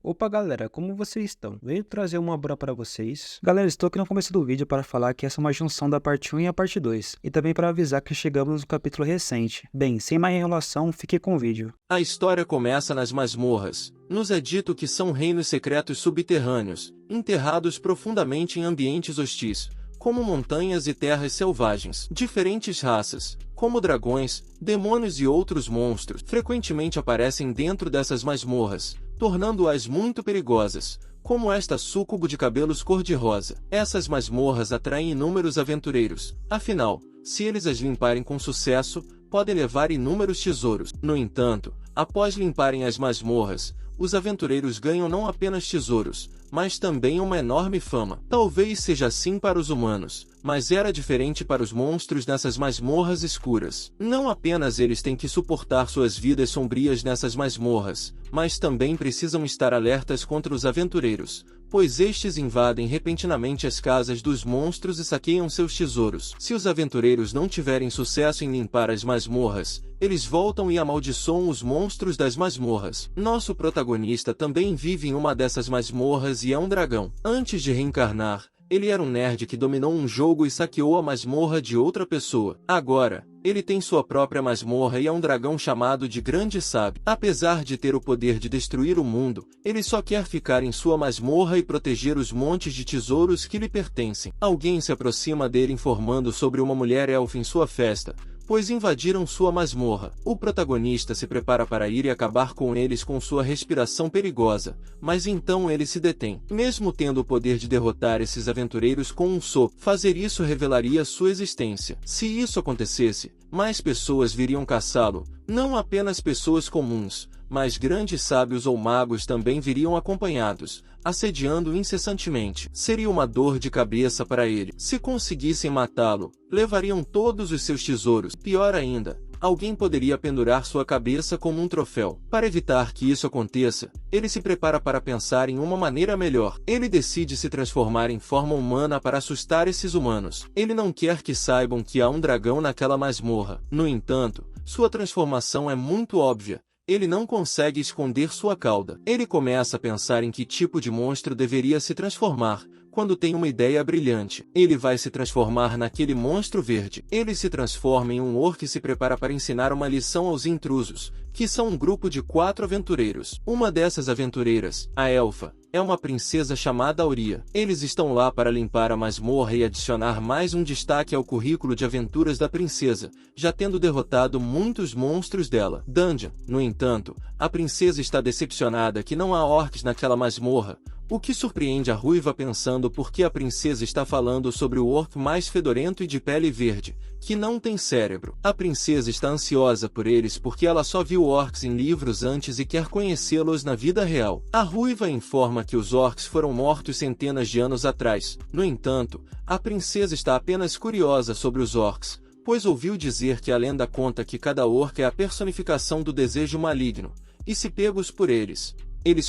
Opa galera, como vocês estão? Venho trazer uma obra para vocês. Galera, estou aqui no começo do vídeo para falar que essa é uma junção da parte 1 e a parte 2. E também para avisar que chegamos no capítulo recente. Bem, sem mais enrolação, fique com o vídeo. A história começa nas masmorras. Nos é dito que são reinos secretos subterrâneos, enterrados profundamente em ambientes hostis, como montanhas e terras selvagens. Diferentes raças, como dragões, demônios e outros monstros, frequentemente aparecem dentro dessas masmorras, tornando-as muito perigosas, como esta súcubo de cabelos cor-de-rosa. Essas masmorras atraem inúmeros aventureiros, afinal, se eles as limparem com sucesso, podem levar inúmeros tesouros. No entanto, após limparem as masmorras, os aventureiros ganham não apenas tesouros, mas também uma enorme fama. Talvez seja assim para os humanos, mas era diferente para os monstros nessas masmorras escuras. Não apenas eles têm que suportar suas vidas sombrias nessas masmorras, mas também precisam estar alertas contra os aventureiros, pois estes invadem repentinamente as casas dos monstros e saqueiam seus tesouros. Se os aventureiros não tiverem sucesso em limpar as masmorras, eles voltam e amaldiçoam os monstros das masmorras. Nosso protagonista também vive em uma dessas masmorras e é um dragão. Antes de reencarnar, ele era um nerd que dominou um jogo e saqueou a masmorra de outra pessoa. Agora, ele tem sua própria masmorra e é um dragão chamado de Grande Sábio. Apesar de ter o poder de destruir o mundo, ele só quer ficar em sua masmorra e proteger os montes de tesouros que lhe pertencem. Alguém se aproxima dele informando sobre uma mulher elfa em sua festa, pois invadiram sua masmorra. O protagonista se prepara para ir e acabar com eles com sua respiração perigosa, mas então ele se detém. Mesmo tendo o poder de derrotar esses aventureiros com um sopro, fazer isso revelaria sua existência. Se isso acontecesse, mais pessoas viriam caçá-lo, não apenas pessoas comuns, mas grandes sábios ou magos também viriam acompanhados, assediando incessantemente. Seria uma dor de cabeça para ele. Se conseguissem matá-lo, levariam todos os seus tesouros. Pior ainda, alguém poderia pendurar sua cabeça como um troféu. Para evitar que isso aconteça, ele se prepara para pensar em uma maneira melhor. Ele decide se transformar em forma humana para assustar esses humanos. Ele não quer que saibam que há um dragão naquela masmorra. No entanto, sua transformação é muito óbvia. Ele não consegue esconder sua cauda. Ele começa a pensar em que tipo de monstro deveria se transformar, quando tem uma ideia brilhante. Ele vai se transformar naquele monstro verde. Ele se transforma em um orc e se prepara para ensinar uma lição aos intrusos, que são um grupo de 4 aventureiros. Uma dessas aventureiras, a elfa, é uma princesa chamada Auria. Eles estão lá para limpar a masmorra e adicionar mais um destaque ao currículo de aventuras da princesa, já tendo derrotado muitos monstros dela. Dungeon. No entanto, a princesa está decepcionada que não há orcs naquela masmorra, o que surpreende a ruiva pensando por que a princesa está falando sobre o orc mais fedorento e de pele verde, que não tem cérebro. A princesa está ansiosa por eles porque ela só viu orcs em livros antes e quer conhecê-los na vida real. A ruiva informa que os orcs foram mortos centenas de anos atrás. No entanto, a princesa está apenas curiosa sobre os orcs, pois ouviu dizer que a lenda conta que cada orc é a personificação do desejo maligno, e se pegos por eles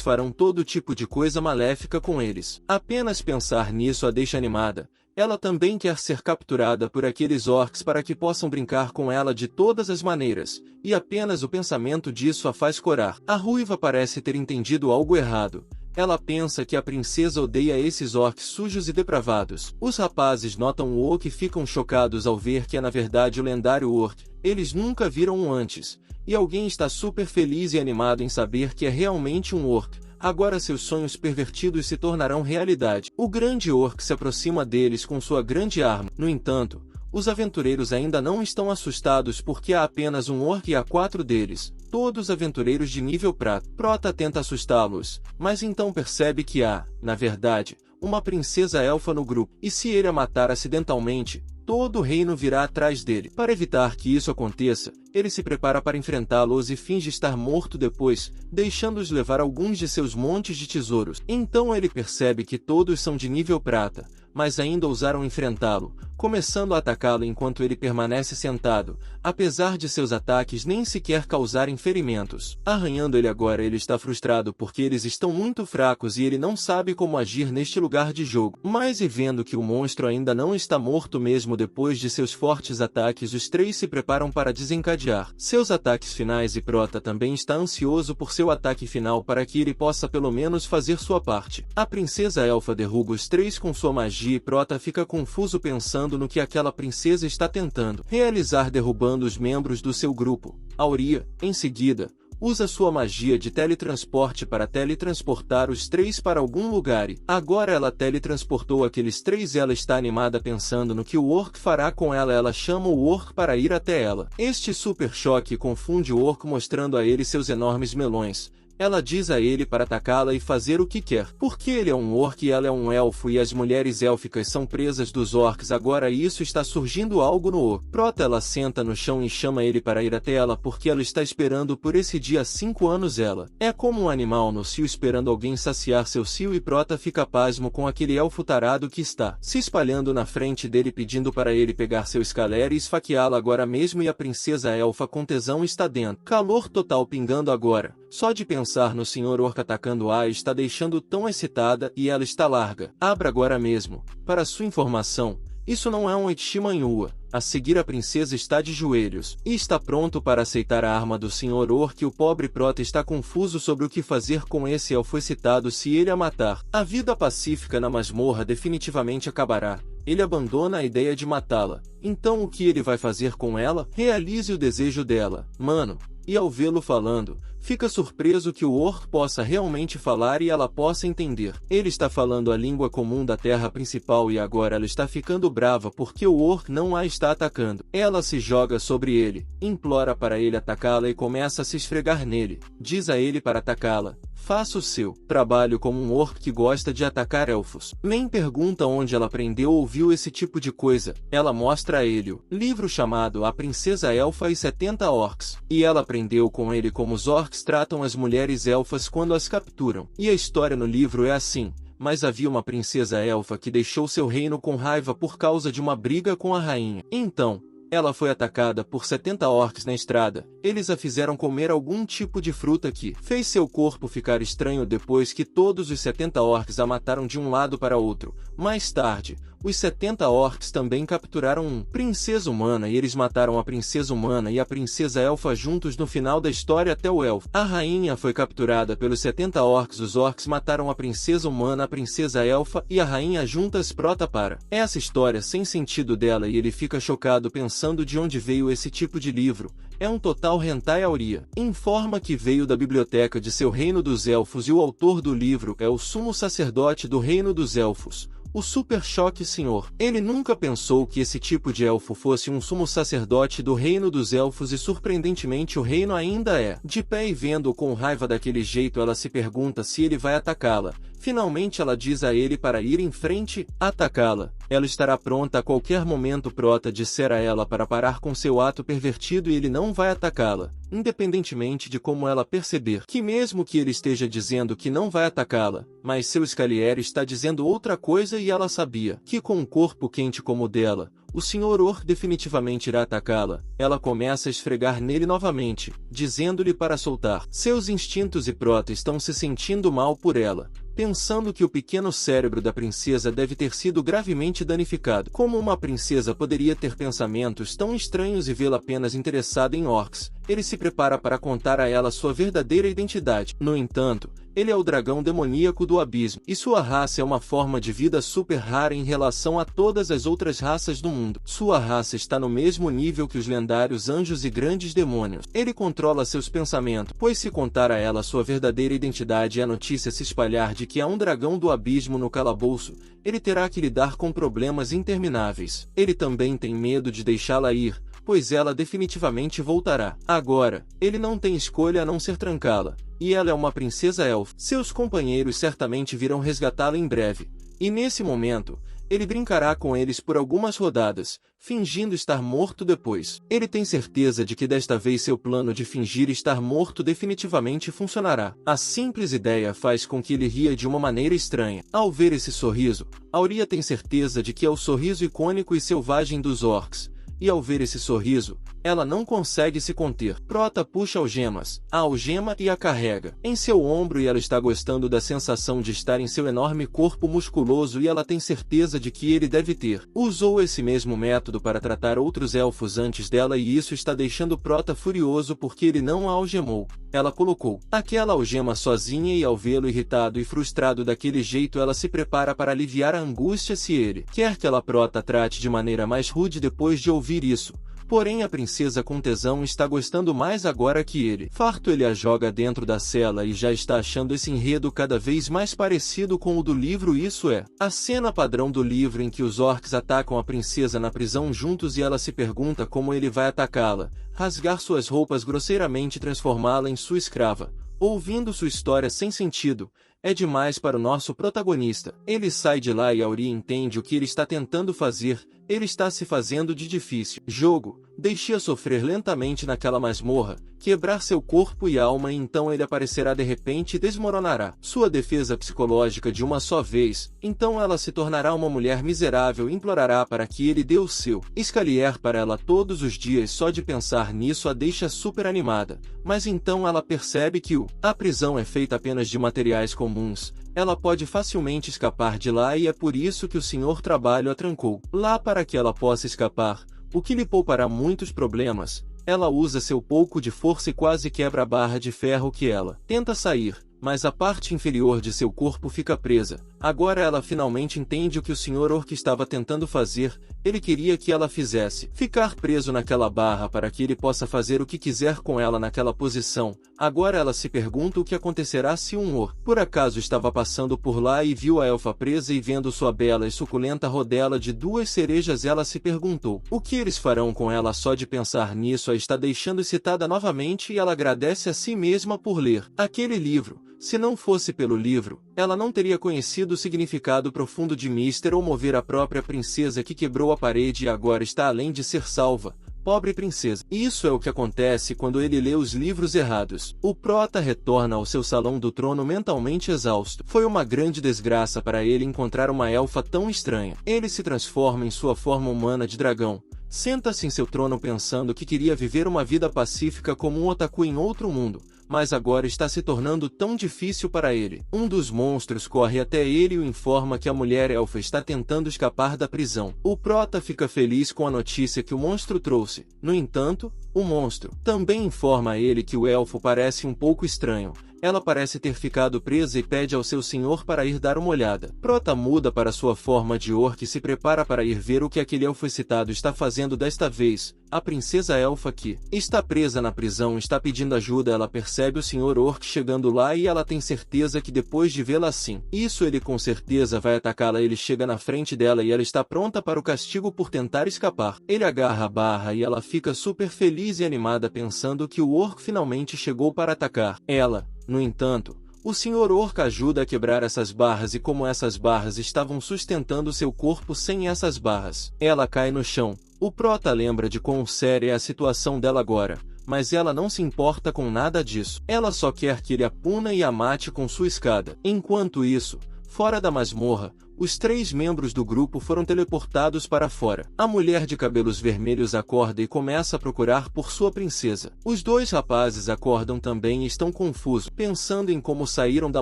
farão todo tipo de coisa maléfica com eles. Apenas pensar nisso a deixa animada. Ela também quer ser capturada por aqueles orcs para que possam brincar com ela de todas as maneiras, e apenas o pensamento disso a faz corar. A ruiva parece ter entendido algo errado. Ela pensa que a princesa odeia esses orcs sujos e depravados. Os rapazes notam o orc e ficam chocados ao ver que é na verdade o lendário orc. Eles nunca viram um antes. E alguém está super feliz e animado em saber que é realmente um orc. Agora seus sonhos pervertidos se tornarão realidade. O grande orc se aproxima deles com sua grande arma. No entanto, os aventureiros ainda não estão assustados porque há apenas um orc e há 4 deles, todos aventureiros de nível prata. Prota tenta assustá-los, mas então percebe que há, na verdade, uma princesa elfa no grupo. E se ele a matar acidentalmente, todo o reino virá atrás dele. Para evitar que isso aconteça, ele se prepara para enfrentá-los e finge estar morto depois, deixando-os levar alguns de seus montes de tesouros. Então ele percebe que todos são de nível prata, mas ainda ousaram enfrentá-lo, começando a atacá-lo enquanto ele permanece sentado, apesar de seus ataques nem sequer causarem ferimentos. Arranhando ele agora, ele está frustrado porque eles estão muito fracos e ele não sabe como agir neste lugar de jogo. Mas e vendo que o monstro ainda não está morto mesmo depois de seus fortes ataques, os 3 se preparam para desencadear confiar. Seus ataques finais e Prota também está ansioso por seu ataque final para que ele possa pelo menos fazer sua parte. A princesa elfa derruba os três com sua magia e Prota fica confuso pensando no que aquela princesa está tentando realizar, derrubando os membros do seu grupo. Auria, em seguida, usa sua magia de teletransporte para teletransportar os três para algum lugar e, agora ela teletransportou aqueles três e ela está animada pensando no que o orc fará com ela. Ela chama o orc para ir até ela. Este super choque confunde o orc, mostrando a ele seus enormes melões. Ela diz a ele para atacá-la e fazer o que quer, porque ele é um orc e ela é um elfo e as mulheres élficas são presas dos orcs. Agora isso está surgindo algo no orc. Prota, ela senta no chão e chama ele para ir até ela porque ela está esperando por esse dia há 5 anos. Ela é como um animal no cio esperando alguém saciar seu cio e Prota fica pasmo com aquele elfo tarado que está se espalhando na frente dele pedindo para ele pegar seu escalera e esfaqueá-la agora mesmo, e a princesa elfa com tesão está dentro. Calor total pingando agora. Só de pensar no Sr. Orc atacando a está deixando tão excitada e ela está larga. Abra agora mesmo. Para sua informação, isso não é um Etchimanhua. A seguir a princesa está de joelhos e está pronto para aceitar a arma do Sr. Orc. O pobre Prota está confuso sobre o que fazer com esse elfo excitado. Se ele a matar, a vida pacífica na masmorra definitivamente acabará. Ele abandona a ideia de matá-la. Então o que ele vai fazer com ela? Realize o desejo dela, mano. E ao vê-lo falando, fica surpreso que o orc possa realmente falar e ela possa entender. Ele está falando a língua comum da terra principal e agora ela está ficando brava porque o orc não a está atacando. Ela se joga sobre ele, implora para ele atacá-la e começa a se esfregar nele. Diz a ele para atacá-la. Faça o seu trabalho como um orc que gosta de atacar elfos. Len pergunta onde ela aprendeu ou viu esse tipo de coisa. Ela mostra a ele o livro chamado A Princesa Elfa e 70 Orcs. E ela aprendeu com ele como os orcs tratam as mulheres elfas quando as capturam. E a história no livro é assim. Mas havia uma princesa elfa que deixou seu reino com raiva por causa de uma briga com a rainha. Então, ela foi atacada por 70 orcs na estrada. Eles a fizeram comer algum tipo de fruta que fez seu corpo ficar estranho depois que todos os 70 orcs a mataram de um lado para outro. Mais tarde, os 70 orcs também capturaram uma princesa humana e eles mataram a princesa humana e a princesa elfa juntos no final da história até o elfo. A rainha foi capturada pelos 70 orcs, os orcs mataram a princesa humana, a princesa elfa e a rainha juntas. Prota para essa história sem sentido dela e ele fica chocado pensando de onde veio esse tipo de livro. É um total hentai. Auria informa que veio da biblioteca de seu reino dos elfos e o autor do livro é o sumo sacerdote do reino dos elfos. O Super Choque Senhor. Ele nunca pensou que esse tipo de elfo fosse um sumo sacerdote do reino dos elfos e surpreendentemente o reino ainda é. De pé e vendo-o com raiva daquele jeito, ela se pergunta se ele vai atacá-la. Finalmente ela diz a ele para ir em frente, atacá-la. Ela estará pronta a qualquer momento. Prota disser a ela para parar com seu ato pervertido e ele não vai atacá-la. Independentemente de como ela perceber que mesmo que ele esteja dizendo que não vai atacá-la, mas seu escalier está dizendo outra coisa e ela sabia que com um corpo quente como o dela, o Sr. Orc definitivamente irá atacá-la. Ela começa a esfregar nele novamente, dizendo-lhe para soltar seus instintos e Prota estão se sentindo mal por ela, pensando que o pequeno cérebro da princesa deve ter sido gravemente danificado. Como uma princesa poderia ter pensamentos tão estranhos e vê-la apenas interessada em orcs? Ele se prepara para contar a ela sua verdadeira identidade. No entanto, ele é o dragão demoníaco do abismo, e sua raça é uma forma de vida super rara em relação a todas as outras raças do mundo. Sua raça está no mesmo nível que os lendários anjos e grandes demônios. Ele controla seus pensamentos, pois se contar a ela sua verdadeira identidade e a notícia se espalhar de que há um dragão do abismo no calabouço, ele terá que lidar com problemas intermináveis. Ele também tem medo de deixá-la ir, pois ela definitivamente voltará. Agora, ele não tem escolha a não ser trancá-la. E ela é uma princesa elfa. Seus companheiros certamente virão resgatá-la em breve. E nesse momento, ele brincará com eles por algumas rodadas, fingindo estar morto depois. Ele tem certeza de que desta vez seu plano de fingir estar morto definitivamente funcionará. A simples ideia faz com que ele ria de uma maneira estranha. Ao ver esse sorriso, Auria tem certeza de que é o sorriso icônico e selvagem dos orcs. E ao ver esse sorriso, Ela não consegue se conter. Prota puxa a algema e a carrega em seu ombro e ela está gostando da sensação de estar em seu enorme corpo musculoso e ela tem certeza de que ele deve ter. Usou esse mesmo método para tratar outros elfos antes dela e isso está deixando Prota furioso porque ele não a algemou. Ela colocou aquela algema sozinha e ao vê-lo irritado e frustrado daquele jeito ela se prepara para aliviar a angústia se ele quer que ela Prota trate de maneira mais rude depois de ouvir isso. Porém a princesa com tesão está gostando mais agora que ele. Farto ele a joga dentro da cela e já está achando esse enredo cada vez mais parecido com o do livro. Isso é a cena padrão do livro em que os orcs atacam a princesa na prisão juntos e ela se pergunta como ele vai atacá-la, rasgar suas roupas grosseiramente e transformá-la em sua escrava. Ouvindo sua história sem sentido, é demais para o nosso protagonista. Ele sai de lá e Auri entende o que ele está tentando fazer. Ele está se fazendo de difícil jogo, deixe-a sofrer lentamente naquela masmorra, quebrar seu corpo e alma e então ele aparecerá de repente e desmoronará sua defesa psicológica de uma só vez, então ela se tornará uma mulher miserável e implorará para que ele dê o seu Scalier para ela todos os dias. Só de pensar nisso a deixa super animada, mas então ela percebe que a prisão é feita apenas de materiais comuns. Ela pode facilmente escapar de lá e é por isso que o Senhor Trabalho a trancou lá para que ela possa escapar, o que lhe poupará muitos problemas. Ela usa seu pouco de força e quase quebra a barra de ferro que ela tenta sair, mas a parte inferior de seu corpo fica presa. Agora ela finalmente entende o que o Sr. Orc estava tentando fazer. Ele queria que ela fizesse ficar preso naquela barra para que ele possa fazer o que quiser com ela naquela posição. Agora ela se pergunta o que acontecerá se um Orc por acaso estava passando por lá e viu a elfa presa e vendo sua bela e suculenta rodela de 2 cerejas. Ela se perguntou o que eles farão com ela. Só de pensar nisso a está deixando excitada novamente e ela agradece a si mesma por ler aquele livro. Se não fosse pelo livro, ela não teria conhecido o significado profundo de Mister ou mover a própria princesa que quebrou a parede e agora está além de ser salva. Pobre princesa. Isso é o que acontece quando ele lê os livros errados. O Prota retorna ao seu salão do trono mentalmente exausto. Foi uma grande desgraça para ele encontrar uma elfa tão estranha. Ele se transforma em sua forma humana de dragão. Senta-se em seu trono pensando que queria viver uma vida pacífica como um otaku em outro mundo, mas agora está se tornando tão difícil para ele. Um dos monstros corre até ele e o informa que a mulher elfa está tentando escapar da prisão. O Prota fica feliz com a notícia que o monstro trouxe. No entanto, o monstro também informa a ele que o elfo parece um pouco estranho. Ela parece ter ficado presa e pede ao seu senhor para ir dar uma olhada. Prota muda para sua forma de orc e se prepara para ir ver o que aquele elfo excitado está fazendo desta vez. A princesa elfa que está presa na prisão está pedindo ajuda. Ela percebe o Sr. Orc chegando lá e ela tem certeza que depois de vê-la assim, ele com certeza vai atacá-la. Ele chega na frente dela e ela está pronta para o castigo por tentar escapar. Ele agarra a barra e ela fica super feliz e animada pensando que o Orc finalmente chegou para atacar ela. No entanto, o Sr. Orc ajuda a quebrar essas barras e como essas barras estavam sustentando seu corpo sem essas barras, ela cai no chão. O Prota lembra de quão séria é a situação dela agora, mas ela não se importa com nada disso. Ela só quer que ele a puna e a mate com sua escada. Enquanto isso, fora da masmorra, os 3 membros do grupo foram teleportados para fora. A mulher de cabelos vermelhos acorda e começa a procurar por sua princesa. Os 2 rapazes acordam também e estão confusos, pensando em como saíram da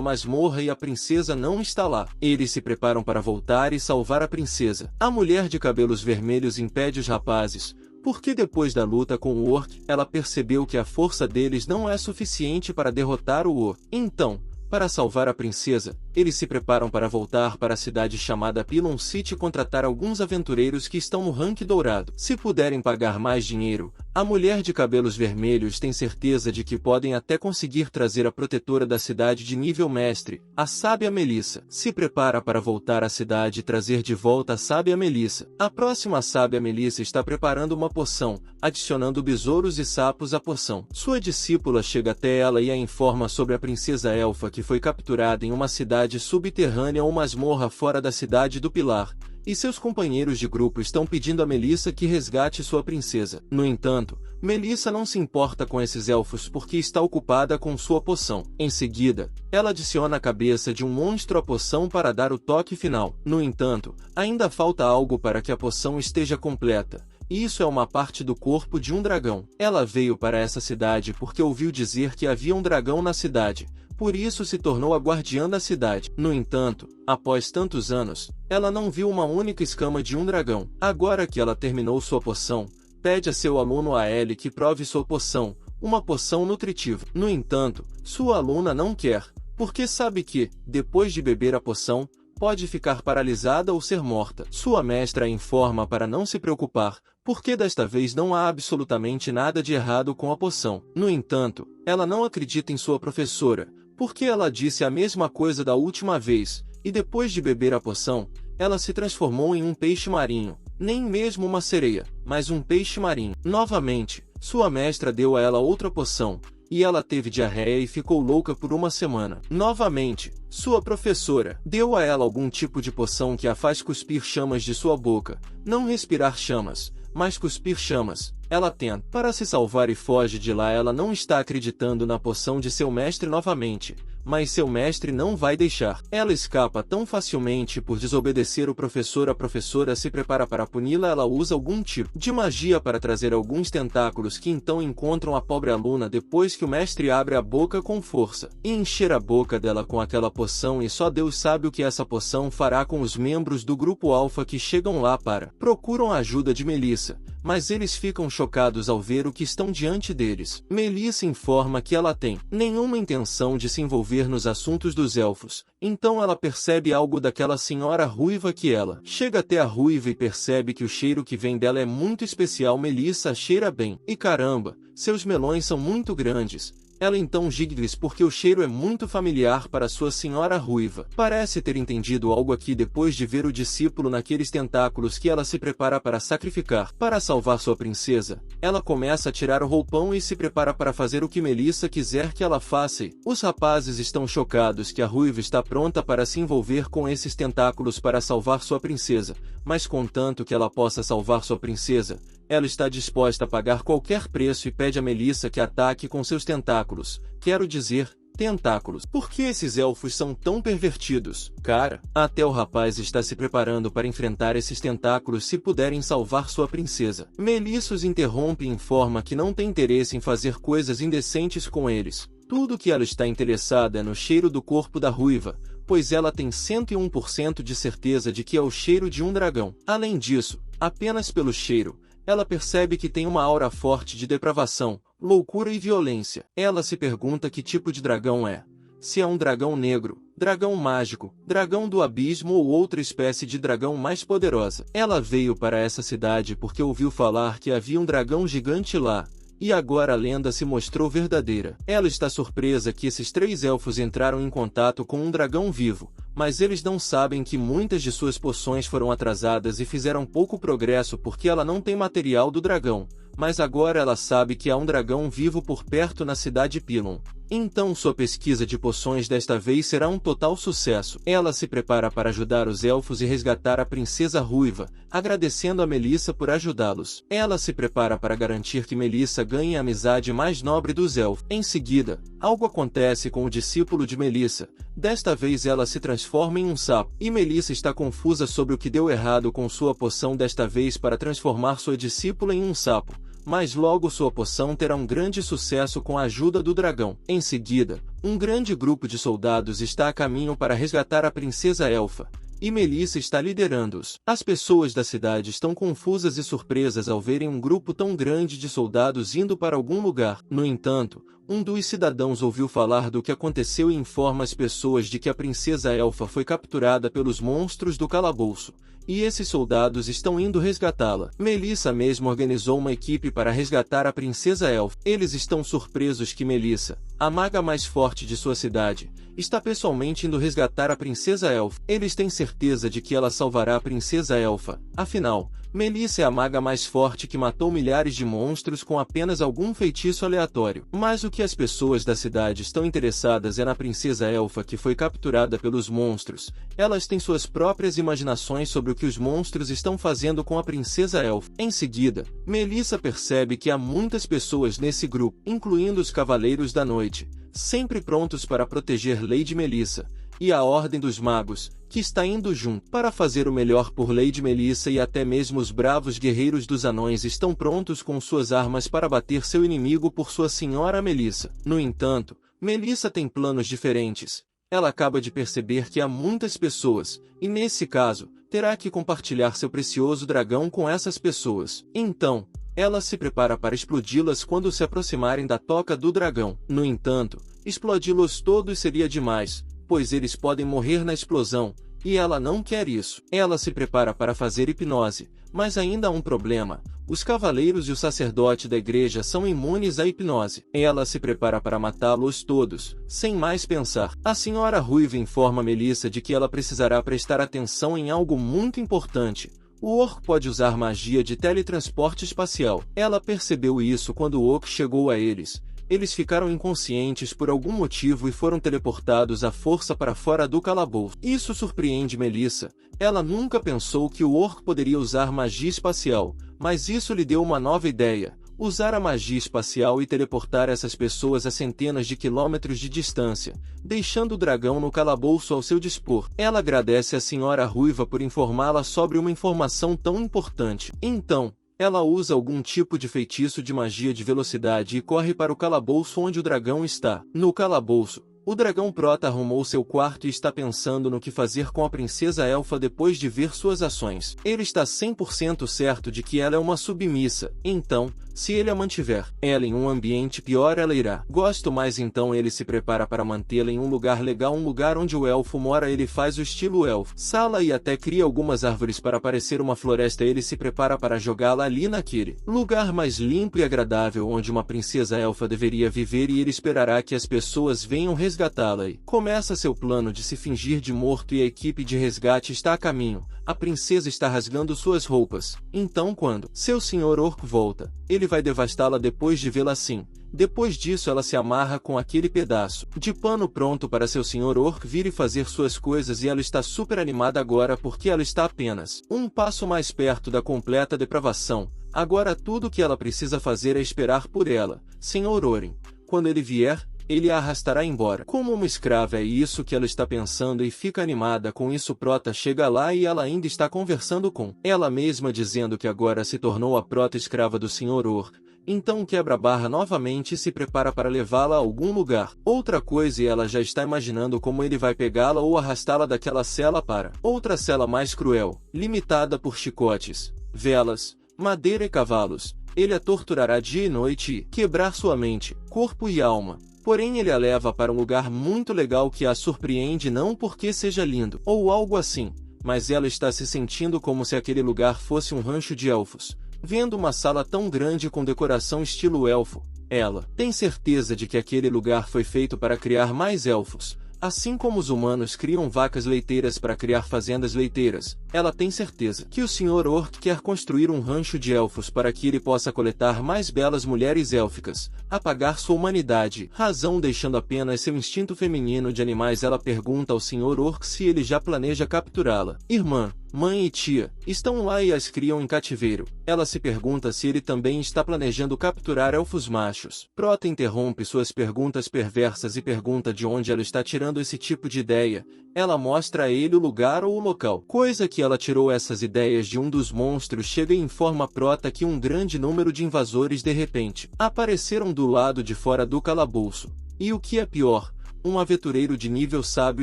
masmorra e a princesa não está lá. Eles se preparam para voltar e salvar a princesa. A mulher de cabelos vermelhos impede os rapazes, porque depois da luta com o Orc, ela percebeu que a força deles não é suficiente para derrotar o Orc. Então, para salvar a princesa, eles se preparam para voltar para a cidade chamada Pylon City e contratar alguns aventureiros que estão no rank dourado. Se puderem pagar mais dinheiro, a mulher de cabelos vermelhos tem certeza de que podem até conseguir trazer a protetora da cidade de nível mestre, a sábia Melissa. Se prepara para voltar à cidade e trazer de volta a sábia Melissa. A próxima sábia Melissa está preparando uma poção, adicionando besouros e sapos à poção. Sua discípula chega até ela e a informa sobre a princesa elfa que foi capturada em uma cidade subterrânea ou masmorra fora da cidade do Pilar, e seus companheiros de grupo estão pedindo a Melissa que resgate sua princesa. No entanto, Melissa não se importa com esses elfos porque está ocupada com sua poção. Em seguida, ela adiciona a cabeça de um monstro à poção para dar o toque final. No entanto, ainda falta algo para que a poção esteja completa. Isso é uma parte do corpo de um dragão. Ela veio para essa cidade porque ouviu dizer que havia um dragão na cidade. Por isso se tornou a guardiã da cidade. No entanto, após tantos anos, ela não viu uma única escama de um dragão. Agora que ela terminou sua poção, pede a seu aluno Aele que prove sua poção, uma poção nutritiva. No entanto, sua aluna não quer, porque sabe que, depois de beber a poção, pode ficar paralisada ou ser morta. Sua mestra a informa para não se preocupar, porque desta vez não há absolutamente nada de errado com a poção. No entanto, ela não acredita em sua professora, porque ela disse a mesma coisa da última vez, e depois de beber a poção, ela se transformou em um peixe marinho. Nem mesmo uma sereia, mas um peixe marinho. Novamente, sua mestra deu a ela outra poção, e ela teve diarreia e ficou louca por uma semana. Novamente, sua professora deu a ela algum tipo de poção que a faz cuspir chamas de sua boca, não respirar chamas, mas cuspir chamas. Ela tenta para se salvar e foge de lá. Ela não está acreditando na poção de seu mestre novamente, mas seu mestre não vai deixar. Ela escapa tão facilmente por desobedecer o professor. A professora se prepara para puni-la. Ela usa algum tipo de magia para trazer alguns tentáculos que então encontram a pobre aluna depois que o mestre abre a boca com força e encher a boca dela com aquela poção, e só Deus sabe o que essa poção fará com os membros do grupo Alpha que chegam lá procuram a ajuda de Melissa, mas eles ficam chocados ao ver o que estão diante deles. Melissa informa que ela tem nenhuma intenção de se envolver nos assuntos dos elfos, então ela percebe algo daquela senhora ruiva que ela chega até a ruiva e percebe que o cheiro que vem dela é muito especial. Melissa cheira bem, e caramba, seus melões são muito grandes. Ela então giga-lhes porque o cheiro é muito familiar para sua senhora ruiva. Parece ter entendido algo aqui depois de ver o discípulo naqueles tentáculos que ela se prepara para sacrificar. Para salvar sua princesa, ela começa a tirar o roupão e se prepara para fazer o que Melissa quiser que ela faça. Os rapazes estão chocados que a ruiva está pronta para se envolver com esses tentáculos para salvar sua princesa, mas contanto que ela possa salvar sua princesa, ela está disposta a pagar qualquer preço e pede a Melissa que ataque com seus tentáculos. Quero dizer, tentáculos. Por que esses elfos são tão pervertidos? Cara, até o rapaz está se preparando para enfrentar esses tentáculos se puderem salvar sua princesa. Melissa os interrompe e informa que não tem interesse em fazer coisas indecentes com eles. Tudo que ela está interessada é no cheiro do corpo da ruiva, pois ela tem 101% de certeza de que é o cheiro de um dragão. Além disso, apenas pelo cheiro, ela percebe que tem uma aura forte de depravação, loucura e violência. Ela se pergunta que tipo de dragão é. Se é um dragão negro, dragão mágico, dragão do abismo ou outra espécie de dragão mais poderosa. Ela veio para essa cidade porque ouviu falar que havia um dragão gigante lá, e agora a lenda se mostrou verdadeira. Ela está surpresa que esses 3 elfos entraram em contato com um dragão vivo, mas eles não sabem que muitas de suas poções foram atrasadas e fizeram pouco progresso porque ela não tem material do dragão, mas agora ela sabe que há um dragão vivo por perto na cidade Pilon. Então sua pesquisa de poções desta vez será um total sucesso. Ela se prepara para ajudar os elfos e resgatar a princesa ruiva, agradecendo a Melissa por ajudá-los. Ela se prepara para garantir que Melissa ganhe a amizade mais nobre dos elfos. Em seguida, algo acontece com o discípulo de Melissa. Desta vez ela se transforma em um sapo, e Melissa está confusa sobre o que deu errado com sua poção desta vez para transformar sua discípula em um sapo. Mas logo sua poção terá um grande sucesso com a ajuda do dragão. Em seguida, um grande grupo de soldados está a caminho para resgatar a princesa elfa, e Melissa está liderando-os. As pessoas da cidade estão confusas e surpresas ao verem um grupo tão grande de soldados indo para algum lugar. No entanto, um dos cidadãos ouviu falar do que aconteceu e informa as pessoas de que a princesa elfa foi capturada pelos monstros do calabouço, e esses soldados estão indo resgatá-la. Melissa mesmo organizou uma equipe para resgatar a princesa elfa. Eles estão surpresos que Melissa, a maga mais forte de sua cidade, está pessoalmente indo resgatar a princesa elfa. Eles têm certeza de que ela salvará a princesa elfa. Afinal, Melissa é a maga mais forte que matou milhares de monstros com apenas algum feitiço aleatório. Mas o que as pessoas da cidade estão interessadas é na princesa elfa que foi capturada pelos monstros. Elas têm suas próprias imaginações sobre o que os monstros estão fazendo com a princesa elfa. Em seguida, Melissa percebe que há muitas pessoas nesse grupo, incluindo os Cavaleiros da Noite, sempre prontos para proteger Lady Melissa. e a Ordem dos Magos, que está indo junto para fazer o melhor por Lady Melissa, e até mesmo os bravos guerreiros dos anões estão prontos com suas armas para bater seu inimigo por sua senhora Melissa. No entanto, Melissa tem planos diferentes. Ela acaba de perceber que há muitas pessoas, e nesse caso, terá que compartilhar seu precioso dragão com essas pessoas. Então, ela se prepara para explodi-las quando se aproximarem da toca do dragão. No entanto, explodi-los todos seria demais, pois eles podem morrer na explosão, e ela não quer isso. Ela se prepara para fazer hipnose, mas ainda há um problema. Os cavaleiros e o sacerdote da igreja são imunes à hipnose. Ela se prepara para matá-los todos, sem mais pensar. A senhora Ruiva informa Melissa de que ela precisará prestar atenção em algo muito importante. O orc pode usar magia de teletransporte espacial. Ela percebeu isso quando o orc chegou a eles. Eles ficaram inconscientes por algum motivo e foram teleportados à força para fora do calabouço. Isso surpreende Melissa. Ela nunca pensou que o orc poderia usar magia espacial, mas isso lhe deu uma nova ideia: usar a magia espacial e teleportar essas pessoas a centenas de quilômetros de distância, deixando o dragão no calabouço ao seu dispor. Ela agradece à senhora Ruiva por informá-la sobre uma informação tão importante. Então, ela usa algum tipo de feitiço de magia de velocidade e corre para o calabouço onde o dragão está. No calabouço, o dragão Prota arrumou seu quarto e está pensando no que fazer com a princesa elfa depois de ver suas ações. Ele está 100% certo de que ela é uma submissa, então, se ele a mantiver ela em um ambiente pior, ela irá. Gosto mais, então ele se prepara para mantê-la em um lugar legal, um lugar onde o elfo mora. Ele faz o estilo elfo, sala, e até cria algumas árvores para parecer uma floresta. Ele se prepara para jogá-la ali naquele lugar mais limpo e agradável onde uma princesa elfa deveria viver, e ele esperará que as pessoas venham resgatá-la. E começa seu plano de se fingir de morto, e a equipe de resgate está a caminho. A princesa está rasgando suas roupas. Então, quando seu senhor orc volta, ele vai devastá-la depois de vê-la assim. Depois disso, ela se amarra com aquele pedaço de pano pronto para seu senhor orc vir e fazer suas coisas, e ela está super animada agora porque ela está apenas um passo mais perto da completa depravação. Agora tudo o que ela precisa fazer é esperar por ela, senhor Orin. Quando ele vier, ele a arrastará embora como uma escrava. É isso que ela está pensando e fica animada com isso. Prota chega lá e ela ainda está conversando com ela mesma, dizendo que agora se tornou a prota escrava do Sr. Orc. Então quebra a barra novamente e se prepara para levá-la a algum lugar. Outra coisa, e ela já está imaginando como ele vai pegá-la ou arrastá-la daquela cela para outra cela mais cruel, limitada por chicotes, velas, madeira e cavalos. Ele a torturará dia e noite e quebrar sua mente, corpo e alma. Porém ele a leva para um lugar muito legal que a surpreende, não porque seja lindo ou algo assim, mas ela está se sentindo como se aquele lugar fosse um rancho de elfos. Vendo uma sala tão grande com decoração estilo elfo, ela tem certeza de que aquele lugar foi feito para criar mais elfos. Assim como os humanos criam vacas leiteiras para criar fazendas leiteiras, ela tem certeza que o Sr. Orc quer construir um rancho de elfos para que ele possa coletar mais belas mulheres élficas, apagar sua humanidade, razão deixando apenas seu instinto feminino de animais. Ela pergunta ao Sr. Orc se ele já planeja capturá-la. Irmã, mãe e tia estão lá e as criam em cativeiro. Ela se pergunta se ele também está planejando capturar elfos machos. Prota interrompe suas perguntas perversas e pergunta de onde ela está tirando esse tipo de ideia. Ela mostra a ele o lugar ou o local, coisa que ela tirou essas ideias de um dos monstros. Chega e informa Prota que um grande número de invasores de repente apareceram do lado de fora do calabouço. E o que é pior, um aventureiro de nível sábio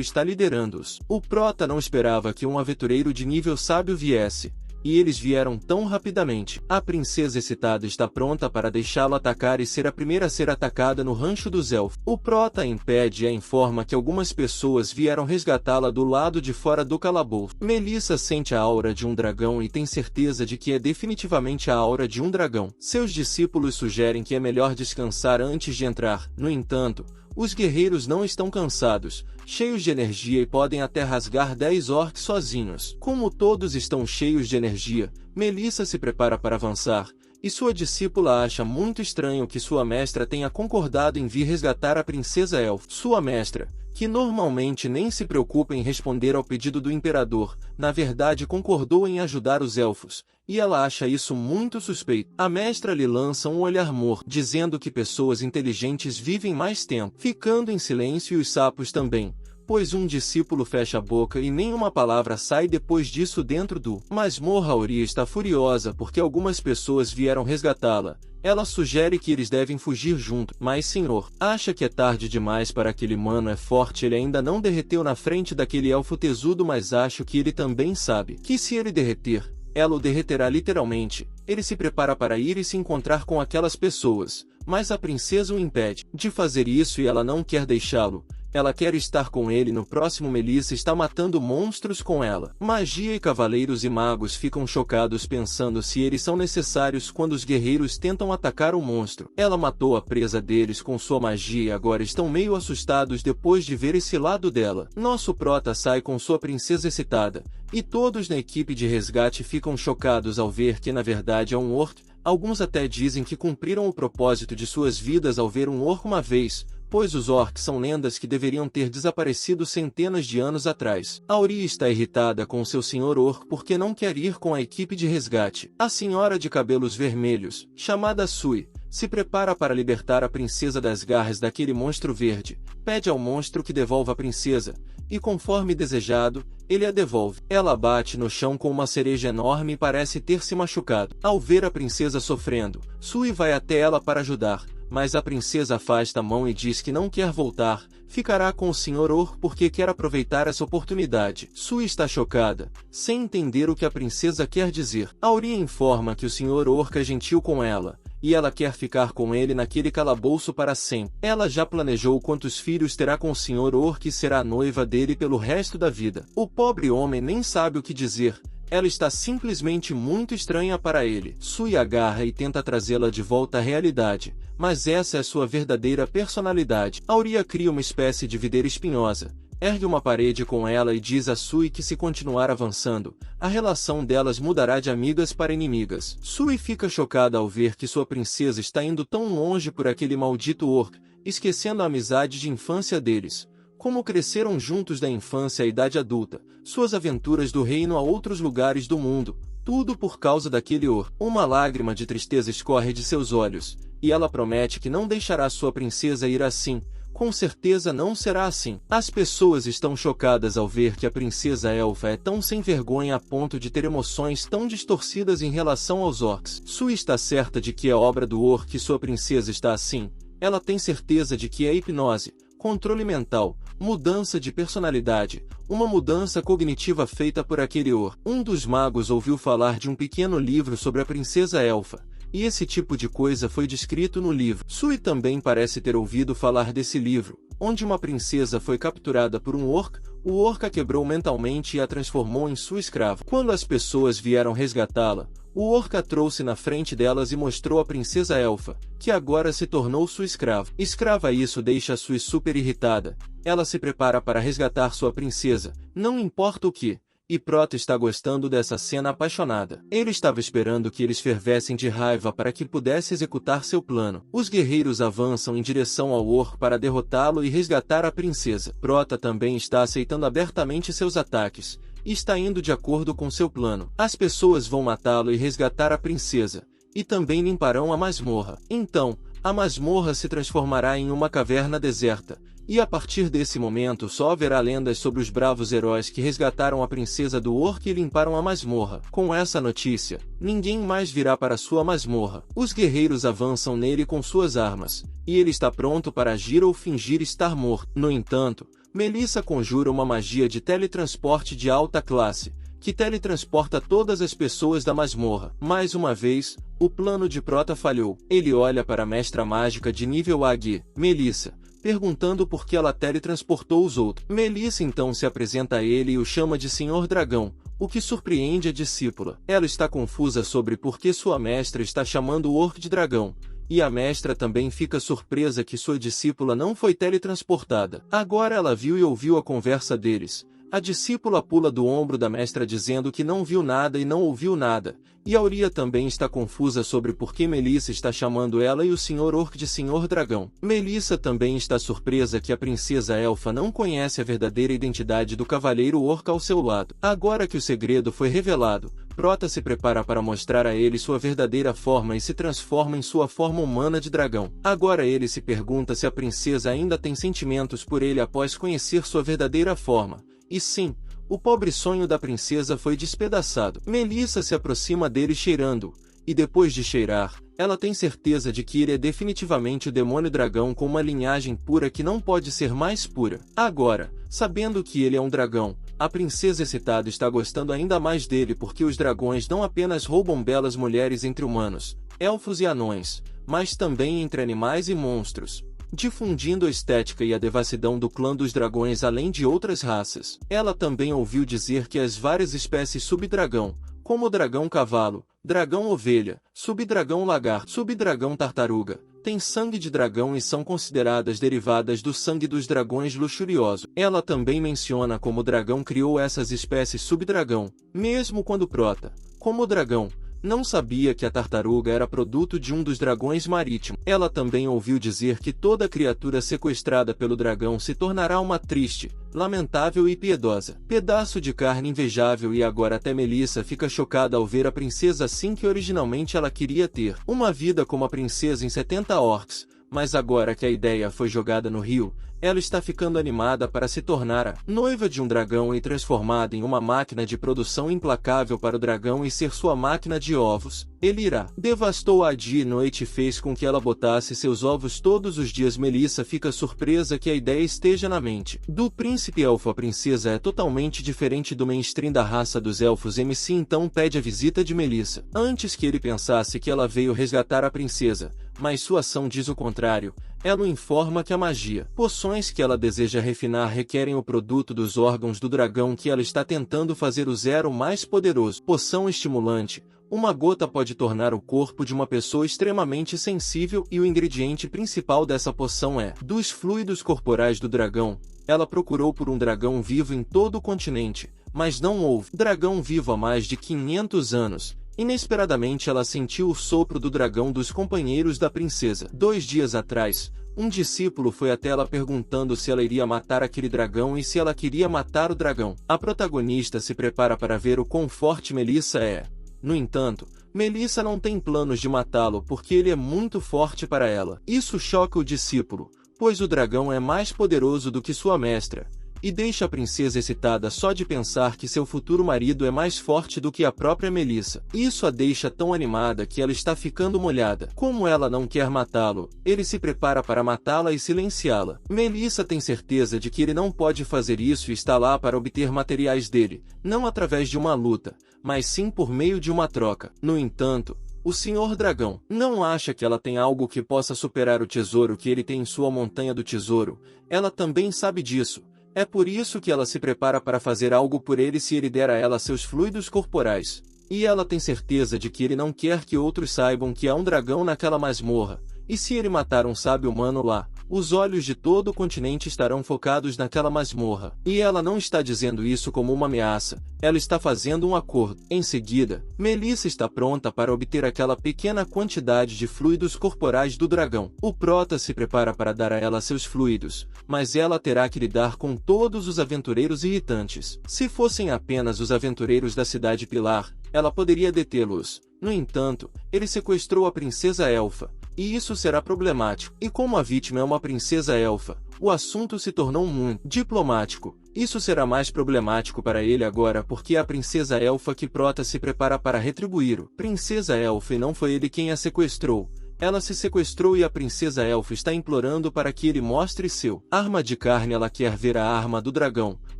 está liderando-os. O Prota não esperava que um aventureiro de nível sábio viesse, e eles vieram tão rapidamente. A princesa excitada está pronta para deixá-lo atacar e ser a primeira a ser atacada no rancho dos elfos. O Prota a impede e a informa que algumas pessoas vieram resgatá-la do lado de fora do calabouço. Melissa sente a aura de um dragão e tem certeza de que é definitivamente a aura de um dragão. Seus discípulos sugerem que é melhor descansar antes de entrar. No entanto, os guerreiros não estão cansados, cheios de energia e podem até rasgar 10 orcs sozinhos. Como todos estão cheios de energia, Melissa se prepara para avançar, e sua discípula acha muito estranho que sua mestra tenha concordado em vir resgatar a princesa elfa. Sua mestra, que normalmente nem se preocupa em responder ao pedido do imperador, na verdade concordou em ajudar os elfos, e ela acha isso muito suspeito. A mestra lhe lança um olhar morto, dizendo que pessoas inteligentes vivem mais tempo. Ficando em silêncio, e os sapos também, pois um discípulo fecha a boca e nenhuma palavra sai depois disso dentro do masmorra. Auria está furiosa porque algumas pessoas vieram resgatá-la. Ela sugere que eles devem fugir junto, mas senhor, acha que é tarde demais para aquele mano é forte, ele ainda não derreteu na frente daquele elfo tesudo, mas acho que ele também sabe que se ele derreter, ela o derreterá literalmente. Ele se prepara para ir e se encontrar com aquelas pessoas, mas a princesa o impede de fazer isso e ela não quer deixá-lo. Ela quer estar com ele no próximo. Melissa está matando monstros com ela. Magia e cavaleiros e magos ficam chocados pensando se eles são necessários quando os guerreiros tentam atacar o monstro. Ela matou a presa deles com sua magia e agora estão meio assustados depois de ver esse lado dela. Nosso prota sai com sua princesa excitada, e todos na equipe de resgate ficam chocados ao ver que na verdade é um orc. Alguns até dizem que cumpriram o propósito de suas vidas ao ver um orc uma vez, pois os orcs são lendas que deveriam ter desaparecido centenas de anos atrás. Auria está irritada com seu senhor orc porque não quer ir com a equipe de resgate. A senhora de cabelos vermelhos, chamada Sui, se prepara para libertar a princesa das garras daquele monstro verde. Pede ao monstro que devolva a princesa, e conforme desejado, ele a devolve. Ela bate no chão com uma cereja enorme e parece ter se machucado. Ao ver a princesa sofrendo, Sui vai até ela para ajudar, mas a princesa afasta a mão e diz que não quer voltar, ficará com o Sr. Orc porque quer aproveitar essa oportunidade. Sui está chocada, sem entender o que a princesa quer dizer. Auria informa que o Sr. Orc é gentil com ela, e ela quer ficar com ele naquele calabouço para sempre. Ela já planejou quantos filhos terá com o Sr. Orc e será a noiva dele pelo resto da vida. O pobre homem nem sabe o que dizer. Ela está simplesmente muito estranha para ele. Sui agarra e tenta trazê-la de volta à realidade, mas essa é sua verdadeira personalidade. Auria cria uma espécie de videira espinhosa, ergue uma parede com ela e diz a Sui que se continuar avançando, a relação delas mudará de amigas para inimigas. Sui fica chocada ao ver que sua princesa está indo tão longe por aquele maldito orc, esquecendo a amizade de infância deles. Como cresceram juntos da infância à idade adulta, suas aventuras do reino a outros lugares do mundo, tudo por causa daquele orc. Uma lágrima de tristeza escorre de seus olhos, e ela promete que não deixará sua princesa ir assim. Com certeza não será assim. As pessoas estão chocadas ao ver que a princesa elfa é tão sem vergonha a ponto de ter emoções tão distorcidas em relação aos orcs. Sui está certa de que é obra do orc que sua princesa está assim. Ela tem certeza de que é hipnose, controle mental, mudança de personalidade, uma mudança cognitiva feita por aquele orc. Um dos magos ouviu falar de um pequeno livro sobre a princesa elfa, e esse tipo de coisa foi descrito no livro. Sui também parece ter ouvido falar desse livro, onde uma princesa foi capturada por um orc, o orc a quebrou mentalmente e a transformou em sua escrava. Quando as pessoas vieram resgatá-la, o orc a trouxe na frente delas e mostrou a princesa elfa, que agora se tornou sua escrava. Isso deixa Sui super irritada. Ela se prepara para resgatar sua princesa, não importa o que. E Prota está gostando dessa cena apaixonada. Ele estava esperando que eles fervessem de raiva para que pudesse executar seu plano. Os guerreiros avançam em direção ao orc para derrotá-lo e resgatar a princesa. Prota também está aceitando abertamente seus ataques, e está indo de acordo com seu plano. As pessoas vão matá-lo e resgatar a princesa, e também limparão a masmorra. Então, a masmorra se transformará em uma caverna deserta, e a partir desse momento só haverá lendas sobre os bravos heróis que resgataram a princesa do orc e limparam a masmorra. Com essa notícia, ninguém mais virá para sua masmorra. Os guerreiros avançam nele com suas armas, e ele está pronto para agir ou fingir estar morto. No entanto, Melissa conjura uma magia de teletransporte de alta classe, que teletransporta todas as pessoas da masmorra. Mais uma vez, o plano de Prota falhou. Ele olha para a mestra mágica de nível AG, Melissa, perguntando por que ela teletransportou os outros. Melissa então se apresenta a ele e o chama de Senhor Dragão, o que surpreende a discípula. Ela está confusa sobre por que sua mestra está chamando o orc de dragão, e a mestra também fica surpresa que sua discípula não foi teletransportada. Agora ela viu e ouviu a conversa deles. A discípula pula do ombro da mestra dizendo que não viu nada e não ouviu nada, e Auria também está confusa sobre por que Melissa está chamando ela e o Sr. Orc de Senhor Dragão. Melissa também está surpresa que a princesa elfa não conhece a verdadeira identidade do cavaleiro orc ao seu lado. Agora que o segredo foi revelado, Prota se prepara para mostrar a ele sua verdadeira forma e se transforma em sua forma humana de dragão. Agora ele se pergunta se a princesa ainda tem sentimentos por ele após conhecer sua verdadeira forma. E sim, o pobre sonho da princesa foi despedaçado. Melissa se aproxima dele cheirando, e depois de cheirar, ela tem certeza de que ele é definitivamente o demônio dragão com uma linhagem pura que não pode ser mais pura. Agora, sabendo que ele é um dragão, a princesa excitada está gostando ainda mais dele porque os dragões não apenas roubam belas mulheres entre humanos, elfos e anões, mas também entre animais e monstros, difundindo a estética e a devassidão do clã dos dragões além de outras raças. Ela também ouviu dizer que as várias espécies subdragão, como o dragão cavalo, dragão ovelha, subdragão lagarto, subdragão tartaruga, têm sangue de dragão e são consideradas derivadas do sangue dos dragões luxuriosos. Ela também menciona como o dragão criou essas espécies subdragão, mesmo quando Prota, como o dragão, não sabia que a tartaruga era produto de um dos dragões marítimos. Ela também ouviu dizer que toda criatura sequestrada pelo dragão se tornará uma triste, lamentável e piedosa pedaço de carne invejável, e agora até Melissa fica chocada ao ver a princesa assim que originalmente ela queria ter uma vida como a princesa em 70 orcs, mas agora que a ideia foi jogada no rio, ela está ficando animada para se tornar a noiva de um dragão e transformada em uma máquina de produção implacável para o dragão e ser sua máquina de ovos. Ele irá. Devastou-a dia e noite e fez com que ela botasse seus ovos todos os dias. Melissa fica surpresa que a ideia esteja na mente do príncipe elfo. A princesa é totalmente diferente do mainstream da raça dos elfos. MC então pede a visita de Melissa. Antes que ele pensasse que ela veio resgatar a princesa, mas sua ação diz o contrário. Ela o informa que a magia, poções que ela deseja refinar requerem o produto dos órgãos do dragão que ela está tentando fazer o zero mais poderoso. Poção estimulante. Uma gota pode tornar o corpo de uma pessoa extremamente sensível e o ingrediente principal dessa poção é dos fluidos corporais do dragão. Ela procurou por um dragão vivo em todo o continente, mas não houve dragão vivo há mais de 500 anos. Inesperadamente ela sentiu o sopro do dragão dos companheiros da princesa. 2 dias atrás, um discípulo foi até ela perguntando se ela iria matar aquele dragão e se ela queria matar o dragão. A protagonista se prepara para ver o quão forte Melissa é. No entanto, Melissa não tem planos de matá-lo porque ele é muito forte para ela. Isso choca o discípulo, pois o dragão é mais poderoso do que sua mestra, e deixa a princesa excitada só de pensar que seu futuro marido é mais forte do que a própria Melissa. Isso a deixa tão animada que ela está ficando molhada. Como ela não quer matá-lo, ele se prepara para matá-la e silenciá-la. Melissa tem certeza de que ele não pode fazer isso e está lá para obter materiais dele, não através de uma luta, mas sim por meio de uma troca. No entanto, o Senhor Dragão não acha que ela tem algo que possa superar o tesouro que ele tem em sua montanha do tesouro. Ela também sabe disso. É por isso que ela se prepara para fazer algo por ele se ele der a ela seus fluidos corporais. E ela tem certeza de que ele não quer que outros saibam que há um dragão naquela masmorra. E se ele matar um sábio humano lá, os olhos de todo o continente estarão focados naquela masmorra. E ela não está dizendo isso como uma ameaça, ela está fazendo um acordo. Em seguida, Melissa está pronta para obter aquela pequena quantidade de fluidos corporais do dragão. O Prota se prepara para dar a ela seus fluidos, mas ela terá que lidar com todos os aventureiros irritantes. Se fossem apenas os aventureiros da cidade Pilar, ela poderia detê-los. No entanto, ele sequestrou a princesa elfa, e isso será problemático. E como a vítima é uma princesa elfa, o assunto se tornou muito diplomático. Isso será mais problemático para ele agora porque é a princesa elfa que Prota se prepara para retribuir. Princesa elfa, e não foi ele quem a sequestrou. Ela se sequestrou e a princesa elfa está implorando para que ele mostre seu arma de carne. Ela quer ver a arma do dragão.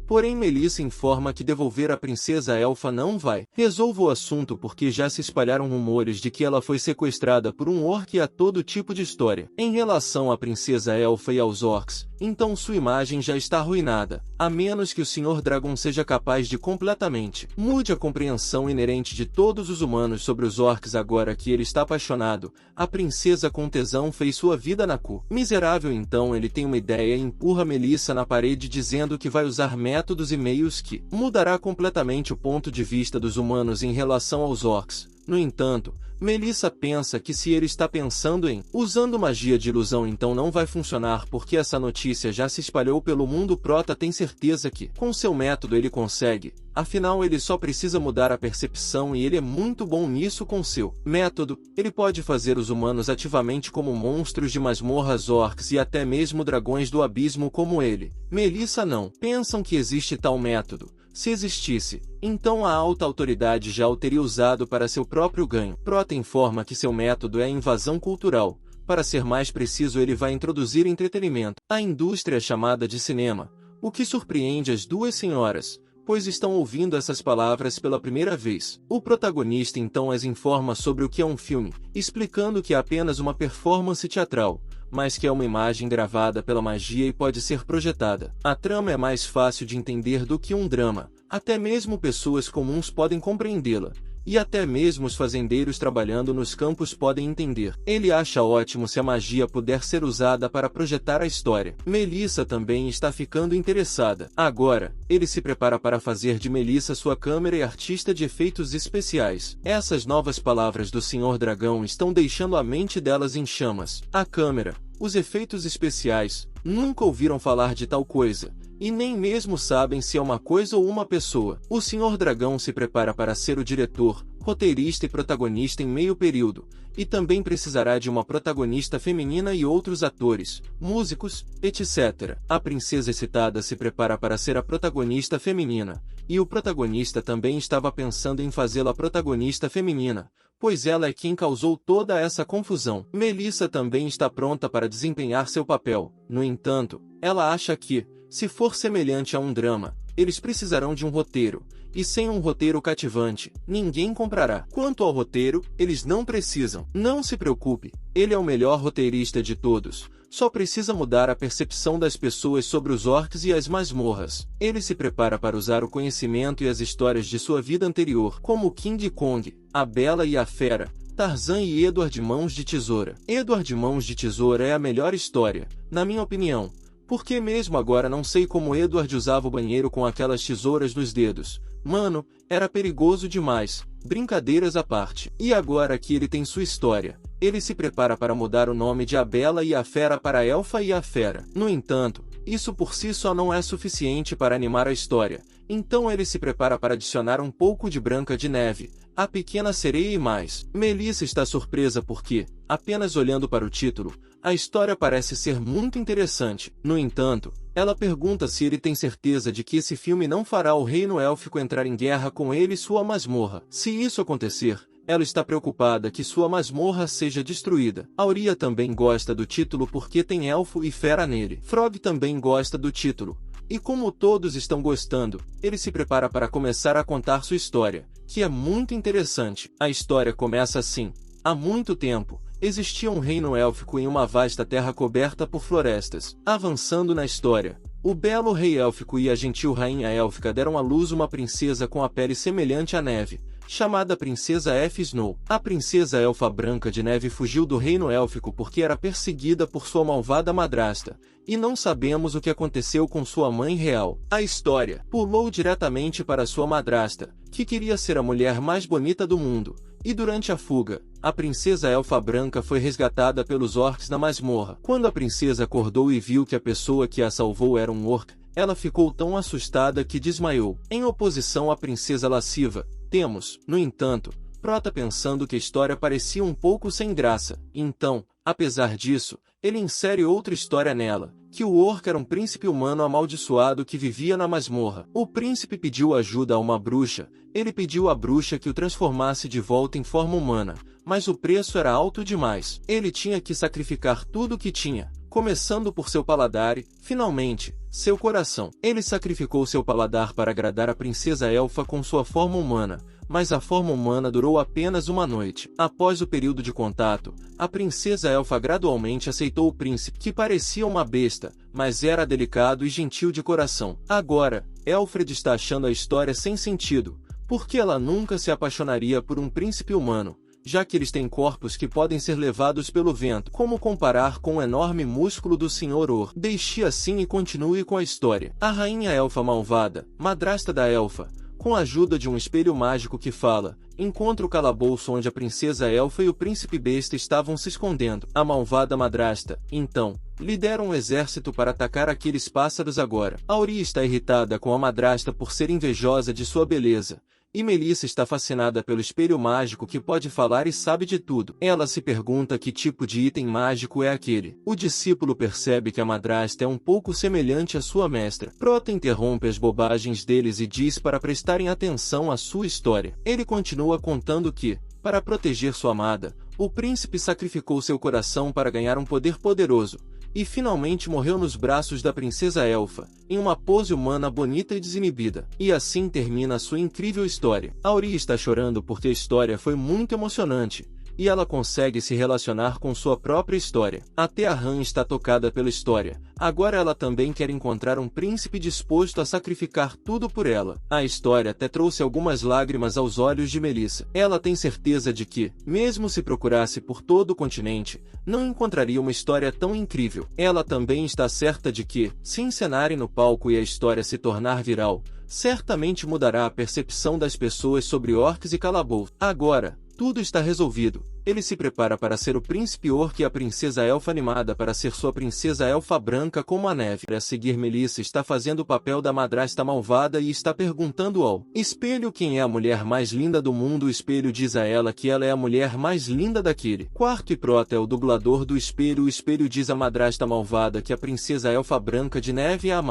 Porém Melissa informa que devolver a princesa elfa não vai resolver o assunto porque já se espalharam rumores de que ela foi sequestrada por um orc e há todo tipo de história em relação à princesa elfa e aos orcs, então sua imagem já está arruinada, a menos que o Senhor Dragão seja capaz de completamente mude a compreensão inerente de todos os humanos sobre os orcs. Agora que ele está apaixonado, a princesa com tesão fez sua vida na cu miserável. Então ele tem uma ideia e empurra Melissa na parede dizendo que vai usar métodos e meios que mudará completamente o ponto de vista dos humanos em relação aos orcs. No entanto, Melissa pensa que se ele está pensando em usando magia de ilusão, então não vai funcionar porque essa notícia já se espalhou pelo mundo. Prota tem certeza que, com seu método, ele consegue. Afinal, ele só precisa mudar a percepção e ele é muito bom nisso. Com seu método, ele pode fazer os humanos ativamente como monstros de masmorras, orcs e até mesmo dragões do abismo como ele. Melissa não. Pensam que existe tal método. Se existisse, então a alta autoridade já o teria usado para seu próprio ganho. Prota informa que seu método é a invasão cultural. Para ser mais preciso, ele vai introduzir entretenimento à indústria chamada de cinema, o que surpreende as duas senhoras, pois estão ouvindo essas palavras pela primeira vez. O protagonista então as informa sobre o que é um filme, explicando que é apenas uma performance teatral, mas que é uma imagem gravada pela magia e pode ser projetada. A trama é mais fácil de entender do que um drama, até mesmo pessoas comuns podem compreendê-la, e até mesmo os fazendeiros trabalhando nos campos podem entender. Ele acha ótimo se a magia puder ser usada para projetar a história. Melissa também está ficando interessada. Agora, ele se prepara para fazer de Melissa sua câmera e artista de efeitos especiais. Essas novas palavras do Senhor Dragão estão deixando a mente delas em chamas. A câmera, os efeitos especiais, nunca ouviram falar de tal coisa, e nem mesmo sabem se é uma coisa ou uma pessoa. O Senhor Dragão se prepara para ser o diretor, roteirista e protagonista em meio período, e também precisará de uma protagonista feminina e outros atores, músicos, etc. A princesa excitada se prepara para ser a protagonista feminina, e o protagonista também estava pensando em fazê-la protagonista feminina, pois ela é quem causou toda essa confusão. Melissa também está pronta para desempenhar seu papel. No entanto, ela acha que, se for semelhante a um drama, eles precisarão de um roteiro, e sem um roteiro cativante, ninguém comprará. Quanto ao roteiro, eles não precisam. Não se preocupe, ele é o melhor roteirista de todos. Só precisa mudar a percepção das pessoas sobre os orcs e as masmorras. Ele se prepara para usar o conhecimento e as histórias de sua vida anterior, como King Kong, a Bela e a Fera, Tarzan e Edward Mãos de Tesoura. Edward Mãos de Tesoura é a melhor história, na minha opinião. Porque mesmo agora não sei como Edward usava o banheiro com aquelas tesouras nos dedos. Mano, era perigoso demais. Brincadeiras à parte. E agora que ele tem sua história, ele se prepara para mudar o nome de A Bela e a Fera para a Elfa e a Fera. No entanto, isso por si só não é suficiente para animar a história. Então ele se prepara para adicionar um pouco de Branca de Neve, a Pequena Sereia e mais. Melissa está surpresa porque, apenas olhando para o título, a história parece ser muito interessante. No entanto, ela pergunta se ele tem certeza de que esse filme não fará o reino élfico entrar em guerra com ele e sua masmorra. Se isso acontecer, ela está preocupada que sua masmorra seja destruída. Auria também gosta do título porque tem elfo e fera nele. Frog também gosta do título. E como todos estão gostando, ele se prepara para começar a contar sua história, que é muito interessante. A história começa assim. Há muito tempo, existia um reino élfico em uma vasta terra coberta por florestas. Avançando na história, o belo rei élfico e a gentil rainha élfica deram à luz uma princesa com a pele semelhante à neve, chamada Princesa F. Snow. A princesa elfa Branca de Neve fugiu do reino élfico porque era perseguida por sua malvada madrasta, e não sabemos o que aconteceu com sua mãe real. A história pulou diretamente para sua madrasta, que queria ser a mulher mais bonita do mundo, e durante a fuga, a princesa elfa branca foi resgatada pelos orcs na masmorra. Quando a princesa acordou e viu que a pessoa que a salvou era um orc, ela ficou tão assustada que desmaiou. Em oposição à princesa lasciva, temos, no entanto, Prota pensando que a história parecia um pouco sem graça. Então, apesar disso, ele insere outra história nela, que o orc era um príncipe humano amaldiçoado que vivia na masmorra. O príncipe pediu ajuda a uma bruxa, ele pediu à bruxa que o transformasse de volta em forma humana, mas o preço era alto demais. Ele tinha que sacrificar tudo o que tinha, começando por seu paladar e, finalmente, seu coração. Ele sacrificou seu paladar para agradar a princesa elfa com sua forma humana, mas a forma humana durou apenas uma noite. Após o período de contato, a princesa elfa gradualmente aceitou o príncipe, que parecia uma besta, mas era delicado e gentil de coração. Agora, Elfred está achando a história sem sentido, porque ela nunca se apaixonaria por um príncipe humano, já que eles têm corpos que podem ser levados pelo vento. Como comparar com o enorme músculo do Sr. Or? Deixe assim e continue com a história. A rainha elfa malvada, madrasta da elfa, com a ajuda de um espelho mágico que fala, encontra o calabouço onde a princesa Elfa e o príncipe besta estavam se escondendo. A malvada madrasta, então, lidera um exército para atacar aqueles pássaros agora. Auri está irritada com a madrasta por ser invejosa de sua beleza. E Melissa está fascinada pelo espelho mágico que pode falar e sabe de tudo. Ela se pergunta que tipo de item mágico é aquele. O discípulo percebe que a madrasta é um pouco semelhante à sua mestra. Prota interrompe as bobagens deles e diz para prestarem atenção à sua história. Ele continua contando que, para proteger sua amada, o príncipe sacrificou seu coração para ganhar um poder poderoso. E finalmente morreu nos braços da princesa Elfa, em uma pose humana bonita e desinibida. E assim termina a sua incrível história. Auri está chorando porque a história foi muito emocionante, e ela consegue se relacionar com sua própria história. Até a Han está tocada pela história. Agora ela também quer encontrar um príncipe disposto a sacrificar tudo por ela. A história até trouxe algumas lágrimas aos olhos de Melissa. Ela tem certeza de que, mesmo se procurasse por todo o continente, não encontraria uma história tão incrível. Ela também está certa de que, se encenarem no palco e a história se tornar viral, certamente mudará a percepção das pessoas sobre orcs e calabouço. Agora, tudo está resolvido. Ele se prepara para ser o príncipe orc e a princesa elfa animada para ser sua princesa elfa branca como a neve. A seguir, Melissa está fazendo o papel da madrasta malvada e está perguntando ao espelho quem é a mulher mais linda do mundo. O espelho diz a ela que ela é a mulher mais linda daquele quarto e Prota é o dublador do espelho. O espelho diz à madrasta malvada que a princesa elfa branca de neve é a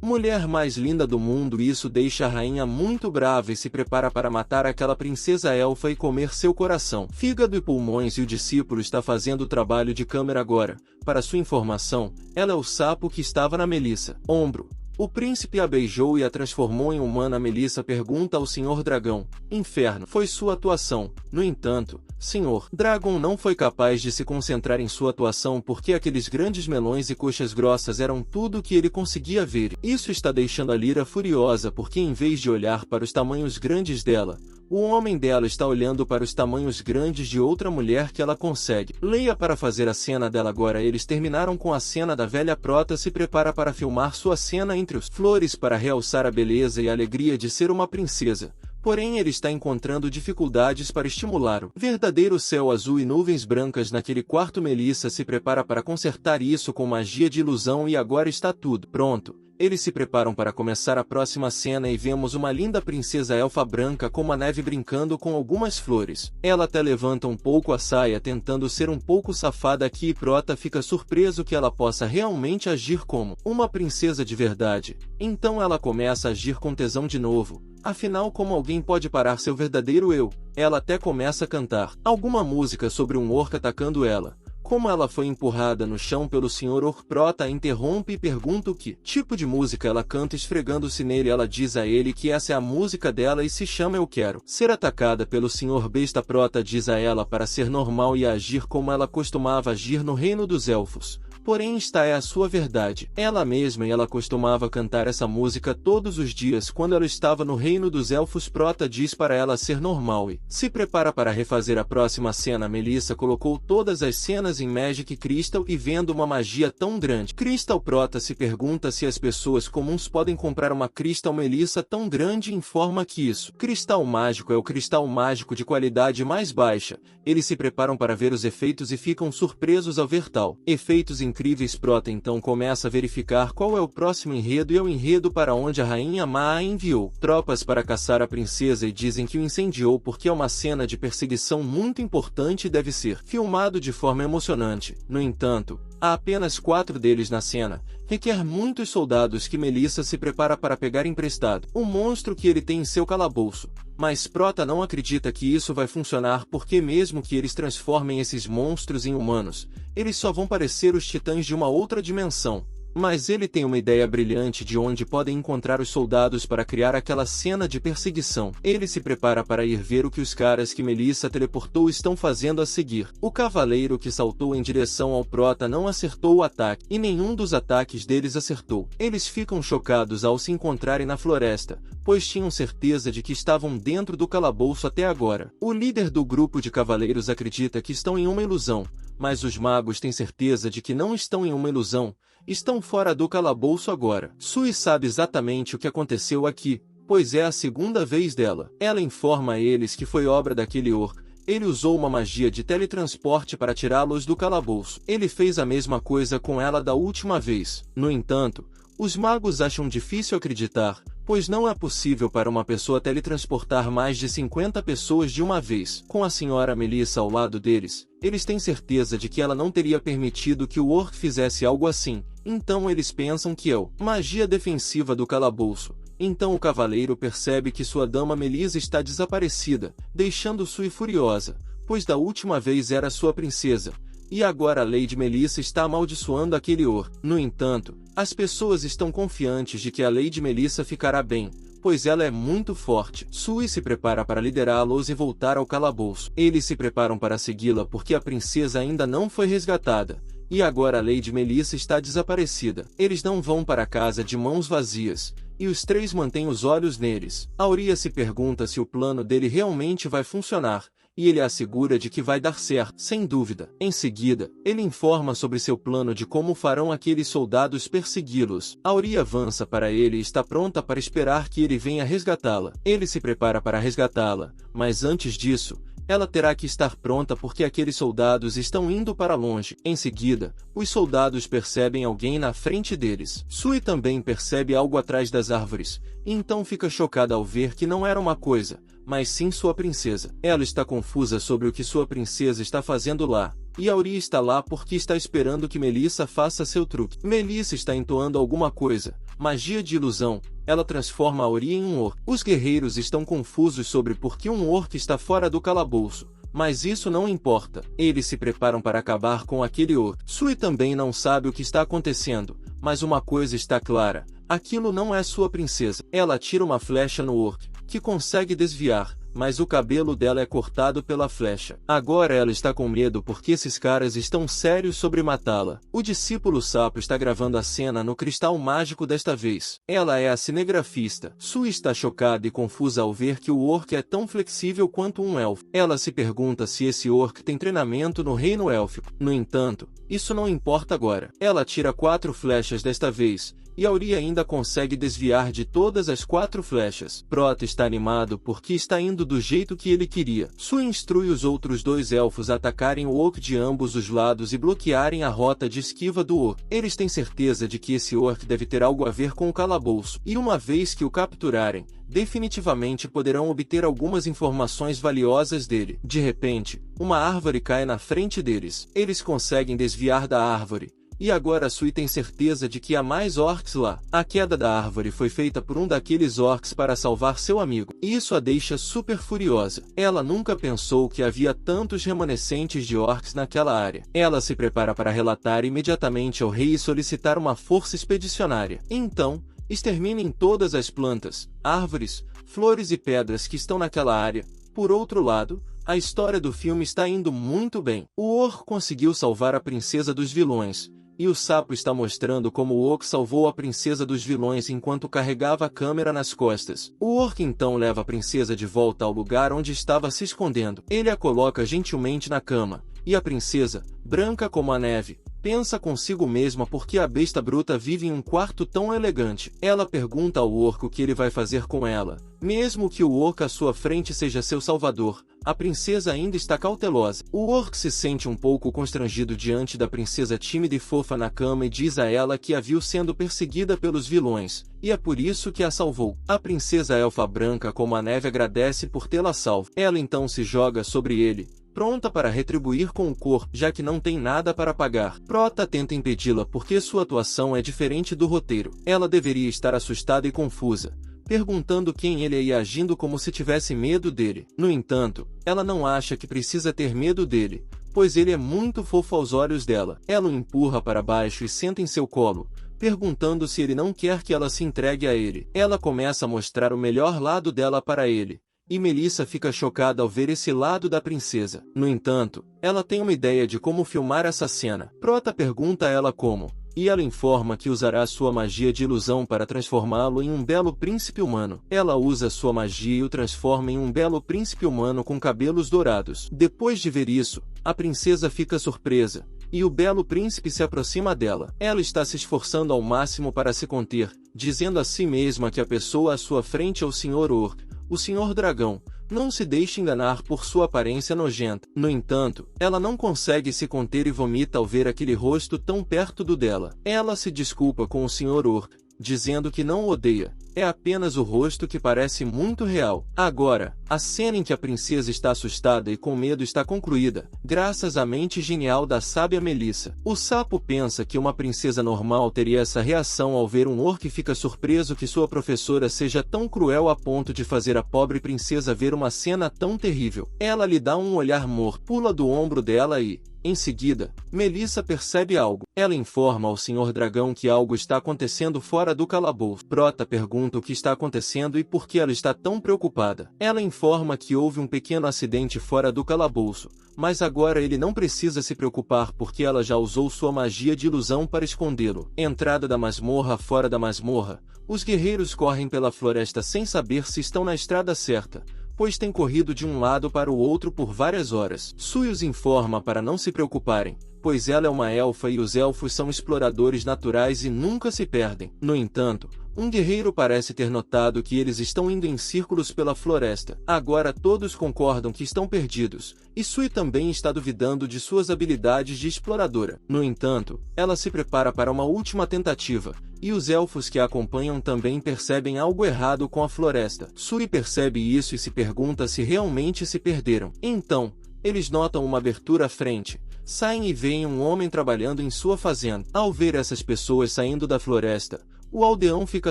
mulher mais linda do mundo. Isso deixa a rainha muito brava e se prepara para matar aquela princesa elfa e comer seu coração, fígado e pulmões. E o discípulo está fazendo o trabalho de câmera agora. Para sua informação, ela é o sapo que estava na Melissa. Ombro. O príncipe a beijou e a transformou em humana. Melissa pergunta ao Sr. Dragão. Inferno. Foi sua atuação. No entanto, Sr. Dragon não foi capaz de se concentrar em sua atuação porque aqueles grandes melões e coxas grossas eram tudo o que ele conseguia ver. Isso está deixando a Lyra furiosa porque em vez de olhar para os tamanhos grandes dela, o homem dela está olhando para os tamanhos grandes de outra mulher que ela consegue. Leia para fazer a cena dela agora. Eles terminaram com a cena da velha Prota se prepara para filmar sua cena entre os flores para realçar a beleza e a alegria de ser uma princesa. Porém, ele está encontrando dificuldades para estimular o verdadeiro céu azul e nuvens brancas naquele quarto. Melissa se prepara para consertar isso com magia de ilusão e agora está tudo pronto. Eles se preparam para começar a próxima cena e vemos uma linda princesa elfa branca como a neve brincando com algumas flores. Ela até levanta um pouco a saia tentando ser um pouco safada aqui e Prota fica surpreso que ela possa realmente agir como uma princesa de verdade. Então ela começa a agir com tesão de novo. Afinal, como alguém pode parar seu verdadeiro eu? Ela até começa a cantar alguma música sobre um orc atacando ela. Como ela foi empurrada no chão pelo Sr. Orc, Prota a interrompe e pergunta o que tipo de música ela canta esfregando-se nele. Ela diz a ele que essa é a música dela e se chama Eu Quero Ser Atacada pelo Sr. Besta. Prota diz a ela para ser normal e agir como ela costumava agir no reino dos elfos. Porém, esta é a sua verdade. Ela mesma e ela costumava cantar essa música todos os dias quando ela estava no reino dos elfos. Prota diz para ela ser normal e se prepara para refazer a próxima cena. Melissa colocou todas as cenas em Magic Crystal e vendo uma magia tão grande. Crystal. Prota se pergunta se as pessoas comuns podem comprar uma Crystal Melissa tão grande e informa que isso. Cristal mágico é o cristal mágico de qualidade mais baixa. Eles se preparam para ver os efeitos e ficam surpresos ao ver tal efeitos incríveis. Prota então começa a verificar qual é o próximo enredo e é o enredo para onde a rainha má a enviou tropas para caçar a princesa e dizem que o incendiou porque é uma cena de perseguição muito importante e deve ser filmado de forma emocionante. No entanto, há apenas 4 deles na cena. Requer muitos soldados que Melissa se prepara para pegar emprestado o monstro que ele tem em seu calabouço. Mas Prota não acredita que isso vai funcionar porque mesmo que eles transformem esses monstros em humanos, eles só vão parecer os titãs de uma outra dimensão. Mas ele tem uma ideia brilhante de onde podem encontrar os soldados para criar aquela cena de perseguição. Ele se prepara para ir ver o que os caras que Melissa teleportou estão fazendo a seguir. O cavaleiro que saltou em direção ao Prota não acertou o ataque, e nenhum dos ataques deles acertou. Eles ficam chocados ao se encontrarem na floresta, pois tinham certeza de que estavam dentro do calabouço até agora. O líder do grupo de cavaleiros acredita que estão em uma ilusão, mas os magos têm certeza de que não estão em uma ilusão. Estão fora do calabouço agora. Sui sabe exatamente o que aconteceu aqui, pois é a segunda vez dela. Ela informa a eles que foi obra daquele orc. Ele usou uma magia de teletransporte para tirá-los do calabouço. Ele fez a mesma coisa com ela da última vez. No entanto, os magos acham difícil acreditar, pois não é possível para uma pessoa teletransportar mais de 50 pessoas de uma vez. Com a senhora Melissa ao lado deles, eles têm certeza de que ela não teria permitido que o orc fizesse algo assim. Então eles pensam que é magia defensiva do calabouço. Então o cavaleiro percebe que sua dama Melissa está desaparecida, deixando Sui furiosa, pois da última vez era sua princesa, e agora a Lady Melissa está amaldiçoando aquele orc. No entanto, as pessoas estão confiantes de que a Lady Melissa ficará bem, pois ela é muito forte. Sui se prepara para liderá-los e voltar ao calabouço. Eles se preparam para segui-la porque a princesa ainda não foi resgatada. E agora a Lady Melissa está desaparecida. Eles não vão para casa de mãos vazias, e os três mantêm os olhos neles. Auria se pergunta se o plano dele realmente vai funcionar, e ele assegura de que vai dar certo, sem dúvida. Em seguida, ele informa sobre seu plano de como farão aqueles soldados persegui-los. Auria avança para ele e está pronta para esperar que ele venha resgatá-la. Ele se prepara para resgatá-la, mas antes disso, ela terá que estar pronta porque aqueles soldados estão indo para longe. Em seguida, os soldados percebem alguém na frente deles. Sui também percebe algo atrás das árvores, e então fica chocada ao ver que não era uma coisa, mas sim sua princesa. Ela está confusa sobre o que sua princesa está fazendo lá, e Auria está lá porque está esperando que Melissa faça seu truque. Melissa está entoando alguma coisa, magia de ilusão. Ela transforma Auria em um orc. Os guerreiros estão confusos sobre por que um orc está fora do calabouço, mas isso não importa. Eles se preparam para acabar com aquele orc. Sui também não sabe o que está acontecendo, mas uma coisa está clara: aquilo não é sua princesa. Ela atira uma flecha no orc, que consegue desviar, mas o cabelo dela é cortado pela flecha. Agora ela está com medo porque esses caras estão sérios sobre matá-la. O discípulo sapo está gravando a cena no cristal mágico desta vez. Ela é a cinegrafista. Sui está chocada e confusa ao ver que o orc é tão flexível quanto um elfo. Ela se pergunta se esse orc tem treinamento no reino élfico. No entanto, isso não importa agora. Ela tira 4 flechas desta vez, e Auria ainda consegue desviar de todas as 4 flechas. Prota está animado porque está indo do jeito que ele queria. Sui instrui os outros 2 elfos a atacarem o orc de ambos os lados e bloquearem a rota de esquiva do orc. Eles têm certeza de que esse orc deve ter algo a ver com o calabouço, e uma vez que o capturarem, definitivamente poderão obter algumas informações valiosas dele. De repente, uma árvore cai na frente deles. Eles conseguem desviar da árvore, e agora Sui tem certeza de que há mais orcs lá. A queda da árvore foi feita por um daqueles orcs para salvar seu amigo, e isso a deixa super furiosa. Ela nunca pensou que havia tantos remanescentes de orcs naquela área. Ela se prepara para relatar imediatamente ao rei e solicitar uma força expedicionária. Então, exterminem todas as plantas, árvores, flores e pedras que estão naquela área. Por outro lado, a história do filme está indo muito bem. O orc conseguiu salvar a princesa dos vilões, e o sapo está mostrando como o orc salvou a princesa dos vilões enquanto carregava a câmera nas costas. O orc então leva a princesa de volta ao lugar onde estava se escondendo. Ele a coloca gentilmente na cama, e a princesa, branca como a neve, pensa consigo mesma por que a besta bruta vive em um quarto tão elegante. Ela pergunta ao orc o que ele vai fazer com ela. Mesmo que o orc à sua frente seja seu salvador, a princesa ainda está cautelosa. O orc se sente um pouco constrangido diante da princesa tímida e fofa na cama e diz a ela que a viu sendo perseguida pelos vilões, e é por isso que a salvou. A princesa elfa branca como a neve agradece por tê-la salvo. Ela então se joga sobre ele, pronta para retribuir com o corpo, já que não tem nada para pagar. Prota tenta impedi-la porque sua atuação é diferente do roteiro. Ela deveria estar assustada e confusa, perguntando quem ele é e agindo como se tivesse medo dele. No entanto, ela não acha que precisa ter medo dele, pois ele é muito fofo aos olhos dela. Ela o empurra para baixo e senta em seu colo, perguntando se ele não quer que ela se entregue a ele. Ela começa a mostrar o melhor lado dela para ele, e Melissa fica chocada ao ver esse lado da princesa. No entanto, ela tem uma ideia de como filmar essa cena. Prota pergunta a ela como, e ela informa que usará sua magia de ilusão para transformá-lo em um belo príncipe humano. Ela usa sua magia e o transforma em um belo príncipe humano com cabelos dourados. Depois de ver isso, a princesa fica surpresa, e o belo príncipe se aproxima dela. Ela está se esforçando ao máximo para se conter, dizendo a si mesma que a pessoa à sua frente é o Sr. Orc, o Sr. Dragão. Não se deixe enganar por sua aparência nojenta. No entanto, ela não consegue se conter e vomita ao ver aquele rosto tão perto do dela. Ela se desculpa com o Sr. Orc, dizendo que não o odeia. É apenas o rosto que parece muito real. Agora, a cena em que a princesa está assustada e com medo está concluída, graças à mente genial da sábia Melissa. O sapo pensa que uma princesa normal teria essa reação ao ver um orc e fica surpreso que sua professora seja tão cruel a ponto de fazer a pobre princesa ver uma cena tão terrível. Ela lhe dá um olhar morto, pula do ombro dela e, em seguida, Melissa percebe algo. Ela informa ao Sr. Dragão que algo está acontecendo fora do calabouço. Prota pergunta o que está acontecendo e por que ela está tão preocupada. Ela informa que houve um pequeno acidente fora do calabouço, mas agora ele não precisa se preocupar porque ela já usou sua magia de ilusão para escondê-lo. Entrada da masmorra. Fora da masmorra, os guerreiros correm pela floresta sem saber se estão na estrada certa, pois têm corrido de um lado para o outro por várias horas. Sui os informa para não se preocuparem, pois ela é uma elfa e os elfos são exploradores naturais e nunca se perdem. No entanto, um guerreiro parece ter notado que eles estão indo em círculos pela floresta. Agora todos concordam que estão perdidos, e Sui também está duvidando de suas habilidades de exploradora. No entanto, ela se prepara para uma última tentativa, e os elfos que a acompanham também percebem algo errado com a floresta. Sui percebe isso e se pergunta se realmente se perderam. Então, eles notam uma abertura à frente, saem e veem um homem trabalhando em sua fazenda. Ao ver essas pessoas saindo da floresta, o aldeão fica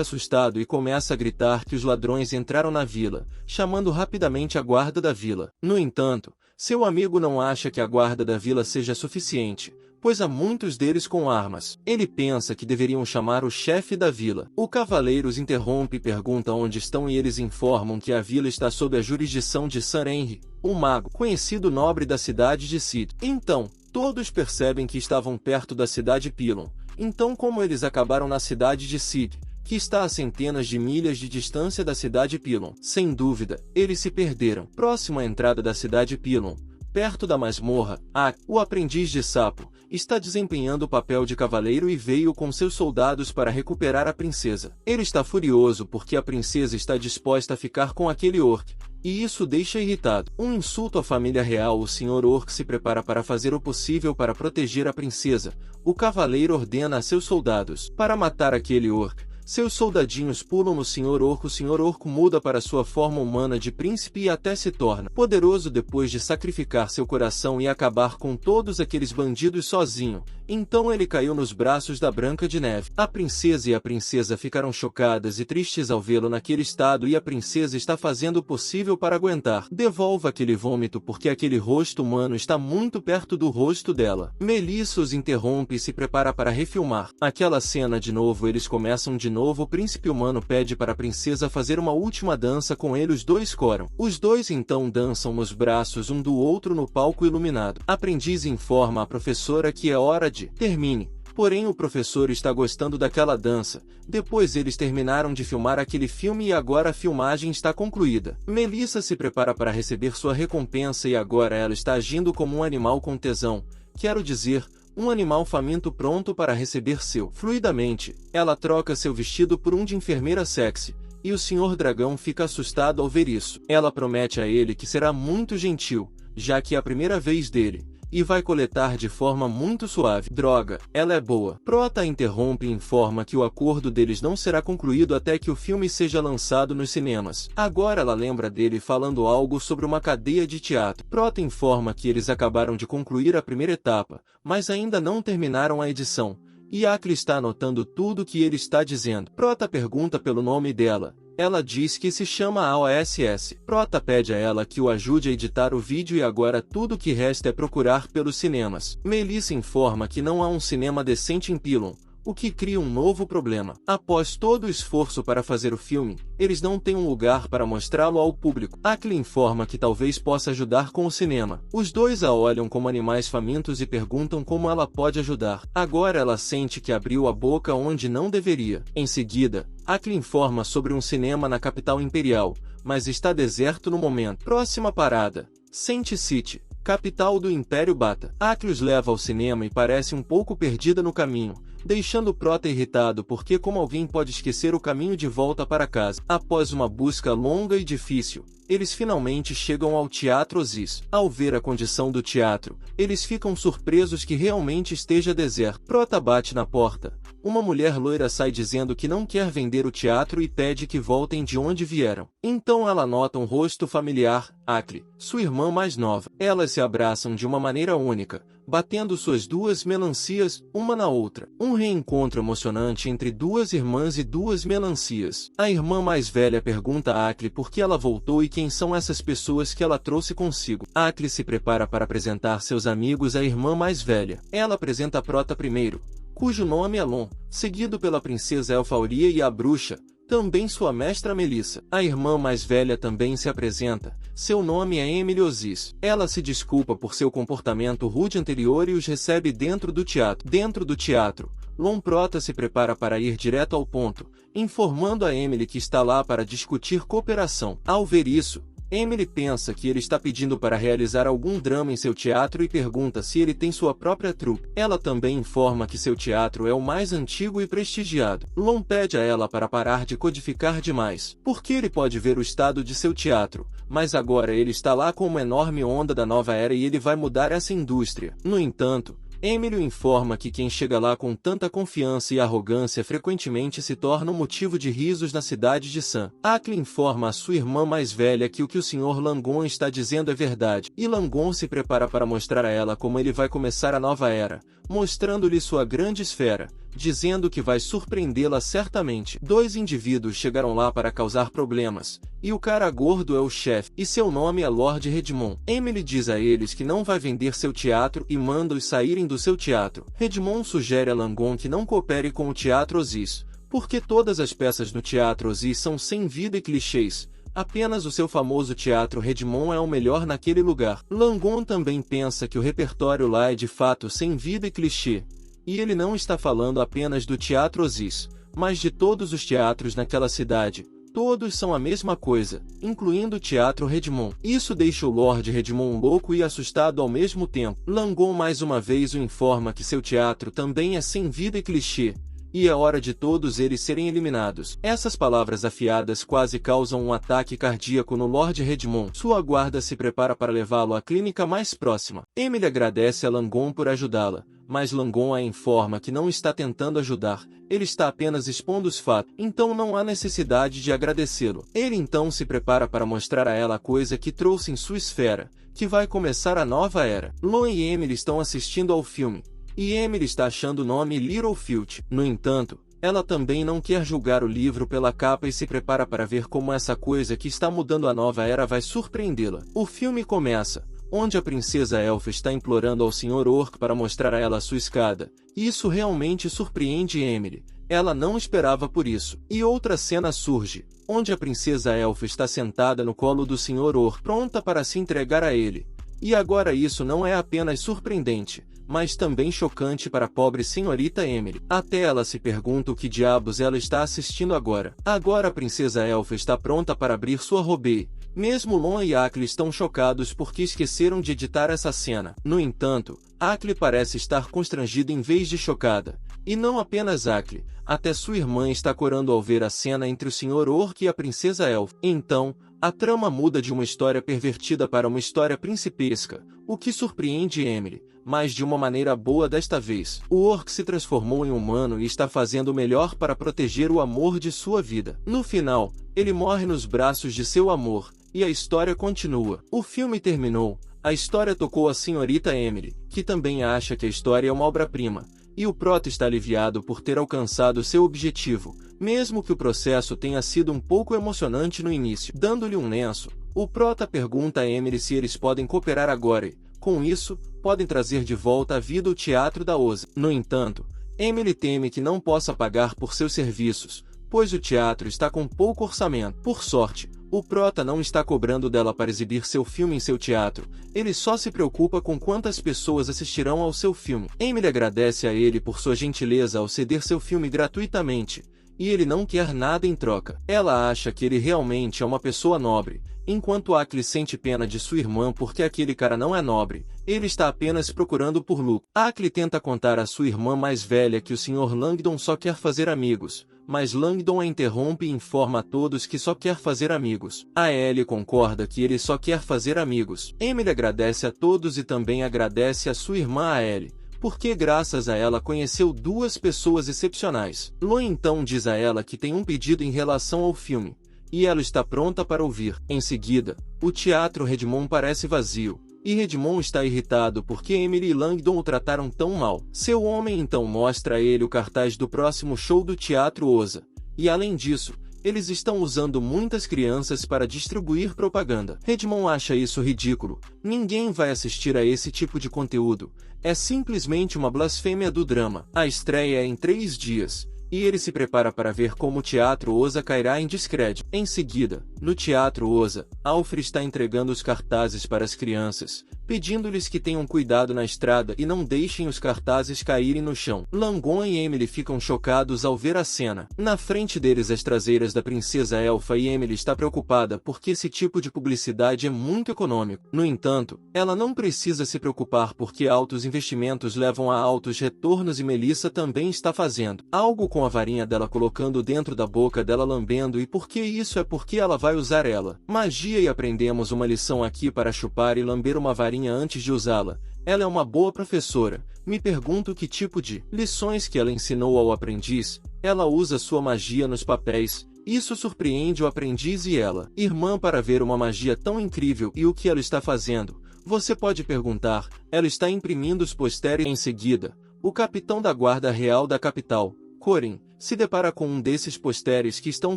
assustado e começa a gritar que os ladrões entraram na vila, chamando rapidamente a guarda da vila. No entanto, seu amigo não acha que a guarda da vila seja suficiente, pois há muitos deles com armas. Ele pensa que deveriam chamar o chefe da vila. O cavaleiro os interrompe e pergunta onde estão e eles informam que a vila está sob a jurisdição de Sir Henry, o mago, conhecido nobre da cidade de Cid. Então, todos percebem que estavam perto da cidade Pilon. Então como eles acabaram na cidade de Cid, que está a centenas de milhas de distância da cidade Pilon? Sem dúvida, eles se perderam. Próximo à entrada da cidade Pilon, perto da masmorra, o aprendiz de sapo está desempenhando o papel de cavaleiro e veio com seus soldados para recuperar a princesa. Ele está furioso porque a princesa está disposta a ficar com aquele orc, e isso deixa irritado. Um insulto à família real. O Sr. Orc se prepara para fazer o possível para proteger a princesa. O cavaleiro ordena a seus soldados para matar aquele orc. Seus soldadinhos pulam no Sr. Orc. O Sr. Orc muda para sua forma humana de príncipe e até se torna poderoso depois de sacrificar seu coração e acabar com todos aqueles bandidos sozinho. Então ele caiu nos braços da Branca de Neve. A princesa e a princesa ficaram chocadas e tristes ao vê-lo naquele estado e a princesa está fazendo o possível para aguentar. Devolva aquele vômito porque aquele rosto humano está muito perto do rosto dela. Melissa os interrompe e se prepara para refilmar. Aquela cena de novo. Eles começam de novo. O príncipe humano pede para a princesa fazer uma última dança com ele. Os dois coram. Os dois então dançam nos braços um do outro no palco iluminado. A aprendiz informa a professora que é hora de termine. Porém o professor está gostando daquela dança. Depois eles terminaram de filmar aquele filme e agora a filmagem está concluída. Melissa se prepara para receber sua recompensa e agora ela está agindo como um animal com tesão. Quero dizer, um animal faminto pronto para receber seu. Fluidamente, ela troca seu vestido por um de enfermeira sexy. E o Sr. Dragão fica assustado ao ver isso. Ela promete a ele que será muito gentil, já que é a primeira vez dele, e vai coletar de forma muito suave. Droga, ela é boa. Prota interrompe e informa que o acordo deles não será concluído até que o filme seja lançado nos cinemas. Agora ela lembra dele falando algo sobre uma cadeia de teatro. Prota informa que eles acabaram de concluir a primeira etapa, mas ainda não terminaram a edição. E Akli está anotando tudo o que ele está dizendo. Prota pergunta pelo nome dela. Ela diz que se chama AOSS. Prota pede a ela que o ajude a editar o vídeo e agora tudo o que resta é procurar pelos cinemas. Melissa informa que não há um cinema decente em Pilon, o que cria um novo problema. Após todo o esforço para fazer o filme, eles não têm um lugar para mostrá-lo ao público. Akli informa que talvez possa ajudar com o cinema. Os dois a olham como animais famintos e perguntam como ela pode ajudar. Agora ela sente que abriu a boca onde não deveria. Em seguida, Akli informa sobre um cinema na capital imperial, mas está deserto no momento. Próxima parada, Saint City. capital do Império Bata. Akli os leva ao cinema e parece um pouco perdida no caminho, deixando o Prota irritado porque como alguém pode esquecer o caminho de volta para casa. Após uma busca longa e difícil, eles finalmente chegam ao Teatro Osis. Ao ver a condição do teatro, eles ficam surpresos que realmente esteja deserto. Prota bate na porta. Uma mulher loira sai dizendo que não quer vender o teatro e pede que voltem de onde vieram. Então ela nota um rosto familiar, Akli, sua irmã mais nova. Elas se abraçam de uma maneira única, batendo suas duas melancias, uma na outra. Um reencontro emocionante entre duas irmãs e duas melancias. A irmã mais velha pergunta a Akli por que ela voltou e quem são essas pessoas que ela trouxe consigo. Akli se prepara para apresentar seus amigos à irmã mais velha. Ela apresenta a Prota primeiro, cujo nome é Lon, seguido pela princesa Elfauria e a bruxa, também sua mestra Melissa. A irmã mais velha também se apresenta. Seu nome é Emily Osis. Ela se desculpa por seu comportamento rude anterior e os recebe dentro do teatro. Dentro do teatro, Lon Prota se prepara para ir direto ao ponto, informando a Emily que está lá para discutir cooperação. Ao ver isso, Emily pensa que ele está pedindo para realizar algum drama em seu teatro e pergunta se ele tem sua própria trupe. Ela também informa que seu teatro é o mais antigo e prestigiado. Lon pede a ela para parar de codificar demais, porque ele pode ver o estado de seu teatro, mas agora ele está lá com uma enorme onda da nova era e ele vai mudar essa indústria. No entanto, Emily o informa que quem chega lá com tanta confiança e arrogância frequentemente se torna um motivo de risos na cidade de San. Akli informa a sua irmã mais velha que o Sr. Langon está dizendo é verdade, e Langon se prepara para mostrar a ela como ele vai começar a nova era, mostrando-lhe sua grande esfera, dizendo que vai surpreendê-la certamente. Dois indivíduos chegaram lá para causar problemas, e o cara gordo é o chefe, e seu nome é Lord Redmond. Emily diz a eles que não vai vender seu teatro e manda-os saírem do seu teatro. Redmond sugere a Langon que não coopere com o Teatro Osis, porque todas as peças no Teatro Osis são sem vida e clichês. Apenas o seu famoso Teatro Redmond é o melhor naquele lugar. Langon também pensa que o repertório lá é de fato sem vida e clichê. E ele não está falando apenas do Teatro Osis, mas de todos os teatros naquela cidade. Todos são a mesma coisa, incluindo o Teatro Redmond. Isso deixa o Lord Redmond louco e assustado ao mesmo tempo. Langon mais uma vez o informa que seu teatro também é sem vida e clichê, e é hora de todos eles serem eliminados. Essas palavras afiadas quase causam um ataque cardíaco no Lord Redmond. Sua guarda se prepara para levá-lo à clínica mais próxima. Emily agradece a Langon por ajudá-la, mas Langon a informa que não está tentando ajudar, ele está apenas expondo os fatos, então não há necessidade de agradecê-lo. Ele então se prepara para mostrar a ela a coisa que trouxe em sua esfera, que vai começar a nova era. Lon e Emily estão assistindo ao filme, e Emily está achando o nome Littlefield. No entanto, ela também não quer julgar o livro pela capa e se prepara para ver como essa coisa que está mudando a nova era vai surpreendê-la. O filme começa, onde a princesa Elfa está implorando ao Sr. Orc para mostrar a ela sua escada. Isso realmente surpreende Emily. Ela não esperava por isso. E outra cena surge, onde a princesa Elfa está sentada no colo do Sr. Orc, pronta para se entregar a ele. E agora isso não é apenas surpreendente, mas também chocante para a pobre senhorita Emily. Até ela se pergunta o que diabos ela está assistindo agora. Agora a princesa Elfa está pronta para abrir sua robe. Mesmo Lon e Akli estão chocados porque esqueceram de editar essa cena. No entanto, Akli parece estar constrangida em vez de chocada. E não apenas Akli, até sua irmã está corando ao ver a cena entre o Sr. Orc e a princesa Elfa. Então, a trama muda de uma história pervertida para uma história principesca, o que surpreende Emily, mas de uma maneira boa desta vez. O Orc se transformou em humano e está fazendo o melhor para proteger o amor de sua vida. No final, ele morre nos braços de seu amor, e a história continua. O filme terminou, a história tocou a senhorita Emily, que também acha que a história é uma obra-prima, e o Prota está aliviado por ter alcançado seu objetivo, mesmo que o processo tenha sido um pouco emocionante no início. Dando-lhe um lenço, o Prota pergunta a Emily se eles podem cooperar agora e, com isso, podem trazer de volta à vida o teatro da Osa. No entanto, Emily teme que não possa pagar por seus serviços, pois o teatro está com pouco orçamento. Por sorte, o Prota não está cobrando dela para exibir seu filme em seu teatro, ele só se preocupa com quantas pessoas assistirão ao seu filme. Emily agradece a ele por sua gentileza ao ceder seu filme gratuitamente, e ele não quer nada em troca. Ela acha que ele realmente é uma pessoa nobre, enquanto Akli sente pena de sua irmã porque aquele cara não é nobre, ele está apenas procurando por lucro. Akli tenta contar à sua irmã mais velha que o Sr. Langdon só quer fazer amigos, mas Langdon a interrompe e informa a todos que só quer fazer amigos. A Ellie concorda que ele só quer fazer amigos. Emily agradece a todos e também agradece a sua irmã a Ellie, porque graças a ela conheceu duas pessoas excepcionais. Lo então diz a ela que tem um pedido em relação ao filme, e ela está pronta para ouvir. Em seguida, o teatro Redmond parece vazio, e Redmond está irritado porque Emily e Langdon o trataram tão mal. Seu homem então mostra a ele o cartaz do próximo show do Teatro Osa, e além disso, eles estão usando muitas crianças para distribuir propaganda. Redmond acha isso ridículo, ninguém vai assistir a esse tipo de conteúdo, é simplesmente uma blasfêmia do drama. A estreia é em 3 dias, e ele se prepara para ver como o Teatro Osa cairá em descrédito. Em seguida, no Teatro Osa, Alfred está entregando os cartazes para as crianças, pedindo-lhes que tenham cuidado na estrada e não deixem os cartazes caírem no chão. Langdon e Emily ficam chocados ao ver a cena. Na frente deles as traseiras da princesa Elfa e Emily está preocupada porque esse tipo de publicidade é muito econômico. No entanto, ela não precisa se preocupar porque altos investimentos levam a altos retornos e Melissa também está fazendo algo com a varinha dela colocando dentro da boca dela lambendo e porque isso é porque ela vai usar ela. Magia e aprendemos uma lição aqui para chupar e lamber uma varinha antes de usá-la. Ela é uma boa professora. Me pergunto que tipo de lições que ela ensinou ao aprendiz. Ela usa sua magia nos papéis. Isso surpreende o aprendiz e ela, irmã, para ver uma magia tão incrível e o que ela está fazendo. Você pode perguntar, ela está imprimindo os posters. Em seguida, o capitão da guarda real da capital, Corin, se depara com um desses posters que estão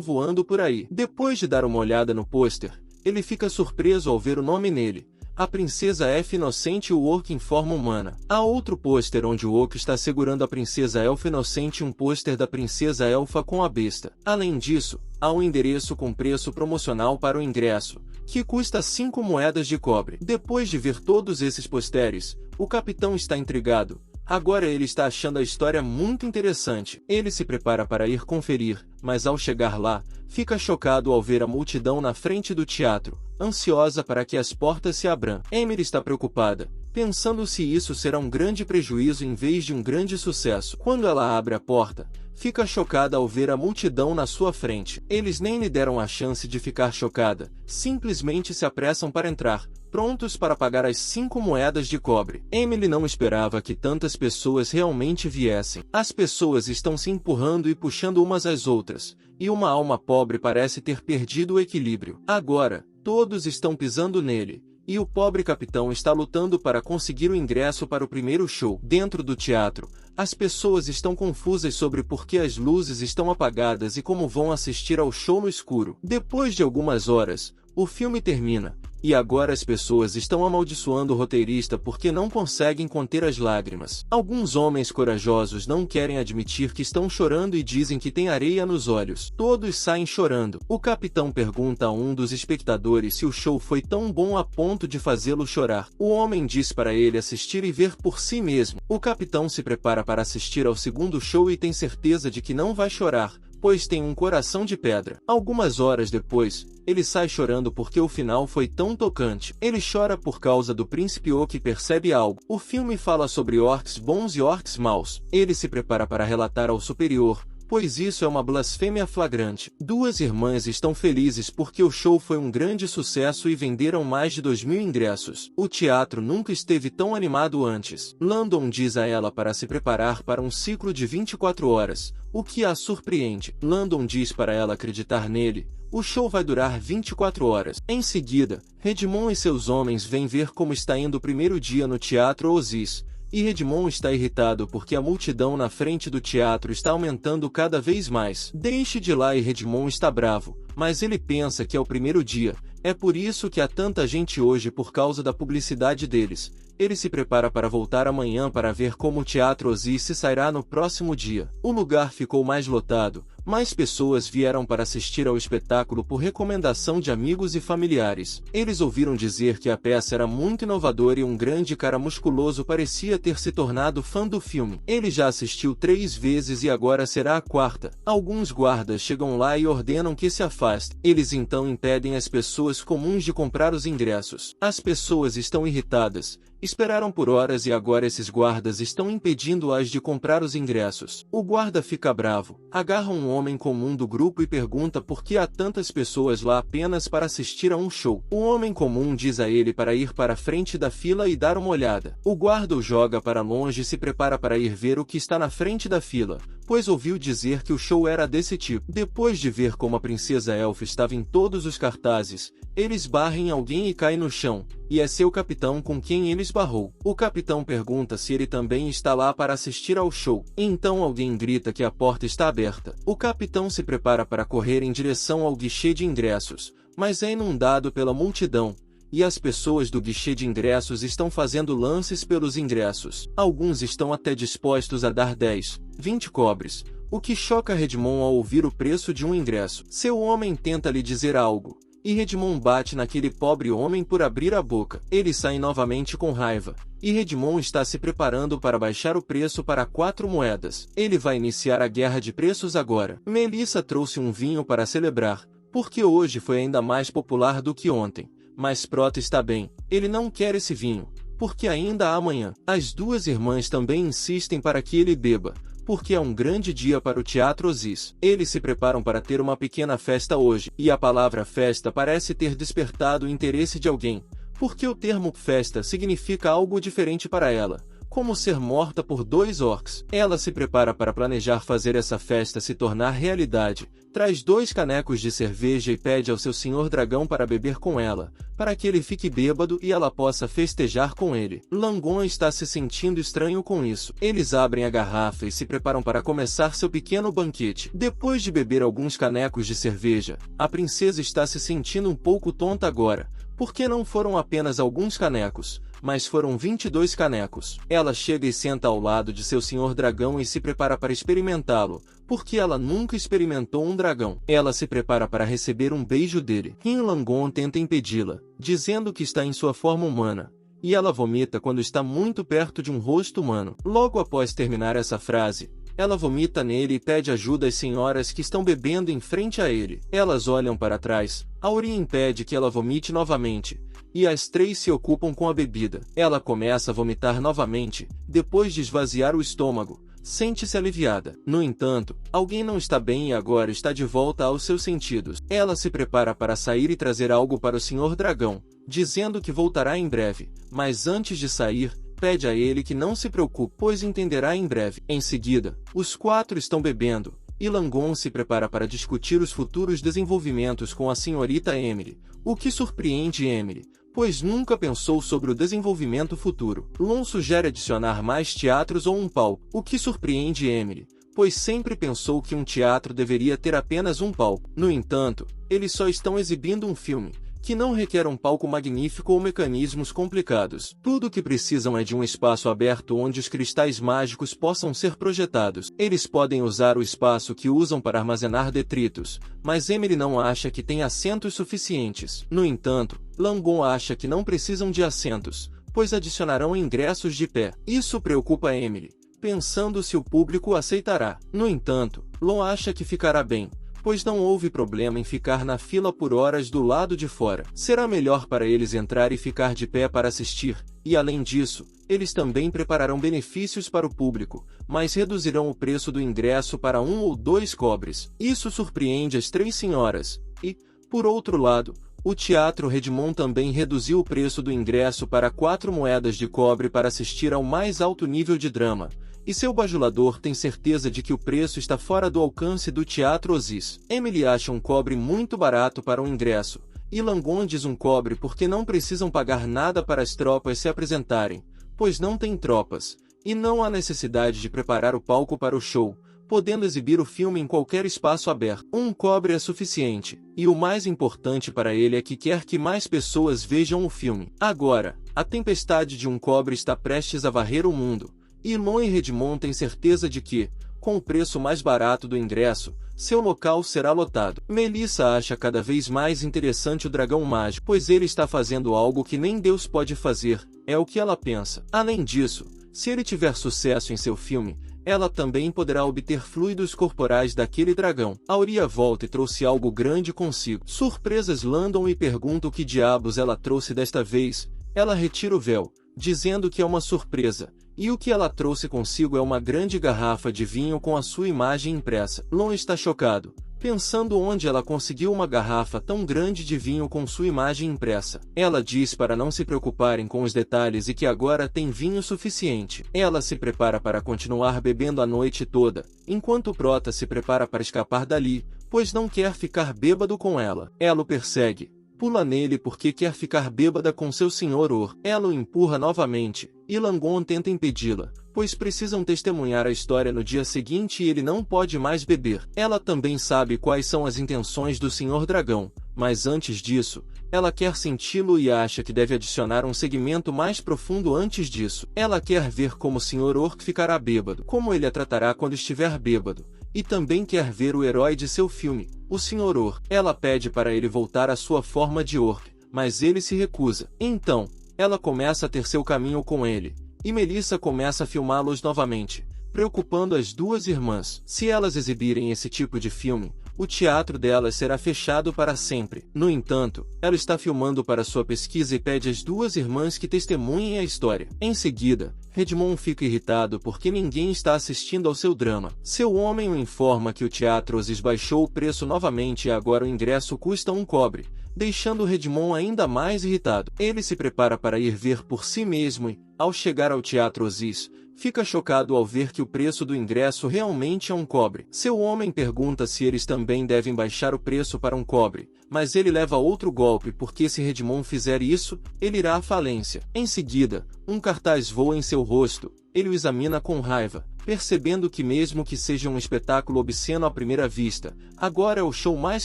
voando por aí. Depois de dar uma olhada no pôster, ele fica surpreso ao ver o nome nele. A princesa Elfa Inocente e o Orc em forma humana. Há outro pôster onde o Orc está segurando a princesa Elfa Inocente e um pôster da princesa Elfa com a besta. Além disso, há um endereço com preço promocional para o ingresso, que custa 5 moedas de cobre. Depois de ver todos esses posteres, o capitão está intrigado. Agora ele está achando a história muito interessante. Ele se prepara para ir conferir, mas ao chegar lá, fica chocado ao ver a multidão na frente do teatro, ansiosa para que as portas se abram. Emily está preocupada, pensando se isso será um grande prejuízo em vez de um grande sucesso. Quando ela abre a porta, fica chocada ao ver a multidão na sua frente. Eles nem lhe deram a chance de ficar chocada, simplesmente se apressam para entrar, prontos para pagar as 5 moedas de cobre. Emily não esperava que tantas pessoas realmente viessem. As pessoas estão se empurrando e puxando umas às outras, e uma alma pobre parece ter perdido o equilíbrio. Agora, todos estão pisando nele, e o pobre capitão está lutando para conseguir o ingresso para o primeiro show. Dentro do teatro, as pessoas estão confusas sobre por que as luzes estão apagadas e como vão assistir ao show no escuro. Depois de algumas horas, o filme termina, e agora as pessoas estão amaldiçoando o roteirista porque não conseguem conter as lágrimas. Alguns homens corajosos não querem admitir que estão chorando e dizem que tem areia nos olhos. Todos saem chorando. O capitão pergunta a um dos espectadores se o show foi tão bom a ponto de fazê-lo chorar. O homem diz para ele assistir e ver por si mesmo. O capitão se prepara para assistir ao segundo show e tem certeza de que não vai chorar, pois tem um coração de pedra. Algumas horas depois, ele sai chorando porque o final foi tão tocante. Ele chora por causa do príncipe O que percebe algo. O filme fala sobre orcs bons e orcs maus. Ele se prepara para relatar ao superior, pois isso é uma blasfêmia flagrante. Duas irmãs estão felizes porque o show foi um grande sucesso e venderam mais de 2.000 ingressos. O teatro nunca esteve tão animado antes. Langdon diz a ela para se preparar para um ciclo de 24 horas, o que a surpreende. Langdon diz para ela acreditar nele. O show vai durar 24 horas. Em seguida, Redmond e seus homens vêm ver como está indo o primeiro dia no Teatro Osis, e Redmond está irritado porque a multidão na frente do teatro está aumentando cada vez mais. Deixe de lá e Redmond está bravo, mas ele pensa que é o primeiro dia, é por isso que há tanta gente hoje por causa da publicidade deles. Ele se prepara para voltar amanhã para ver como o Teatro Osis se sairá no próximo dia. O lugar ficou mais lotado, Mais pessoas vieram para assistir ao espetáculo por recomendação de amigos e familiares. Eles ouviram dizer que a peça era muito inovadora e um grande cara musculoso parecia ter se tornado fã do filme. Ele já assistiu 3 vezes e agora será a 4ª. Alguns guardas chegam lá e ordenam que se afaste. Eles então impedem as pessoas comuns de comprar os ingressos. As pessoas estão irritadas. Esperaram por horas e agora esses guardas estão impedindo-as de comprar os ingressos. O guarda fica bravo, agarra um homem comum do grupo e pergunta por que há tantas pessoas lá apenas para assistir a um show. O homem comum diz a ele para ir para a frente da fila e dar uma olhada. O guarda o joga para longe e se prepara para ir ver o que está na frente da fila, pois ouviu dizer que o show era desse tipo. Depois de ver como a princesa Elfa estava em todos os cartazes, ele esbarra em alguém e cai no chão, e é seu capitão com quem ele esbarrou. O capitão pergunta se ele também está lá para assistir ao show. Então alguém grita que a porta está aberta. O capitão se prepara para correr em direção ao guichê de ingressos, mas é inundado pela multidão, e as pessoas do guichê de ingressos estão fazendo lances pelos ingressos. Alguns estão até dispostos a dar 10, 20 cobres, o que choca Redmond ao ouvir o preço de um ingresso. Seu homem tenta lhe dizer algo, e Redmond bate naquele pobre homem por abrir a boca. Ele sai novamente com raiva, e Redmond está se preparando para baixar o preço para 4 moedas. Ele vai iniciar a guerra de preços agora. Melissa trouxe um vinho para celebrar, porque hoje foi ainda mais popular do que ontem. Mas Prota está bem, ele não quer esse vinho, porque ainda há amanhã. As 2 irmãs também insistem para que ele beba, porque é um grande dia para o Teatro Osiris. Eles se preparam para ter uma pequena festa hoje, e a palavra festa parece ter despertado o interesse de alguém, porque o termo festa significa algo diferente para ela, como ser morta por 2 orcs. Ela se prepara para planejar fazer essa festa se tornar realidade, traz 2 canecos de cerveja e pede ao seu senhor dragão para beber com ela, para que ele fique bêbado e ela possa festejar com ele. Langon está se sentindo estranho com isso. Eles abrem a garrafa e se preparam para começar seu pequeno banquete. Depois de beber alguns canecos de cerveja, a princesa está se sentindo um pouco tonta agora, porque não foram apenas alguns canecos, mas foram 22 canecos. Ela chega e senta ao lado de seu senhor dragão e se prepara para experimentá-lo, porque ela nunca experimentou um dragão. Ela se prepara para receber um beijo dele. Langon tenta impedi-la, dizendo que está em sua forma humana, e ela vomita quando está muito perto de um rosto humano. Logo após terminar essa frase, ela vomita nele e pede ajuda às senhoras que estão bebendo em frente a ele. Elas olham para trás, Aurin impede que ela vomite novamente, e as 3 se ocupam com a bebida. Ela começa a vomitar novamente, depois de esvaziar o estômago. Sente-se aliviada. No entanto, alguém não está bem e agora está de volta aos seus sentidos. Ela se prepara para sair e trazer algo para o Senhor Dragão, dizendo que voltará em breve, mas antes de sair, pede a ele que não se preocupe, pois entenderá em breve. Em seguida, os 4 estão bebendo, e Langon se prepara para discutir os futuros desenvolvimentos com a senhorita Emily, o que surpreende Emily, pois nunca pensou sobre o desenvolvimento futuro. Lon sugere adicionar mais teatros ou um palco, o que surpreende Emily, pois sempre pensou que um teatro deveria ter apenas um palco. No entanto, eles só estão exibindo um filme, que não requer um palco magnífico ou mecanismos complicados. Tudo o que precisam é de um espaço aberto onde os cristais mágicos possam ser projetados. Eles podem usar o espaço que usam para armazenar detritos, mas Emily não acha que tem assentos suficientes. No entanto, Langon acha que não precisam de assentos, pois adicionarão ingressos de pé. Isso preocupa Emily, pensando se o público aceitará. No entanto, Lon acha que ficará bem, pois não houve problema em ficar na fila por horas do lado de fora. Será melhor para eles entrar e ficar de pé para assistir, e além disso, eles também prepararão benefícios para o público, mas reduzirão o preço do ingresso para 1 ou 2 cobres. Isso surpreende as 3 senhoras, e, por outro lado, o Teatro Redmond também reduziu o preço do ingresso para 4 moedas de cobre para assistir ao mais alto nível de drama, e seu bajulador tem certeza de que o preço está fora do alcance do Teatro Osiris. Emily acha um cobre muito barato para um ingresso, e Langon diz um cobre porque não precisam pagar nada para as tropas se apresentarem, pois não tem tropas, e não há necessidade de preparar o palco para o show, podendo exibir o filme em qualquer espaço aberto. Um cobre é suficiente, e o mais importante para ele é que quer que mais pessoas vejam o filme. Agora, a tempestade de um cobre está prestes a varrer o mundo, e Lon e Redmond têm certeza de que, Com o preço mais barato do ingresso, seu local será lotado. Melissa acha cada vez mais interessante o dragão mágico, pois ele está fazendo algo que nem Deus pode fazer, é o que ela pensa. Além disso, se ele tiver sucesso em seu filme, ela também poderá obter fluidos corporais daquele dragão. Auria volta e trouxe algo grande consigo. Surpresas Landon e pergunta o que diabos ela trouxe desta vez. Ela retira o véu, dizendo que é uma surpresa, e o que ela trouxe consigo é uma grande garrafa de vinho com a sua imagem impressa. Lon está chocado, pensando onde ela conseguiu uma garrafa tão grande de vinho com sua imagem impressa. Ela diz para não se preocuparem com os detalhes e que agora tem vinho suficiente. Ela se prepara para continuar bebendo a noite toda, enquanto Prota se prepara para escapar dali, pois não quer ficar bêbado com ela. Ela o persegue, pula nele porque quer ficar bêbada com seu senhor Or. Ela o empurra novamente, e Langon tenta impedi-la, pois precisam testemunhar a história no dia seguinte e ele não pode mais beber. Ela também sabe quais são as intenções do Senhor Dragão, mas antes disso, ela quer senti-lo e acha que deve adicionar um segmento mais profundo antes disso. Ela quer ver como o Sr. Orc ficará bêbado, como ele a tratará quando estiver bêbado, e também quer ver o herói de seu filme, o Sr. Orc. Ela pede para ele voltar à sua forma de Orc, mas ele se recusa. Então, ela começa a ter seu caminho com ele, e Melissa começa a filmá-los novamente, preocupando as duas irmãs. Se elas exibirem esse tipo de filme, o teatro delas será fechado para sempre. No entanto, ela está filmando para sua pesquisa e pede às duas irmãs que testemunhem a história. Em seguida, Redmond fica irritado porque ninguém está assistindo ao seu drama. Seu homem o informa que o teatro Osis baixou o preço novamente e agora o ingresso custa 1 cobre, deixando Redmond ainda mais irritado. Ele se prepara para ir ver por si mesmo e, ao chegar ao teatro Osis, fica chocado ao ver que o preço do ingresso realmente é 1 cobre. Seu homem pergunta se eles também devem baixar o preço para 1 cobre, mas ele leva outro golpe porque se Redmond fizer isso, ele irá à falência. Em seguida, um cartaz voa em seu rosto, ele o examina com raiva, percebendo que mesmo que seja um espetáculo obsceno à primeira vista, agora é o show mais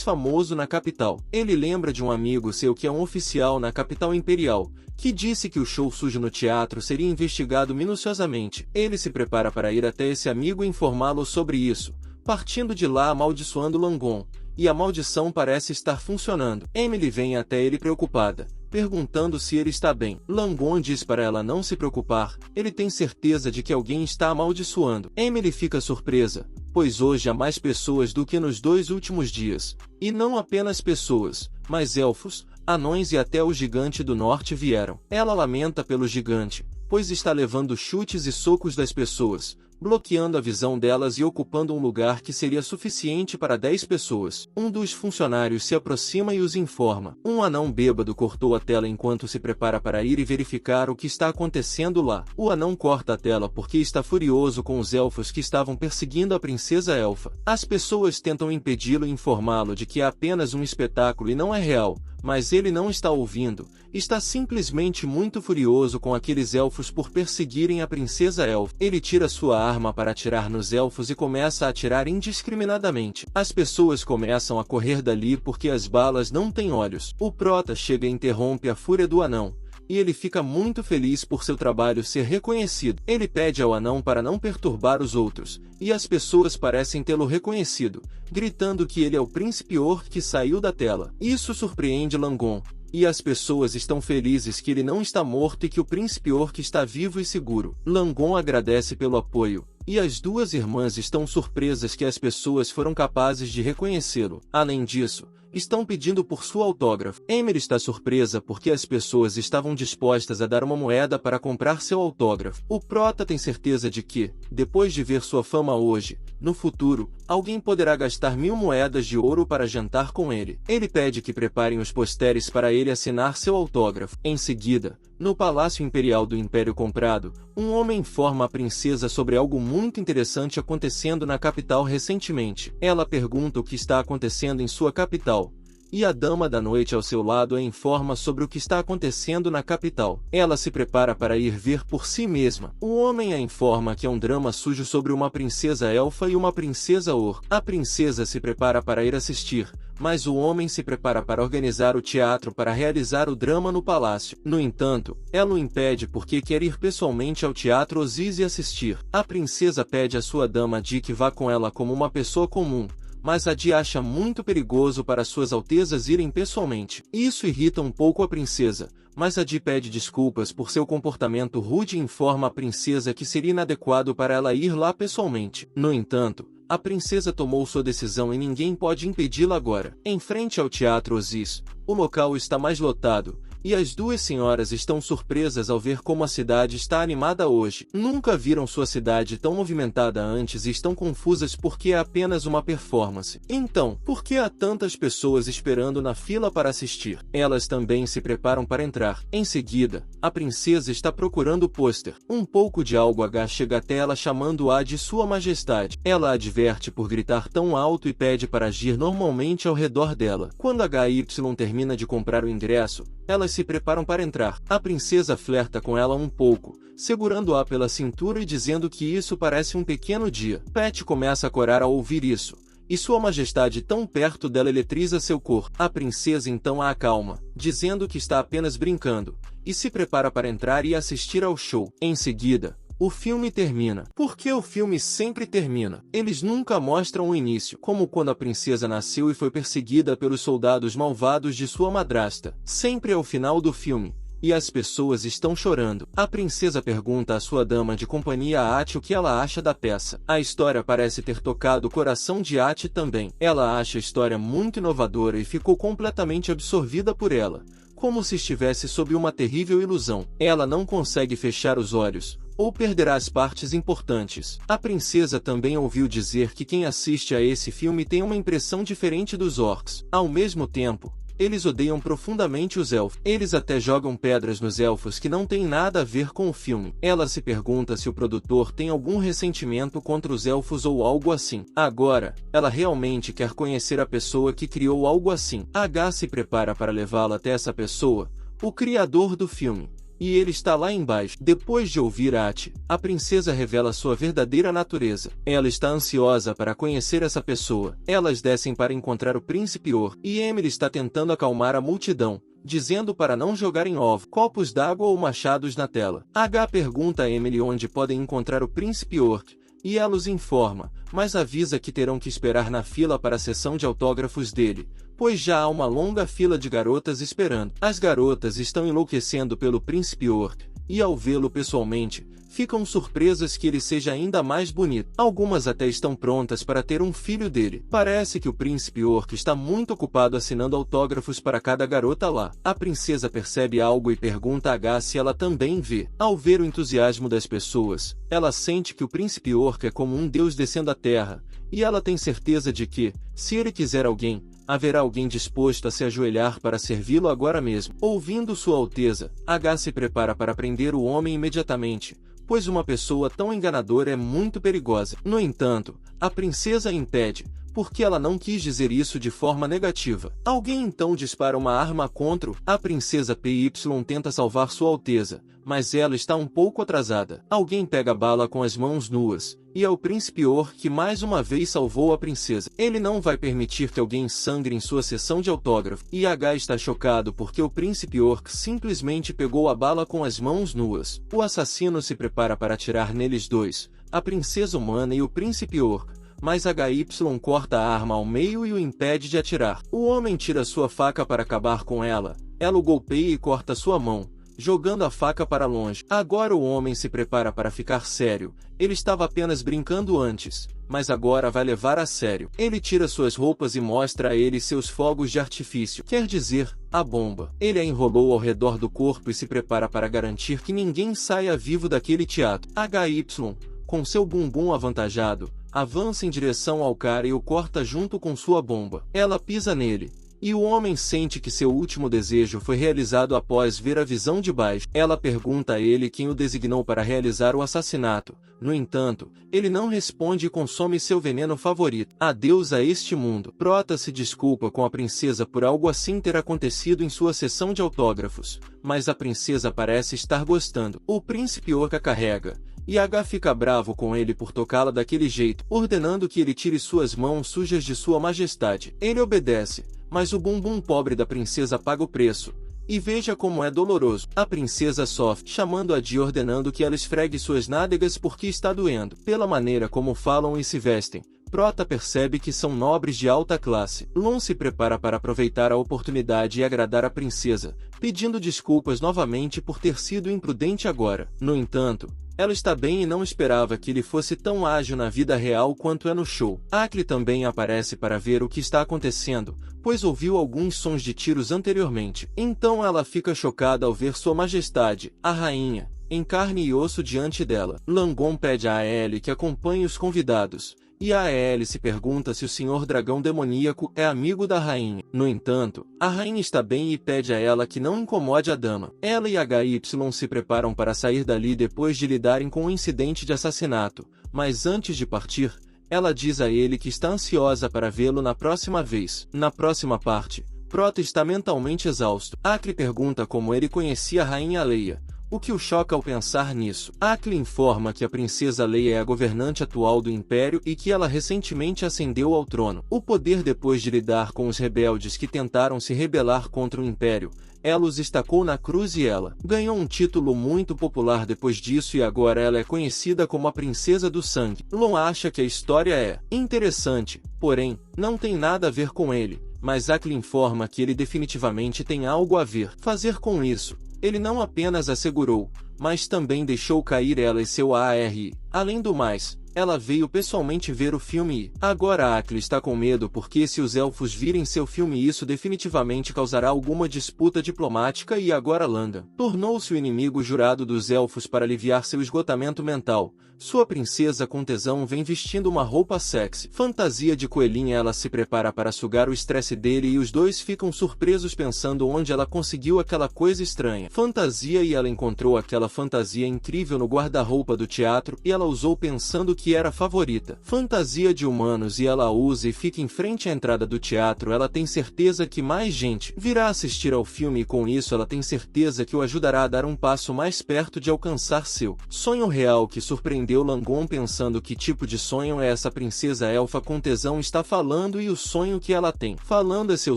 famoso na capital. Ele lembra de um amigo seu que é um oficial na capital imperial, que disse que o show sujo no teatro seria investigado minuciosamente. Ele se prepara para ir até esse amigo e informá-lo sobre isso, partindo de lá amaldiçoando Langon, e a maldição parece estar funcionando. Emily vem até ele preocupada, perguntando se ele está bem. Langon diz para ela não se preocupar, ele tem certeza de que alguém está amaldiçoando. Emily fica surpresa, pois hoje há mais pessoas do que nos 2 últimos dias, e não apenas pessoas, mas elfos, anões e até o gigante do norte vieram. Ela lamenta pelo gigante, pois está levando chutes e socos das pessoas, bloqueando a visão delas e ocupando um lugar que seria suficiente para 10 pessoas. Um dos funcionários se aproxima e os informa. Um anão bêbado cortou a tela enquanto se prepara para ir e verificar o que está acontecendo lá. O anão corta a tela porque está furioso com os elfos que estavam perseguindo a princesa elfa. As pessoas tentam impedi-lo e informá-lo de que é apenas um espetáculo e não é real, mas ele não está ouvindo, está simplesmente muito furioso com aqueles elfos por perseguirem a princesa elfa. Ele tira sua arma para atirar nos elfos e começa a atirar indiscriminadamente. As pessoas começam a correr dali porque as balas não têm olhos. O Prota chega e interrompe a fúria do anão, e ele fica muito feliz por seu trabalho ser reconhecido. Ele pede ao anão para não perturbar os outros, e as pessoas parecem tê-lo reconhecido, gritando que ele é o príncipe Orc que saiu da tela. Isso surpreende Langon, e as pessoas estão felizes que ele não está morto e que o príncipe Orc está vivo e seguro. Langon agradece pelo apoio, e as duas irmãs estão surpresas que as pessoas foram capazes de reconhecê-lo. Além disso, estão pedindo por sua autógrafo. Emily está surpresa porque as pessoas estavam dispostas a dar uma moeda para comprar seu autógrafo. O Prota tem certeza de que, depois de ver sua fama hoje, no futuro, alguém poderá gastar 1000 moedas de ouro para jantar com ele. Ele pede que preparem os posteres para ele assinar seu autógrafo. Em seguida, no Palácio Imperial do Império Comprado, um homem informa a princesa sobre algo muito interessante acontecendo na capital recentemente. Ela pergunta o que está acontecendo em sua capital, e a Dama da Noite ao seu lado a informa sobre o que está acontecendo na capital. Ela se prepara para ir ver por si mesma. O homem a informa que é um drama sujo sobre uma princesa elfa e uma princesa Or. A princesa se prepara para ir assistir, mas o homem se prepara para organizar o teatro para realizar o drama no palácio. No entanto, ela o impede porque quer ir pessoalmente ao Teatro Oziz e assistir. A princesa pede à sua dama Di que vá com ela como uma pessoa comum, mas a Di acha muito perigoso para suas altezas irem pessoalmente. Isso irrita um pouco a princesa, mas a Di pede desculpas por seu comportamento rude e informa a princesa que seria inadequado para ela ir lá pessoalmente. No entanto, a princesa tomou sua decisão e ninguém pode impedi-la agora. Em frente ao Teatro Oziz, o local está mais lotado, e as duas senhoras estão surpresas ao ver como a cidade está animada hoje. Nunca viram sua cidade tão movimentada antes e estão confusas porque é apenas uma performance. Então, por que há tantas pessoas esperando na fila para assistir? Elas também se preparam para entrar. Em seguida, a princesa está procurando o pôster. Um pouco de algo H chega até ela chamando-a de Sua Majestade. Ela a adverte por gritar tão alto e pede para agir normalmente ao redor dela. Quando HY termina de comprar o ingresso, elas se preparam para entrar. A princesa flerta com ela um pouco, segurando-a pela cintura e dizendo que isso parece um pequeno dia. Pat começa a corar ao ouvir isso, e Sua Majestade tão perto dela eletriza seu corpo. A princesa então a acalma, dizendo que está apenas brincando, e se prepara para entrar e assistir ao show. Em seguida, o filme termina. Por que o filme sempre termina? Eles nunca mostram o início, como quando a princesa nasceu e foi perseguida pelos soldados malvados de sua madrasta. Sempre é o final do filme, e as pessoas estão chorando. A princesa pergunta à sua dama de companhia Ati o que ela acha da peça. A história parece ter tocado o coração de Ati também. Ela acha a história muito inovadora e ficou completamente absorvida por ela, como se estivesse sob uma terrível ilusão. Ela não consegue fechar os olhos, ou perderá as partes importantes. A princesa também ouviu dizer que quem assiste a esse filme tem uma impressão diferente dos orcs. Ao mesmo tempo, eles odeiam profundamente os elfos. Eles até jogam pedras nos elfos que não tem nada a ver com o filme. Ela se pergunta se o produtor tem algum ressentimento contra os elfos ou algo assim. Agora, ela realmente quer conhecer a pessoa que criou algo assim. H se prepara para levá-la até essa pessoa, o criador do filme. E ele está lá embaixo. Depois de ouvir Ati, a princesa revela sua verdadeira natureza. Ela está ansiosa para conhecer essa pessoa. Elas descem para encontrar o príncipe Orc, e Emily está tentando acalmar a multidão, dizendo para não jogarem ovos, copos d'água ou machados na tela. H pergunta a Emily onde podem encontrar o príncipe Orc, e ela os informa, mas avisa que terão que esperar na fila para a sessão de autógrafos dele, pois já há uma longa fila de garotas esperando. As garotas estão enlouquecendo pelo príncipe Orc, e ao vê-lo pessoalmente, ficam surpresas que ele seja ainda mais bonito. Algumas até estão prontas para ter um filho dele. Parece que o príncipe Orc está muito ocupado assinando autógrafos para cada garota lá. A princesa percebe algo e pergunta a H se ela também vê. Ao ver o entusiasmo das pessoas, ela sente que o príncipe Orc é como um deus descendo à terra, e ela tem certeza de que, se ele quiser alguém, haverá alguém disposto a se ajoelhar para servi-lo agora mesmo. Ouvindo Sua Alteza, H se prepara para prender o homem imediatamente, pois uma pessoa tão enganadora é muito perigosa. No entanto, a princesa impede, porque ela não quis dizer isso de forma negativa. Alguém então dispara uma arma contra a princesa PY tenta salvar Sua Alteza, mas ela está um pouco atrasada. Alguém pega a bala com as mãos nuas, e é o príncipe Orc que mais uma vez salvou a princesa. Ele não vai permitir que alguém sangre em sua sessão de autógrafo, e H está chocado porque o príncipe Orc simplesmente pegou a bala com as mãos nuas. O assassino se prepara para atirar neles dois, a princesa humana e o príncipe Orc, mas HY corta a arma ao meio e o impede de atirar. O homem tira sua faca para acabar com ela, ela o golpeia e corta sua mão, jogando a faca para longe. Agora o homem se prepara para ficar sério. Ele estava apenas brincando antes, mas agora vai levar a sério. Ele tira suas roupas e mostra a ele seus fogos de artifício, quer dizer, a bomba. Ele a enrolou ao redor do corpo e se prepara para garantir que ninguém saia vivo daquele teatro. HY, com seu bumbum avantajado, avança em direção ao cara e o corta junto com sua bomba. Ela pisa nele, e o homem sente que seu último desejo foi realizado após ver a visão de baixo. Ela pergunta a ele quem o designou para realizar o assassinato. No entanto, ele não responde e consome seu veneno favorito. Adeus a este mundo. Prota se desculpa com a princesa por algo assim ter acontecido em sua sessão de autógrafos, mas a princesa parece estar gostando. O príncipe Orc a carrega, e H fica bravo com ele por tocá-la daquele jeito, ordenando que ele tire suas mãos sujas de sua majestade. Ele obedece, mas o bumbum pobre da princesa paga o preço. E veja como é doloroso. A princesa sofre, chamando-a de ordenando que ela esfregue suas nádegas porque está doendo. Pela maneira como falam e se vestem, Prota percebe que são nobres de alta classe. Lon se prepara para aproveitar a oportunidade e agradar a princesa, pedindo desculpas novamente por ter sido imprudente agora. No entanto, ela está bem e não esperava que ele fosse tão ágil na vida real quanto é no show. Akli também aparece para ver o que está acontecendo, pois ouviu alguns sons de tiros anteriormente. Então ela fica chocada ao ver Sua Majestade, a rainha, em carne e osso diante dela. Langon pede a Aele que acompanhe os convidados, e a Aele se pergunta se o Senhor Dragão Demoníaco é amigo da rainha. No entanto, a rainha está bem e pede a ela que não incomode a dama. Ela e HY se preparam para sair dali depois de lidarem com o incidente de assassinato, mas antes de partir, ela diz a ele que está ansiosa para vê-lo na próxima vez. Na próxima parte, Prota está mentalmente exausto. Akli pergunta como ele conhecia a rainha Leia, o que o choca ao pensar nisso. Akli informa que a princesa Leia é a governante atual do Império e que ela recentemente ascendeu ao trono. O poder depois de lidar com os rebeldes que tentaram se rebelar contra o Império, ela os estacou na cruz e ela ganhou um título muito popular depois disso e agora ela é conhecida como a Princesa do Sangue. Lon acha que a história é interessante, porém, não tem nada a ver com ele, mas Akli informa que ele definitivamente tem algo a fazer com isso. Ele não apenas assegurou, mas também deixou cair ela e seu ARI. Além do mais, ela veio pessoalmente ver o filme e agora Akli está com medo porque se os elfos virem seu filme isso definitivamente causará alguma disputa diplomática e agora Landa tornou-se o inimigo jurado dos elfos para aliviar seu esgotamento mental. Sua princesa com tesão vem vestindo uma roupa sexy. Fantasia de coelhinha. Ela se prepara para sugar o estresse dele e os dois ficam surpresos pensando onde ela conseguiu aquela coisa estranha. Fantasia e ela encontrou aquela fantasia incrível no guarda-roupa do teatro e ela usou pensando que era a favorita. Fantasia de humanos e ela usa e fica em frente à entrada do teatro. Ela tem certeza que mais gente virá assistir ao filme e com isso ela tem certeza que o ajudará a dar um passo mais perto de alcançar seu sonho real que surpreendeu Langon pensando que tipo de sonho é essa princesa elfa com tesão está falando e o sonho que ela tem falando é seu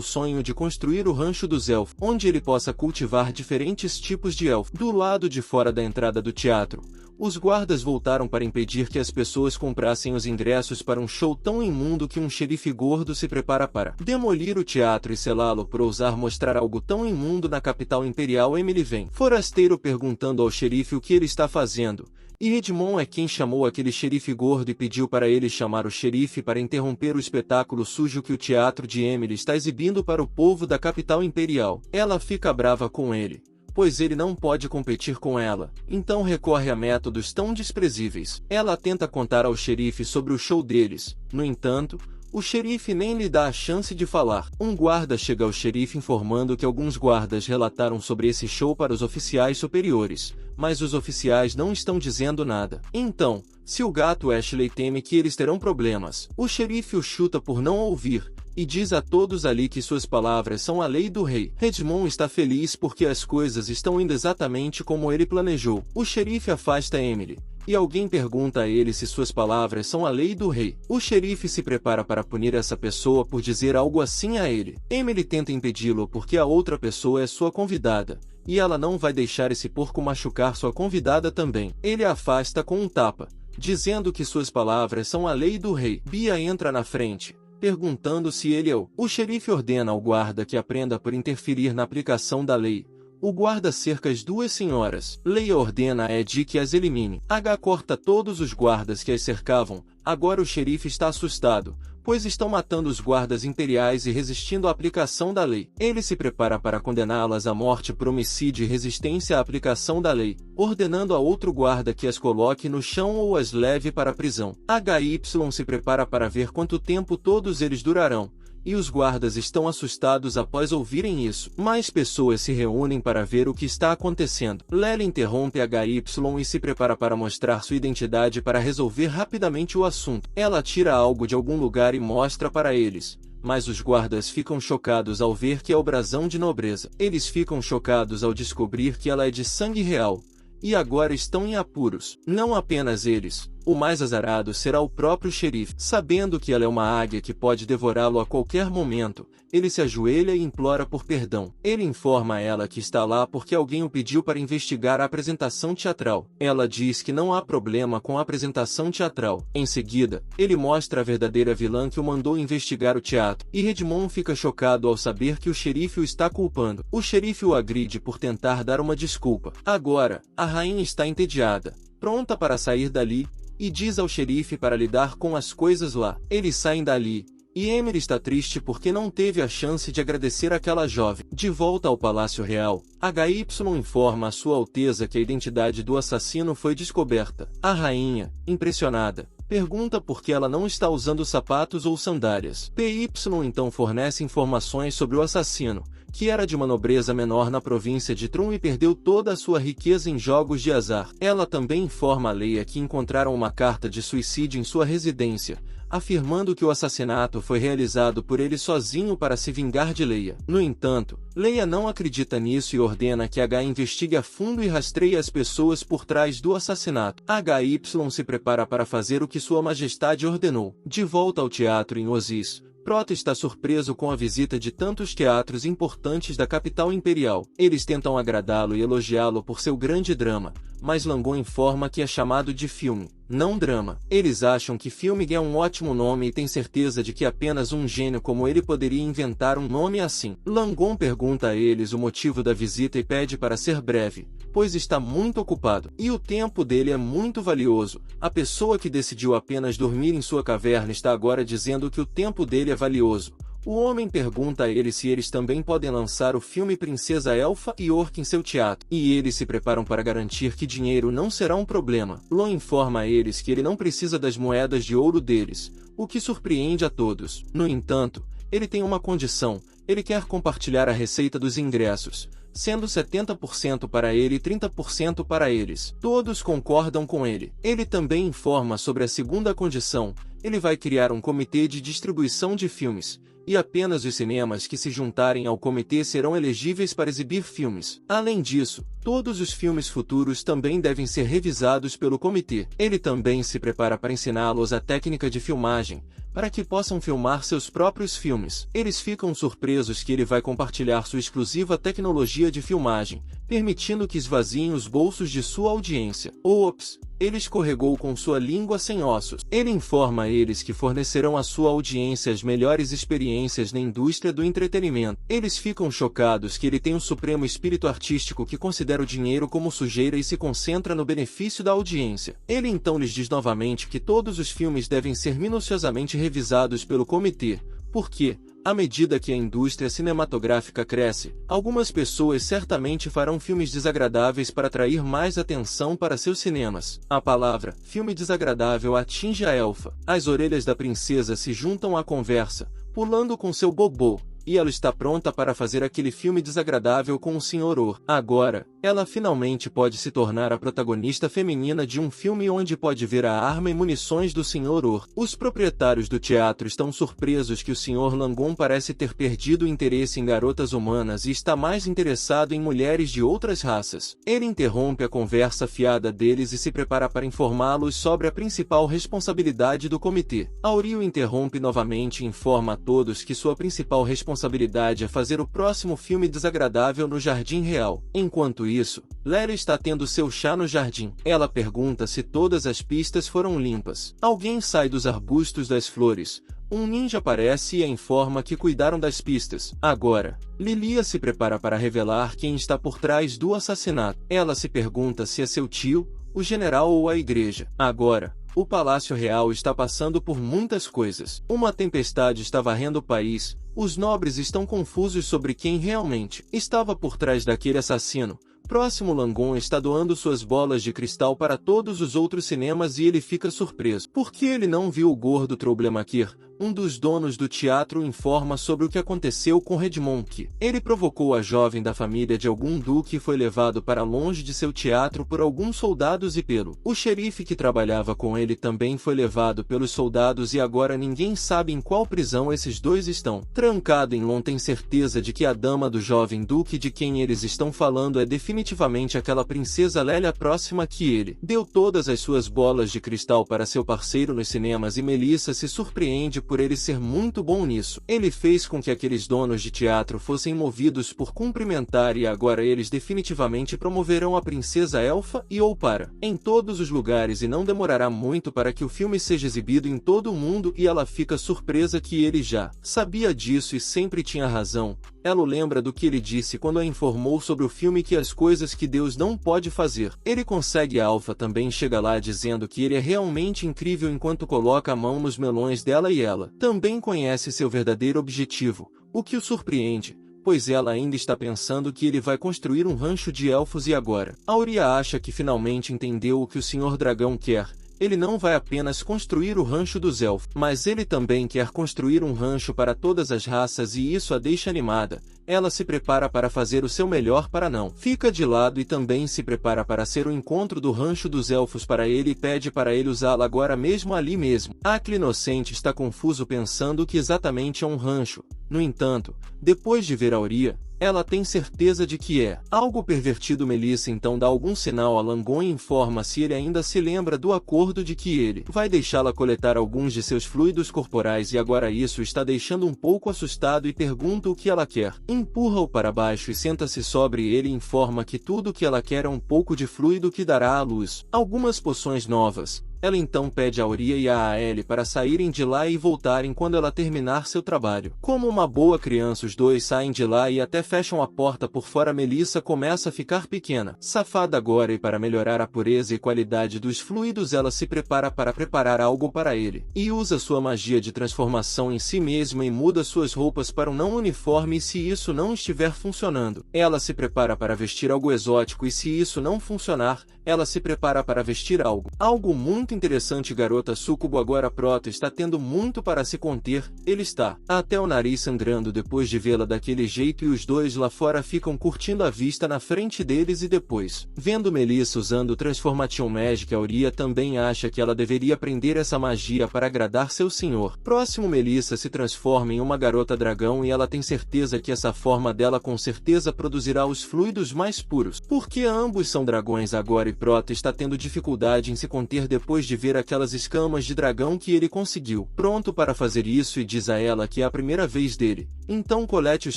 sonho de construir o rancho dos elfos, onde ele possa cultivar diferentes tipos de elfos. Do lado de fora da entrada do teatro, os guardas voltaram para impedir que as pessoas comprassem os ingressos para um show tão imundo que um xerife gordo se prepara para demolir o teatro e selá-lo por ousar mostrar algo tão imundo na capital imperial. Emily vem forasteiro perguntando ao xerife o que ele está fazendo, e Edmond é quem chamou aquele xerife gordo e pediu para ele chamar o xerife para interromper o espetáculo sujo que o teatro de Emily está exibindo para o povo da capital imperial. Ela fica brava com ele, pois ele não pode competir com ela, então recorre a métodos tão desprezíveis. Ela tenta contar ao xerife sobre o show deles, no entanto, o xerife nem lhe dá a chance de falar. Um guarda chega ao xerife informando que alguns guardas relataram sobre esse show para os oficiais superiores, mas os oficiais não estão dizendo nada. Então, se o gato Ashley teme que eles terão problemas, o xerife o chuta por não ouvir, e diz a todos ali que suas palavras são a lei do rei. Edmond está feliz porque as coisas estão indo exatamente como ele planejou. O xerife afasta Emily, e alguém pergunta a ele se suas palavras são a lei do rei. O xerife se prepara para punir essa pessoa por dizer algo assim a ele. Emily tenta impedi-lo porque a outra pessoa é sua convidada, e ela não vai deixar esse porco machucar sua convidada também. Ele a afasta com um tapa, dizendo que suas palavras são a lei do rei. Bia entra na frente, perguntando se ele é o xerife ordena ao guarda que aprenda por interferir na aplicação da lei. O guarda cerca as duas senhoras. Leia ordena a Ed que as elimine. H corta todos os guardas que as cercavam. Agora o xerife está assustado, pois estão matando os guardas imperiais e resistindo à aplicação da lei. Ele se prepara para condená-las à morte por homicídio e resistência à aplicação da lei, ordenando a outro guarda que as coloque no chão ou as leve para a prisão. HY se prepara para ver quanto tempo todos eles durarão, e os guardas estão assustados após ouvirem isso. Mais pessoas se reúnem para ver o que está acontecendo. Lely interrompe HY e se prepara para mostrar sua identidade para resolver rapidamente o assunto. Ela tira algo de algum lugar e mostra para eles, mas os guardas ficam chocados ao ver que é o brasão de nobreza. Eles ficam chocados ao descobrir que ela é de sangue real. e agora estão em apuros. Não apenas eles. O mais azarado será o próprio xerife. Sabendo que ela é uma águia que pode devorá-lo a qualquer momento, ele se ajoelha e implora por perdão. Ele informa a ela que está lá porque alguém o pediu para investigar a apresentação teatral. Ela diz que não há problema com a apresentação teatral. Em seguida, ele mostra a verdadeira vilã que o mandou investigar o teatro, e Redmond fica chocado ao saber que o xerife o está culpando. O xerife o agride por tentar dar uma desculpa. Agora, a rainha está entediada, pronta para sair dali, e diz ao xerife para lidar com as coisas lá. Eles saem dali, e Emery está triste porque não teve a chance de agradecer àquela jovem. De volta ao Palácio Real, HY informa a Sua Alteza que a identidade do assassino foi descoberta. A rainha, impressionada, pergunta por que ela não está usando sapatos ou sandálias. PY então fornece informações sobre o assassino, que era de uma nobreza menor na província de Trum e perdeu toda a sua riqueza em jogos de azar. Ela também informa a Leia que encontraram uma carta de suicídio em sua residência, afirmando que o assassinato foi realizado por ele sozinho para se vingar de Leia. No entanto, Leia não acredita nisso e ordena que H investigue a fundo e rastreie as pessoas por trás do assassinato. HY se prepara para fazer o que Sua Majestade ordenou. De volta ao teatro em Osis, Proto está surpreso com a visita de tantos teatros importantes da capital imperial. Eles tentam agradá-lo e elogiá-lo por seu grande drama, mas Langon informa que é chamado de filme, não drama. Eles acham que filme é um ótimo nome e têm certeza de que apenas um gênio como ele poderia inventar um nome assim. Langon pergunta a eles o motivo da visita e pede para ser breve, pois está muito ocupado, e o tempo dele é muito valioso. A pessoa que decidiu apenas dormir em sua caverna está agora dizendo que o tempo dele é valioso. O homem pergunta a ele se eles também podem lançar o filme Princesa Elfa e Orc em seu teatro, e eles se preparam para garantir que dinheiro não será um problema. Lon informa a eles que ele não precisa das moedas de ouro deles, o que surpreende a todos. No entanto, ele tem uma condição: ele quer compartilhar a receita dos ingressos, sendo 70% para ele e 30% para eles. Todos concordam com ele. Ele também informa sobre a segunda condição: ele vai criar um comitê de distribuição de filmes, e apenas os cinemas que se juntarem ao comitê serão elegíveis para exibir filmes. Além disso, todos os filmes futuros também devem ser revisados pelo comitê. Ele também se prepara para ensiná-los a técnica de filmagem, para que possam filmar seus próprios filmes. Eles ficam surpresos que ele vai compartilhar sua exclusiva tecnologia de filmagem, permitindo que esvaziem os bolsos de sua audiência. Ops! Ele escorregou com sua língua sem ossos. Ele informa a eles que fornecerão à sua audiência as melhores experiências na indústria do entretenimento. Eles ficam chocados que ele tem um supremo espírito artístico que considera o dinheiro como sujeira e se concentra no benefício da audiência. Ele então lhes diz novamente que todos os filmes devem ser minuciosamente revisados pelo comitê, porque, à medida que a indústria cinematográfica cresce, algumas pessoas certamente farão filmes desagradáveis para atrair mais atenção para seus cinemas. A palavra filme desagradável atinge a elfa. As orelhas da princesa se juntam à conversa, pulando com seu bobô, e ela está pronta para fazer aquele filme desagradável com o Sr. Or. Agora, ela finalmente pode se tornar a protagonista feminina de um filme onde pode ver a arma e munições do Sr. Or. Os proprietários do teatro estão surpresos que o Sr. Langon parece ter perdido o interesse em garotas humanas e está mais interessado em mulheres de outras raças. Ele interrompe a conversa fiada deles e se prepara para informá-los sobre a principal responsabilidade do comitê. Auril interrompe novamente e informa a todos que sua principal responsabilidade é fazer o próximo filme desagradável no Jardim Real. Enquanto isso, Leia está tendo seu chá no jardim. Ela pergunta se todas as pistas foram limpas. Alguém sai dos arbustos das flores. Um ninja aparece e a informa que cuidaram das pistas. Agora, Lilia se prepara para revelar quem está por trás do assassinato. Ela se pergunta se é seu tio, o general ou a igreja. Agora, o Palácio Real está passando por muitas coisas. Uma tempestade está varrendo o país. Os nobres estão confusos sobre quem realmente estava por trás daquele assassino. Próximo Langon está doando suas bolas de cristal para todos os outros cinemas e ele fica surpreso. Por que ele não viu o gordo Troublemaker? Um dos donos do teatro informa sobre o que aconteceu com Redmond. Ele provocou a jovem da família de algum duque e foi levado para longe de seu teatro por alguns soldados e pelo. O xerife que trabalhava com ele também foi levado pelos soldados e agora ninguém sabe em qual prisão esses dois estão. Trancado em Lon tem certeza de que a dama do jovem duque de quem eles estão falando é definitivamente definitivamente aquela princesa Lélia próxima que ele. Deu todas as suas bolas de cristal para seu parceiro nos cinemas e Melissa se surpreende por ele ser muito bom nisso. Ele fez com que aqueles donos de teatro fossem movidos por cumprimentar e agora eles definitivamente promoverão a princesa elfa e ou para em todos os lugares e não demorará muito para que o filme seja exibido em todo o mundo e ela fica surpresa que ele já sabia disso e sempre tinha razão. Ela lembra do que ele disse quando a informou sobre o filme que as coisas que Deus não pode fazer. Ele consegue a Alpha também chega lá dizendo que ele é realmente incrível enquanto coloca a mão nos melões dela e ela também conhece seu verdadeiro objetivo, o que o surpreende, pois ela ainda está pensando que ele vai construir um rancho de elfos e agora. Auria acha que finalmente entendeu o que o Senhor Dragão quer. Ele não vai apenas construir o rancho dos elfos, mas ele também quer construir um rancho para todas as raças e isso a deixa animada. Ela se prepara para fazer o seu melhor para não fica de lado e também se prepara para ser o encontro do rancho dos elfos para ele e pede para ele usá-la agora mesmo ali mesmo. Akli inocente está confuso pensando que exatamente é um rancho. No entanto, depois de ver Auria, ela tem certeza de que é algo pervertido. Melissa então dá algum sinal a Langon e informa se ele ainda se lembra do acordo de que ele vai deixá-la coletar alguns de seus fluidos corporais e agora isso está deixando um pouco assustado e pergunta o que ela quer. Empurra-o para baixo e senta-se sobre ele e informa que tudo o que ela quer é um pouco de fluido que dará à luz algumas poções novas. Ela então pede a Auria e a Aelle para saírem de lá e voltarem quando ela terminar seu trabalho. Como uma boa criança, os dois saem de lá e até fecham a porta por fora. Melissa começa a ficar pequena, safada agora e para melhorar a pureza e qualidade dos fluidos ela se prepara para preparar algo para ele. E usa sua magia de transformação em si mesma e muda suas roupas para um não uniforme e se isso não estiver funcionando, ela se prepara para vestir algo exótico e se isso não funcionar, ela se prepara para vestir algo muito interessante. Garota Sucubo agora Proto está tendo muito para se conter, ele está até o nariz sangrando depois de vê-la daquele jeito e os dois lá fora ficam curtindo a vista na frente deles e depois, vendo Melissa usando Transformation Magic, Auria também acha que ela deveria aprender essa magia para agradar seu senhor. Próximo, Melissa se transforma em uma garota dragão e ela tem certeza que essa forma dela com certeza produzirá os fluidos mais puros, porque ambos são dragões agora e Proto está tendo dificuldade em se conter depois de ver aquelas escamas de dragão que ele conseguiu. Pronto para fazer isso e diz a ela que é a primeira vez dele. Então colete os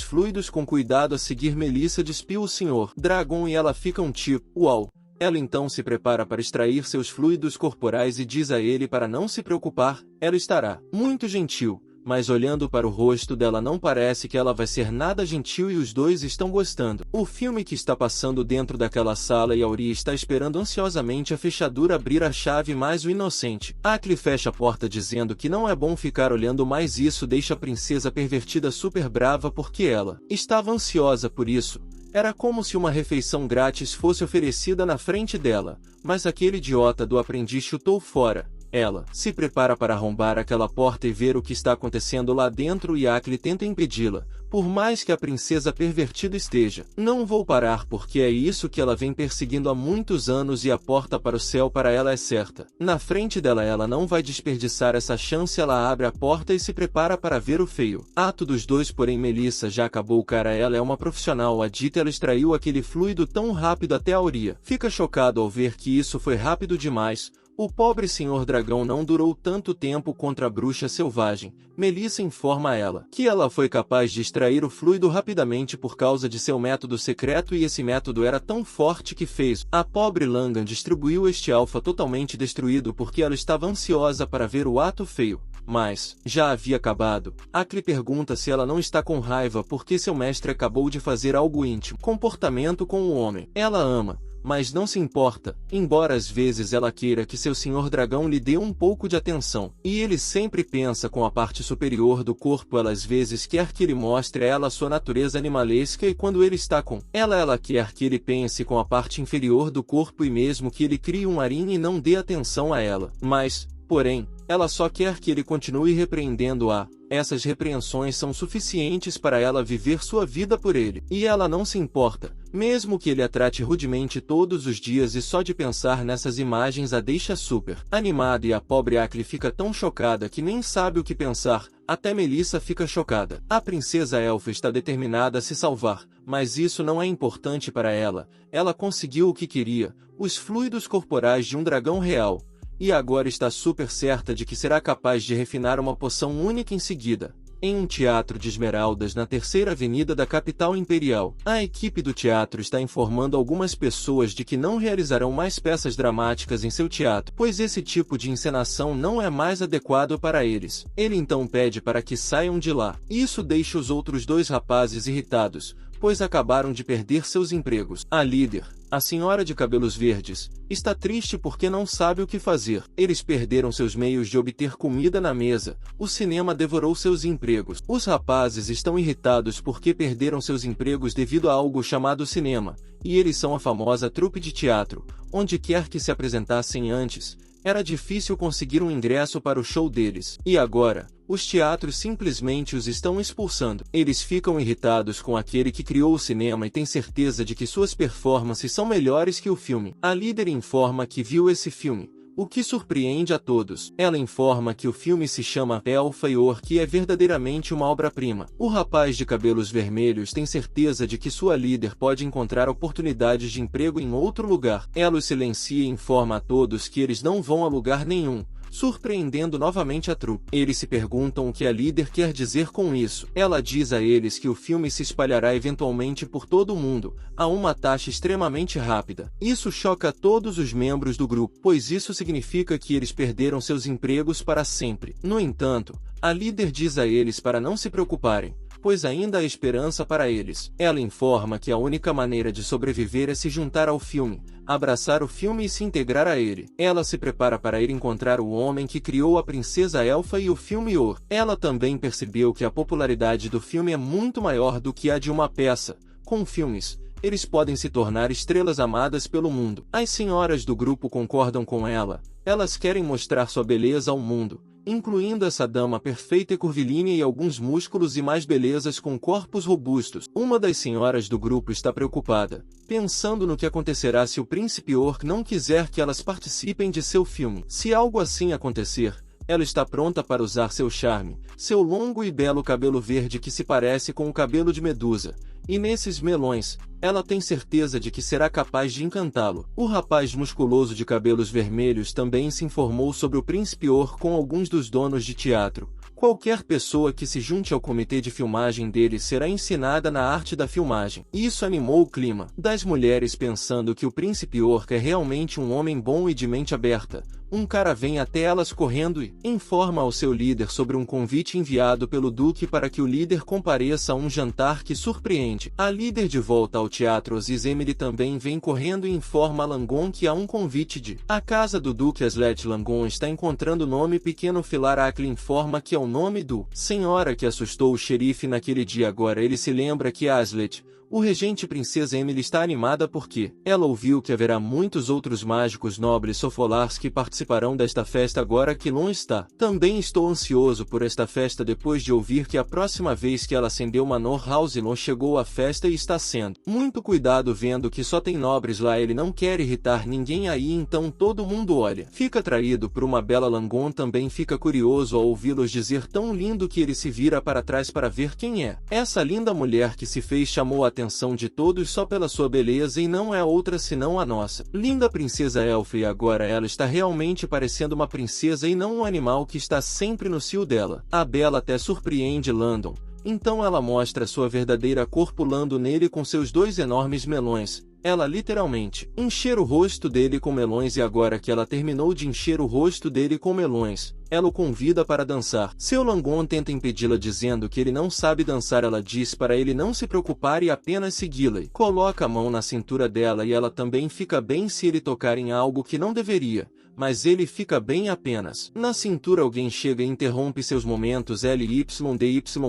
fluidos com cuidado. A seguir Melissa despia o Senhor Dragão e ela fica um tipo, uau. Ela então se prepara para extrair seus fluidos corporais e diz a ele para não se preocupar, ela estará muito gentil. Mas olhando para o rosto dela não parece que ela vai ser nada gentil e os dois estão gostando. O filme que está passando dentro daquela sala e Auria está esperando ansiosamente a fechadura abrir a chave mais o inocente. Akli fecha a porta dizendo que não é bom ficar olhando mais isso deixa a princesa pervertida super brava porque ela estava ansiosa por isso. Era como se uma refeição grátis fosse oferecida na frente dela, mas aquele idiota do aprendiz chutou fora. Ela se prepara para arrombar aquela porta e ver o que está acontecendo lá dentro e Akli tenta impedi-la. Por mais que a princesa pervertida esteja, não vou parar porque é isso que ela vem perseguindo há muitos anos e a porta para o céu para ela é certa. Na frente dela ela não vai desperdiçar essa chance, ela abre a porta e se prepara para ver o feio ato dos dois, porém Melissa já acabou. Cara, ela é uma profissional, a dita ela extraiu aquele fluido tão rápido até a Auria fica chocado ao ver que isso foi rápido demais. O pobre Senhor Dragão não durou tanto tempo contra a bruxa selvagem. Melissa informa a ela que ela foi capaz de extrair o fluido rapidamente por causa de seu método secreto e esse método era tão forte que fez a pobre Langan distribuiu este alfa totalmente destruído porque ela estava ansiosa para ver o ato feio. Mas já havia acabado. Akli pergunta se ela não está com raiva porque seu mestre acabou de fazer algo íntimo. Comportamento com o homem. Ela ama, mas não se importa, embora às vezes ela queira que seu senhor dragão lhe dê um pouco de atenção. E ele sempre pensa com a parte superior do corpo, ela às vezes quer que ele mostre a ela sua natureza animalesca e quando ele está com ela quer que ele pense com a parte inferior do corpo e mesmo que ele crie um arinho e não dê atenção a ela. Mas, porém, ela só quer que ele continue repreendendo-a. Essas repreensões são suficientes para ela viver sua vida por ele. E ela não se importa, mesmo que ele a trate rudemente todos os dias e só de pensar nessas imagens a deixa super animada e a pobre Akli fica tão chocada que nem sabe o que pensar. Até Melissa fica chocada. A princesa elfa está determinada a se salvar, mas isso não é importante para ela. Ela conseguiu o que queria, os fluidos corporais de um dragão real, e agora está super certa de que será capaz de refinar uma poção única em seguida. Em um teatro de esmeraldas na terceira avenida da capital imperial, a equipe do teatro está informando algumas pessoas de que não realizarão mais peças dramáticas em seu teatro, pois esse tipo de encenação não é mais adequado para eles. Ele então pede para que saiam de lá. Isso deixa os outros dois rapazes irritados, pois acabaram de perder seus empregos. A líder, a senhora de cabelos verdes, está triste porque não sabe o que fazer. Eles perderam seus meios de obter comida na mesa, o cinema devorou seus empregos. Os rapazes estão irritados porque perderam seus empregos devido a algo chamado cinema, e eles são a famosa trupe de teatro. Onde quer que se apresentassem antes, era difícil conseguir um ingresso para o show deles. E agora, os teatros simplesmente os estão expulsando. Eles ficam irritados com aquele que criou o cinema e têm certeza de que suas performances são melhores que o filme. A líder informa que viu esse filme, o que surpreende a todos. Ela informa que o filme se chama Elfa e Orc e é verdadeiramente uma obra-prima. O rapaz de cabelos vermelhos tem certeza de que sua líder pode encontrar oportunidades de emprego em outro lugar. Ela os silencia e informa a todos que eles não vão a lugar nenhum, surpreendendo novamente a trupe. Eles se perguntam o que a líder quer dizer com isso. Ela diz a eles que o filme se espalhará eventualmente por todo o mundo, a uma taxa extremamente rápida. Isso choca todos os membros do grupo, pois isso significa que eles perderam seus empregos para sempre. No entanto, a líder diz a eles para não se preocuparem, pois ainda há esperança para eles. Ela informa que a única maneira de sobreviver é se juntar ao filme, abraçar o filme e se integrar a ele. Ela se prepara para ir encontrar o homem que criou a princesa elfa e o filme Or. Ela também percebeu que a popularidade do filme é muito maior do que a de uma peça. Com filmes, eles podem se tornar estrelas amadas pelo mundo. As senhoras do grupo concordam com ela. Elas querem mostrar sua beleza ao mundo, incluindo essa dama perfeita e curvilínea e alguns músculos e mais belezas com corpos robustos. Uma das senhoras do grupo está preocupada, pensando no que acontecerá se o príncipe Orc não quiser que elas participem de seu filme. Se algo assim acontecer, ela está pronta para usar seu charme, seu longo e belo cabelo verde que se parece com o cabelo de Medusa, e nesses melões, ela tem certeza de que será capaz de encantá-lo. O rapaz musculoso de cabelos vermelhos também se informou sobre o príncipe Or com alguns dos donos de teatro. Qualquer pessoa que se junte ao comitê de filmagem dele será ensinada na arte da filmagem. Isso animou o clima das mulheres pensando que o príncipe Orc é realmente um homem bom e de mente aberta. Um cara vem até elas correndo e informa ao seu líder sobre um convite enviado pelo duque para que o líder compareça a um jantar que surpreende. A líder de volta ao teatro Aziz Emily também vem correndo e informa a Langon que há um convite de a casa do duque Aslet. Langon está encontrando o nome pequeno Filar Akli informa que é o nome do senhora que assustou o xerife naquele dia. Agora ele se lembra que Aslet, o regente princesa Emily, está animada porque ela ouviu que haverá muitos outros mágicos nobres Sofolars que participarão desta festa agora que Lon está. Também estou ansioso por esta festa depois de ouvir que a próxima vez que ela acendeu Manor House Lon chegou à festa e está sendo muito cuidado vendo que só tem nobres lá. Ele não quer irritar ninguém aí, então todo mundo olha. Fica atraído por uma bela Langon, também fica curioso ao ouvi-los dizer tão lindo que ele se vira para trás para ver quem é. Essa linda mulher que se fez chamou a atenção de todos só pela sua beleza e não é outra senão a nossa linda princesa elfa, e agora ela está realmente parecendo uma princesa e não um animal que está sempre no cio dela. A bela até surpreende Landon, então ela mostra sua verdadeira cor pulando nele com seus dois enormes melões. Ela literalmente encher o rosto dele com melões, e agora que ela terminou de encher o rosto dele com melões, ela o convida para dançar. Seu Langon tenta impedi-la dizendo que ele não sabe dançar. Ela diz para ele não se preocupar e apenas segui-la. Coloca a mão na cintura dela e ela também fica bem se ele tocar em algo que não deveria, mas ele fica bem apenas na cintura. Alguém chega e interrompe seus momentos LYDY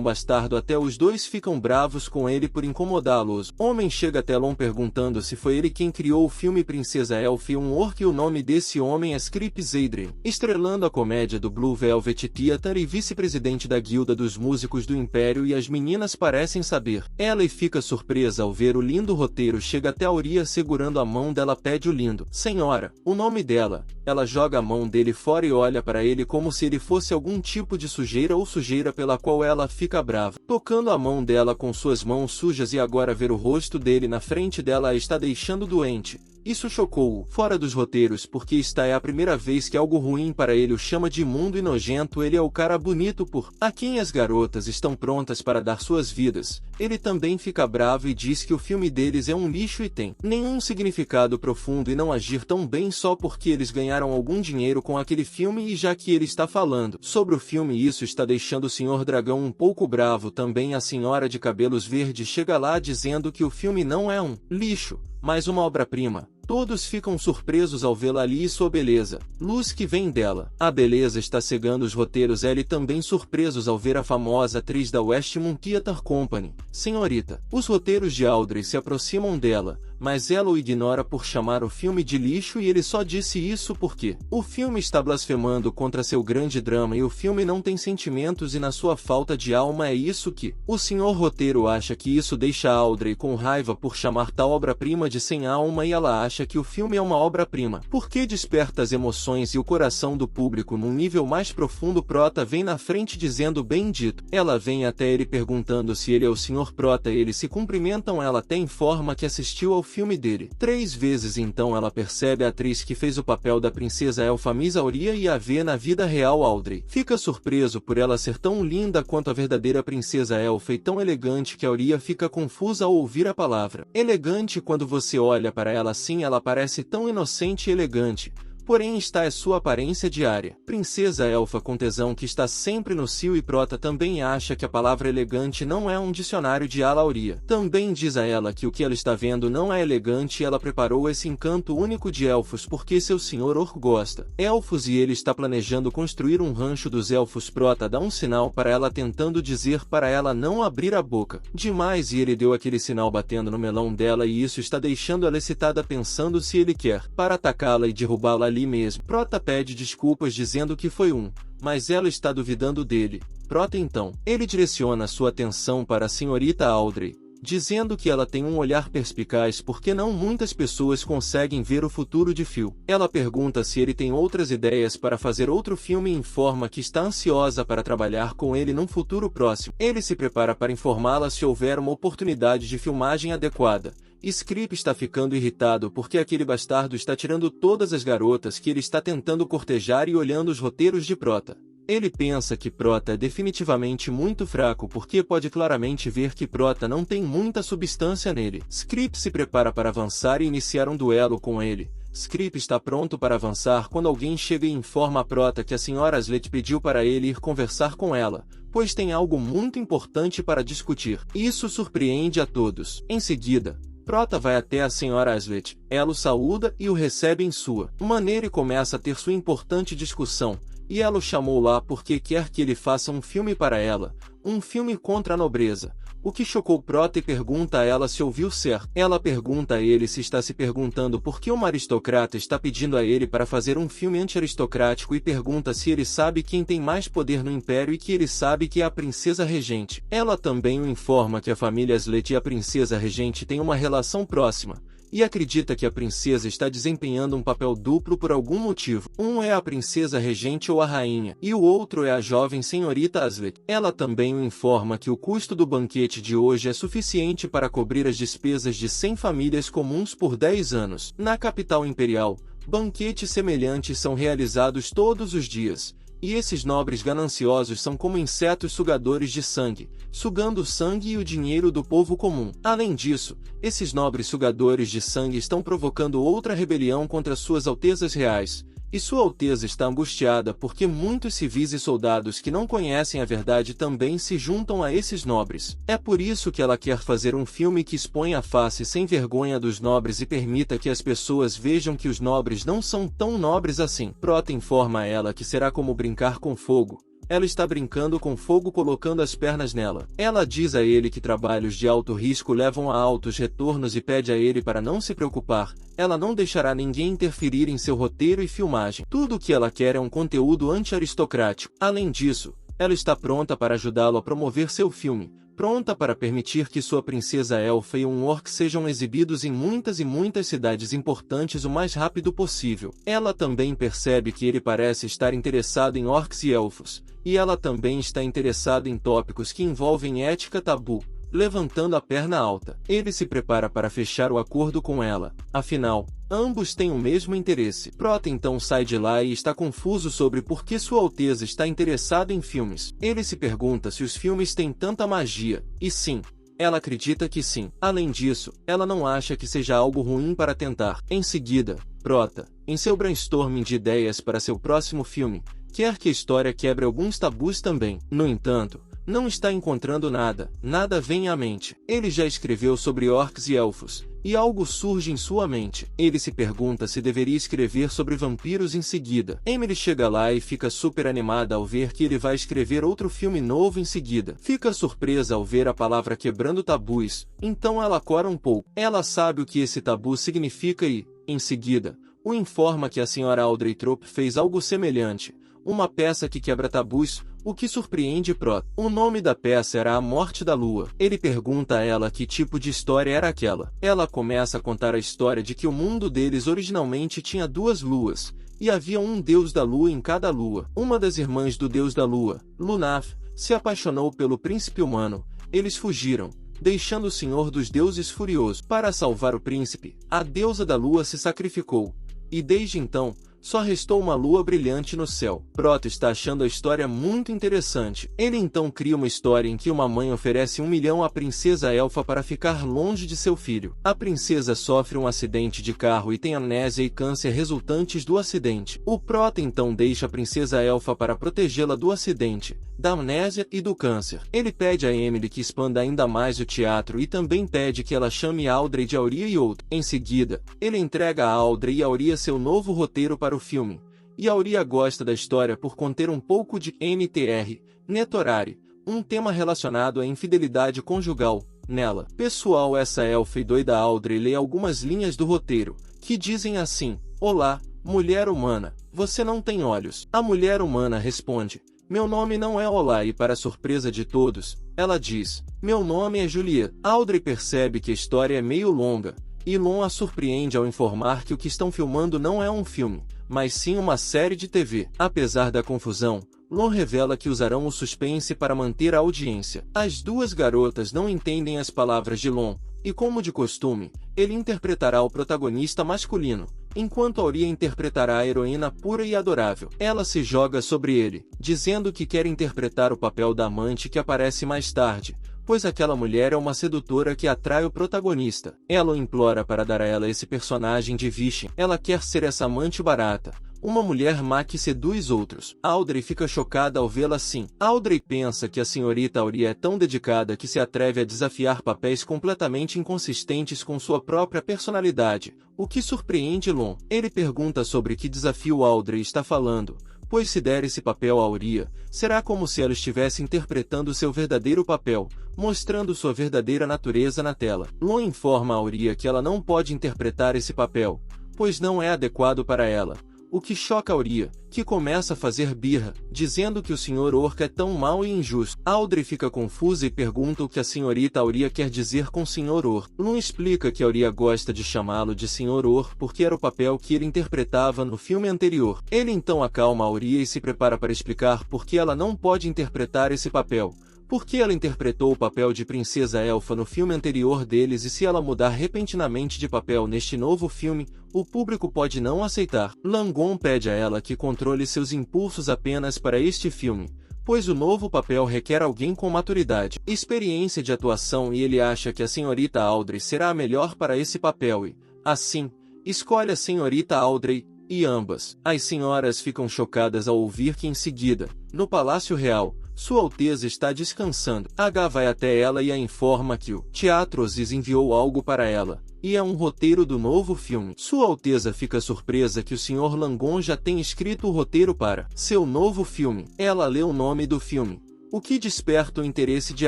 bastardo. Até os dois ficam bravos com ele por incomodá-los. Homem chega até Lon perguntando se foi ele quem criou o filme Princesa Elf e um Orc, e o nome desse homem é Scripps Adrian. Estrelando a comédia do do Blue Velvet Theater e vice-presidente da Guilda dos Músicos do Império, e as meninas parecem saber. Ela fica surpresa ao ver o lindo roteiro, chega até Auria segurando a mão dela, pede o lindo. Senhora, o nome dela. Ela joga a mão dele fora e olha para ele como se ele fosse algum tipo de sujeira ou sujeira pela qual ela fica brava. Tocando a mão dela com suas mãos sujas, e agora ver o rosto dele na frente dela a está deixando doente. Isso chocou-o, fora dos roteiros, porque esta é a primeira vez que algo ruim para ele o chama de imundo e nojento. Ele é o cara bonito por a quem as garotas estão prontas para dar suas vidas. Ele também fica bravo e diz que o filme deles é um lixo e tem nenhum significado profundo, e não agir tão bem só porque eles ganharam algum dinheiro com aquele filme. E já que ele está falando sobre o filme, isso está deixando o Sr. Dragão um pouco bravo também. A senhora de cabelos verdes chega lá dizendo que o filme não é um lixo, mas uma obra-prima. Todos ficam surpresos ao vê-la ali e sua beleza, luz que vem dela. A beleza está cegando os roteiros. Ele também surpresos ao ver a famosa atriz da Westmont Theater Company. Senhorita, os roteiros de Audrey se aproximam dela, mas ela o ignora por chamar o filme de lixo, e ele só disse isso porque o filme está blasfemando contra seu grande drama e o filme não tem sentimentos, e na sua falta de alma é isso que o senhor roteiro acha que isso deixa Audrey com raiva por chamar tal obra-prima de sem alma, e ela acha que o filme é uma obra-prima porque desperta as emoções e o coração do público num nível mais profundo. Prota vem na frente dizendo bem dito. Ela vem até ele perguntando se ele é o Sr. Prota. Eles se cumprimentam. Ela até informa que assistiu ao filme dele 3 vezes. Então ela percebe a atriz que fez o papel da princesa Elfa, Miss Auria, e a vê na vida real. Audrey fica surpreso por ela ser tão linda quanto a verdadeira princesa Elfa e tão elegante que Auria fica confusa ao ouvir a palavra elegante. Quando você olha para ela assim, ela parece tão inocente e elegante, porém está é sua aparência diária. Princesa Elfa com tesão que está sempre no cio, e Prota também acha que a palavra elegante não é um dicionário de Auria. Também diz a ela que o que ela está vendo não é elegante, e ela preparou esse encanto único de elfos porque seu senhor gosta elfos e ele está planejando construir um rancho dos elfos. Prota dá um sinal para ela tentando dizer para ela não abrir a boca demais, e ele deu aquele sinal batendo no melão dela, e isso está deixando ela excitada, pensando se ele quer para atacá-la e derrubá-la ali mesmo. Prota pede desculpas dizendo que foi mas ela está duvidando dele. Prota então, ele direciona sua atenção para a senhorita Audrey, dizendo que ela tem um olhar perspicaz porque não muitas pessoas conseguem ver o futuro de Phil. Ela pergunta se ele tem outras ideias para fazer outro filme e informa que está ansiosa para trabalhar com ele num futuro próximo. Ele se prepara para informá-la se houver uma oportunidade de filmagem adequada. Script está ficando irritado porque aquele bastardo está tirando todas as garotas que ele está tentando cortejar e olhando os roteiros de Prota. Ele pensa que Prota é definitivamente muito fraco porque pode claramente ver que Prota não tem muita substância nele. Script se prepara para avançar e iniciar um duelo com ele. Script está pronto para avançar quando alguém chega e informa a Prota que a Sra. Aslet pediu para ele ir conversar com ela, pois tem algo muito importante para discutir. Isso surpreende a todos. Em seguida, Prota vai até a Sra. Aslet, ela o saúda e o recebe em sua maneira e começa a ter sua importante discussão, e ela o chamou lá porque quer que ele faça um filme para ela, um filme contra a nobreza, o que chocou Prota e pergunta a ela se ouviu certo. Ela pergunta a ele se está se perguntando por que uma aristocrata está pedindo a ele para fazer um filme anti-aristocrático e pergunta se ele sabe quem tem mais poder no Império e que ele sabe que é a princesa regente. Ela também o informa que a família Aslet e a princesa regente têm uma relação próxima, e acredita que a princesa está desempenhando um papel duplo por algum motivo. Um é a princesa regente ou a rainha, e o outro é a jovem senhorita Aslet. Ela também o informa que o custo do banquete de hoje é suficiente para cobrir as despesas de 100 famílias comuns por 10 anos. Na capital imperial, banquetes semelhantes são realizados todos os dias, e esses nobres gananciosos são como insetos sugadores de sangue, sugando o sangue e o dinheiro do povo comum. Além disso, esses nobres sugadores de sangue estão provocando outra rebelião contra suas altezas reais, e Sua Alteza está angustiada porque muitos civis e soldados que não conhecem a verdade também se juntam a esses nobres. É por isso que ela quer fazer um filme que exponha a face sem vergonha dos nobres e permita que as pessoas vejam que os nobres não são tão nobres assim. Prota informa a ela que será como brincar com fogo, ela está brincando com fogo colocando as pernas nela. Ela diz a ele que trabalhos de alto risco levam a altos retornos e pede a ele para não se preocupar. Ela não deixará ninguém interferir em seu roteiro e filmagem. Tudo o que ela quer é um conteúdo anti-aristocrático. Além disso, ela está pronta para ajudá-lo a promover seu filme, pronta para permitir que sua princesa elfa e um orc sejam exibidos em muitas e muitas cidades importantes o mais rápido possível. Ela também percebe que ele parece estar interessado em orcs e elfos, e ela também está interessada em tópicos que envolvem ética tabu. Levantando a perna alta, ele se prepara para fechar o acordo com ela. Afinal, ambos têm o mesmo interesse. Prota então sai de lá e está confuso sobre por que Sua Alteza está interessado em filmes. Ele se pergunta se os filmes têm tanta magia, e sim, ela acredita que sim. Além disso, ela não acha que seja algo ruim para tentar. Em seguida, Prota, em seu brainstorming de ideias para seu próximo filme, quer que a história quebre alguns tabus também. No entanto, não está encontrando nada vem à mente. Ele já escreveu sobre orcs e elfos, e algo surge em sua mente. Ele se pergunta se deveria escrever sobre vampiros em seguida. Emily chega lá e fica super animada ao ver que ele vai escrever outro filme novo em seguida. Fica surpresa ao ver a palavra quebrando tabus, então ela cora um pouco. Ela sabe o que esse tabu significa e, em seguida, o informa que a Sra. Audrey Trope fez algo semelhante. Uma peça que quebra tabus, o que surpreende Prota. O nome da peça era A Morte da Lua. Ele pergunta a ela que tipo de história era aquela. Ela começa a contar a história de que o mundo deles originalmente tinha 2 luas, e havia um deus da lua em cada lua. Uma das irmãs do deus da lua, Lunaf, se apaixonou pelo príncipe humano. Eles fugiram, deixando o senhor dos deuses furioso. Para salvar o príncipe, a deusa da lua se sacrificou, e desde então, só restou uma lua brilhante no céu. Prota está achando a história muito interessante. Ele então cria uma história em que uma mãe oferece 1 milhão à princesa elfa para ficar longe de seu filho. A princesa sofre um acidente de carro e tem amnésia e câncer resultantes do acidente. O Prota então deixa a princesa elfa para protegê-la do acidente, da amnésia e do câncer. Ele pede a Emily que expanda ainda mais o teatro e também pede que ela chame Audrey de Auria e outro. Em seguida, ele entrega a Audrey e Auria seu novo roteiro para o filme, e Auria gosta da história por conter um pouco de NTR, Netorari, um tema relacionado à infidelidade conjugal, nela. Pessoal, essa elfa e doida Audrey lê algumas linhas do roteiro, que dizem assim: Olá, mulher humana, você não tem olhos. A mulher humana responde: Meu nome não é Olá e para surpresa de todos, ela diz: Meu nome é Juliet. Audrey percebe que a história é meio longa, e Lon a surpreende ao informar que o que estão filmando não é um filme, mas sim uma série de TV. Apesar da confusão, Lon revela que usarão o suspense para manter a audiência. As duas garotas não entendem as palavras de Lon, e como de costume, ele interpretará o protagonista masculino, enquanto Auria interpretará a heroína pura e adorável. Ela se joga sobre ele, dizendo que quer interpretar o papel da amante que aparece mais tarde, pois aquela mulher é uma sedutora que atrai o protagonista. Ela o implora para dar a ela esse personagem de Vishen. Ela quer ser essa amante barata, uma mulher má que seduz outros. Audrey fica chocada ao vê-la assim. Audrey pensa que a senhorita Auria é tão dedicada que se atreve a desafiar papéis completamente inconsistentes com sua própria personalidade, o que surpreende Lon. Ele pergunta sobre que desafio Audrey está falando, pois se der esse papel a Auria, será como se ela estivesse interpretando seu verdadeiro papel, mostrando sua verdadeira natureza na tela. Lon informa a Auria que ela não pode interpretar esse papel, pois não é adequado para ela, o que choca Auria, que começa a fazer birra, dizendo que o Sr. Orc é tão mau e injusto. Audrey fica confusa e pergunta o que a senhorita Auria quer dizer com Sr. Orc. Lon explica que Auria gosta de chamá-lo de Sr. Orc porque era o papel que ele interpretava no filme anterior. Ele então acalma Auria e se prepara para explicar por que ela não pode interpretar esse papel, porque ela interpretou o papel de princesa elfa no filme anterior deles e se ela mudar repentinamente de papel neste novo filme, o público pode não aceitar. Langon pede a ela que controle seus impulsos apenas para este filme, pois o novo papel requer alguém com maturidade, experiência de atuação e ele acha que a senhorita Audrey será a melhor para esse papel e, assim, escolhe a senhorita Audrey, e ambas. As senhoras ficam chocadas ao ouvir que em seguida, no Palácio Real, Sua Alteza está descansando. H vai até ela e a informa que o Teatro Aziz enviou algo para ela, e é um roteiro do novo filme. Sua Alteza fica surpresa que o Sr. Langon já tem escrito o roteiro para seu novo filme. Ela lê o nome do filme, o que desperta o interesse de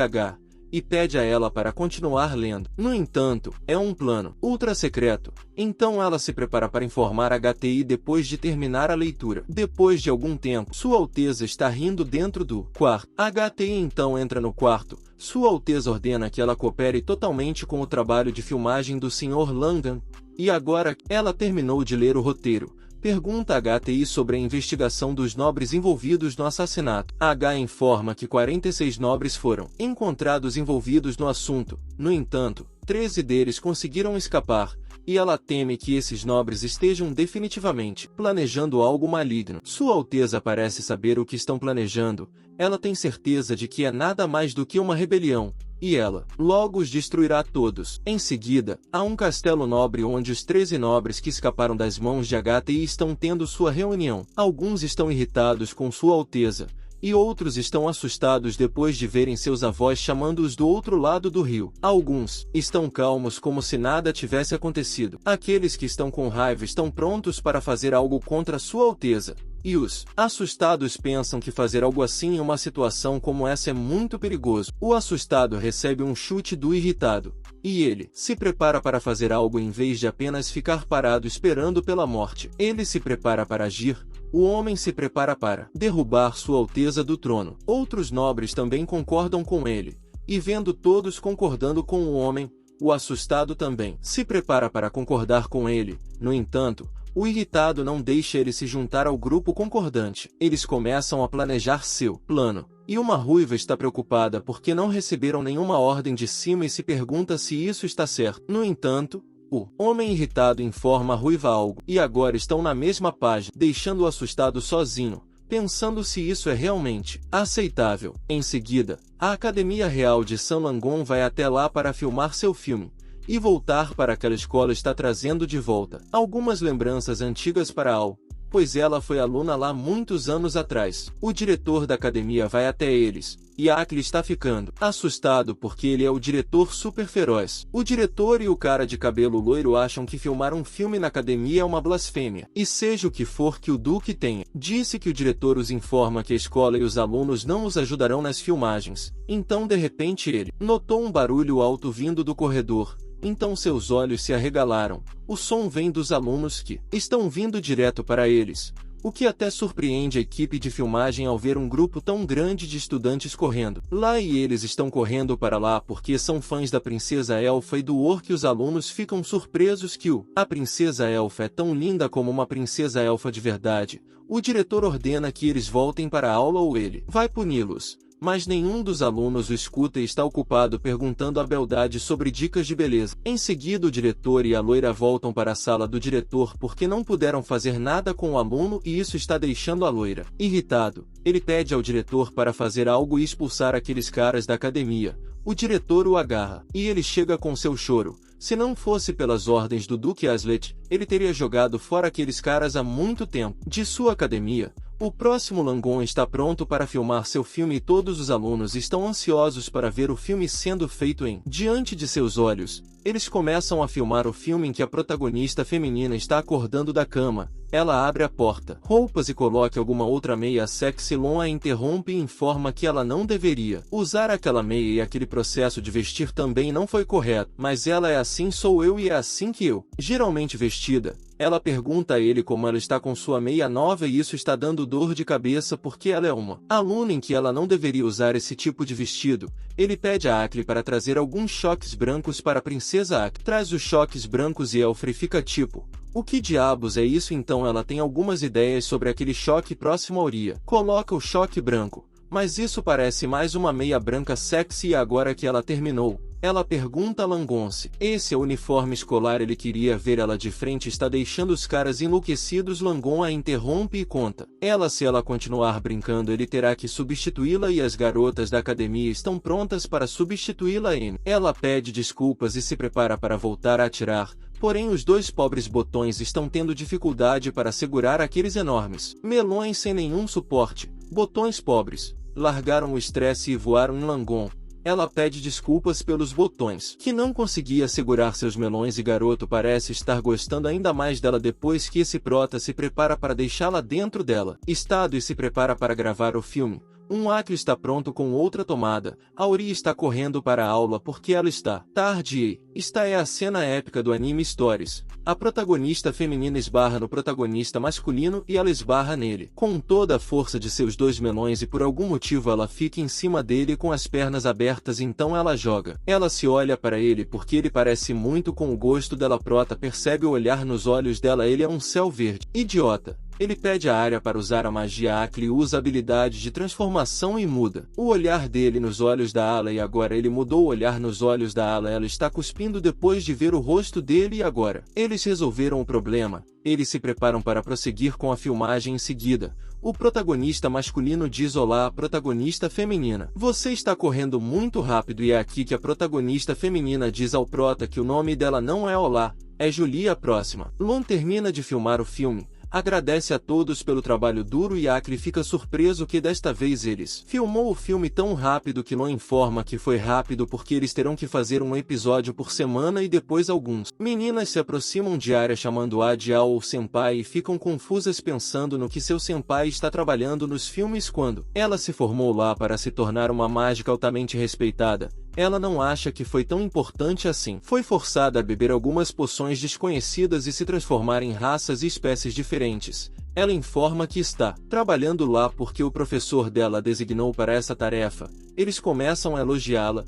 H, e pede a ela para continuar lendo. No entanto, é um plano ultra secreto, então ela se prepara para informar a HTI depois de terminar a leitura. Depois de algum tempo, Sua Alteza está rindo dentro do quarto. A HTI então entra no quarto. Sua Alteza ordena que ela coopere totalmente com o trabalho de filmagem do Sr. Langan, e agora que ela terminou de ler o roteiro, pergunta a HTI sobre a investigação dos nobres envolvidos no assassinato. A H informa que 46 nobres foram encontrados envolvidos no assunto. No entanto, 13 deles conseguiram escapar, e ela teme que esses nobres estejam definitivamente planejando algo maligno. Sua Alteza parece saber o que estão planejando. Ela tem certeza de que é nada mais do que uma rebelião, e ela logo os destruirá todos. Em seguida, há um castelo nobre onde os 13 nobres que escaparam das mãos de HTI estão tendo sua reunião. Alguns estão irritados com Sua Alteza, e outros estão assustados depois de verem seus avós chamando-os do outro lado do rio. Alguns estão calmos como se nada tivesse acontecido. Aqueles que estão com raiva estão prontos para fazer algo contra Sua Alteza, e os assustados pensam que fazer algo assim em uma situação como essa é muito perigoso. O assustado recebe um chute do irritado, e ele se prepara para fazer algo em vez de apenas ficar parado esperando pela morte. Ele se prepara para agir. O homem se prepara para derrubar Sua Alteza do trono. Outros nobres também concordam com ele, e vendo todos concordando com o homem, o assustado também se prepara para concordar com ele. No entanto, o irritado não deixa ele se juntar ao grupo concordante. Eles começam a planejar seu plano, e uma ruiva está preocupada porque não receberam nenhuma ordem de cima e se pergunta se isso está certo. No entanto, o homem irritado informa a ruiva algo, e agora estão na mesma página, deixando o assustado sozinho, pensando se isso é realmente aceitável. Em seguida, a Academia Real de San Langon vai até lá para filmar seu filme, e voltar para aquela escola está trazendo de volta algumas lembranças antigas para Al, pois ela foi aluna lá muitos anos atrás. O diretor da academia vai até eles, e Akli está ficando assustado porque ele é o diretor super feroz. O diretor e o cara de cabelo loiro acham que filmar um filme na academia é uma blasfêmia, e seja o que for que o Duque tenha, disse que o diretor os informa que a escola e os alunos não os ajudarão nas filmagens. Então de repente ele notou um barulho alto vindo do corredor. Então seus olhos se arregalaram. O som vem dos alunos que estão vindo direto para eles, o que até surpreende a equipe de filmagem ao ver um grupo tão grande de estudantes correndo lá, e eles estão correndo para lá porque são fãs da princesa elfa e do orc. Os alunos ficam surpresos que a princesa elfa é tão linda como uma princesa elfa de verdade. O diretor ordena que eles voltem para a aula ou ele vai puni-los. Mas nenhum dos alunos o escuta e está ocupado perguntando a beldade sobre dicas de beleza. Em seguida, o diretor e a loira voltam para a sala do diretor porque não puderam fazer nada com o aluno e isso está deixando a loira irritado. Ele pede ao diretor para fazer algo e expulsar aqueles caras da academia. O diretor o agarra, e ele chega com seu choro. Se não fosse pelas ordens do Duque Aslet, ele teria jogado fora aqueles caras há muito tempo de sua academia. O próximo Langon está pronto para filmar seu filme e todos os alunos estão ansiosos para ver o filme sendo feito diante de seus olhos. Eles começam a filmar o filme em que a protagonista feminina está acordando da cama. Ela abre a porta, roupas e coloca alguma outra meia sexy. Lon a interrompe e informa que ela não deveria usar aquela meia e aquele processo de vestir também não foi correto. Mas ela é assim, sou eu e é assim que eu geralmente vestida. Ela pergunta a ele como ela está com sua meia nova e isso está dando dor de cabeça porque ela é uma aluna em que ela não deveria usar esse tipo de vestido. Ele pede a Akli para trazer alguns choques brancos para a princesa Akli. Traz os choques brancos e Elfrey fica tipo: o que diabos é isso? Então ela tem algumas ideias sobre aquele choque próximo à Uria. Coloca o choque branco, mas isso parece mais uma meia branca sexy. E agora que ela terminou, ela pergunta a Langon-se esse é o uniforme escolar. Ele queria ver ela de frente, está deixando os caras enlouquecidos. Langon a interrompe e conta ela se ela continuar brincando ele terá que substituí-la e as garotas da academia estão prontas para substituí-la. Ela pede desculpas e se prepara para voltar a atirar, porém os dois pobres botões estão tendo dificuldade para segurar aqueles enormes melões sem nenhum suporte. Botões pobres largaram o estresse e voaram em Langon. Ela pede desculpas pelos botões, que não conseguia segurar seus melões e garoto parece estar gostando ainda mais dela depois que esse prota se prepara para deixá-la dentro dela. Estado e se prepara para gravar o filme. Um Acre está pronto com outra tomada. Auri está correndo para a aula porque ela está tarde. Esta é a cena épica do anime Stories. A protagonista feminina esbarra no protagonista masculino e ela esbarra nele, com toda a força de seus 2 melões e por algum motivo ela fica em cima dele com as pernas abertas então ela joga. Ela se olha para ele porque ele parece muito com o gosto dela prota percebe o olhar nos olhos dela ele é um céu verde. Idiota. Ele pede a área para usar a magia Acre e usa a habilidade de transformação e muda o olhar dele nos olhos da Ala e agora ele mudou o olhar nos olhos da Ala. Ela está cuspindo depois de ver o rosto dele e agora eles resolveram o problema. Eles se preparam para prosseguir com a filmagem em seguida. O protagonista masculino diz olá à protagonista feminina. Você está correndo muito rápido e é aqui que a protagonista feminina diz ao prota que o nome dela não é olá, é Julie a próxima. Lon termina de filmar o filme. Agradece a todos pelo trabalho duro e Acre fica surpreso que desta vez eles filmou o filme tão rápido que Lon informa que foi rápido porque eles terão que fazer um episódio por semana e depois alguns. Meninas se aproximam de Arya chamando-a de Ao ou senpai e ficam confusas pensando no que seu senpai está trabalhando nos filmes quando ela se formou lá para se tornar uma mágica altamente respeitada. Ela não acha que foi tão importante assim. Foi forçada a beber algumas poções desconhecidas e se transformar em raças e espécies diferentes. Ela informa que está trabalhando lá porque o professor dela a designou para essa tarefa. Eles começam a elogiá-la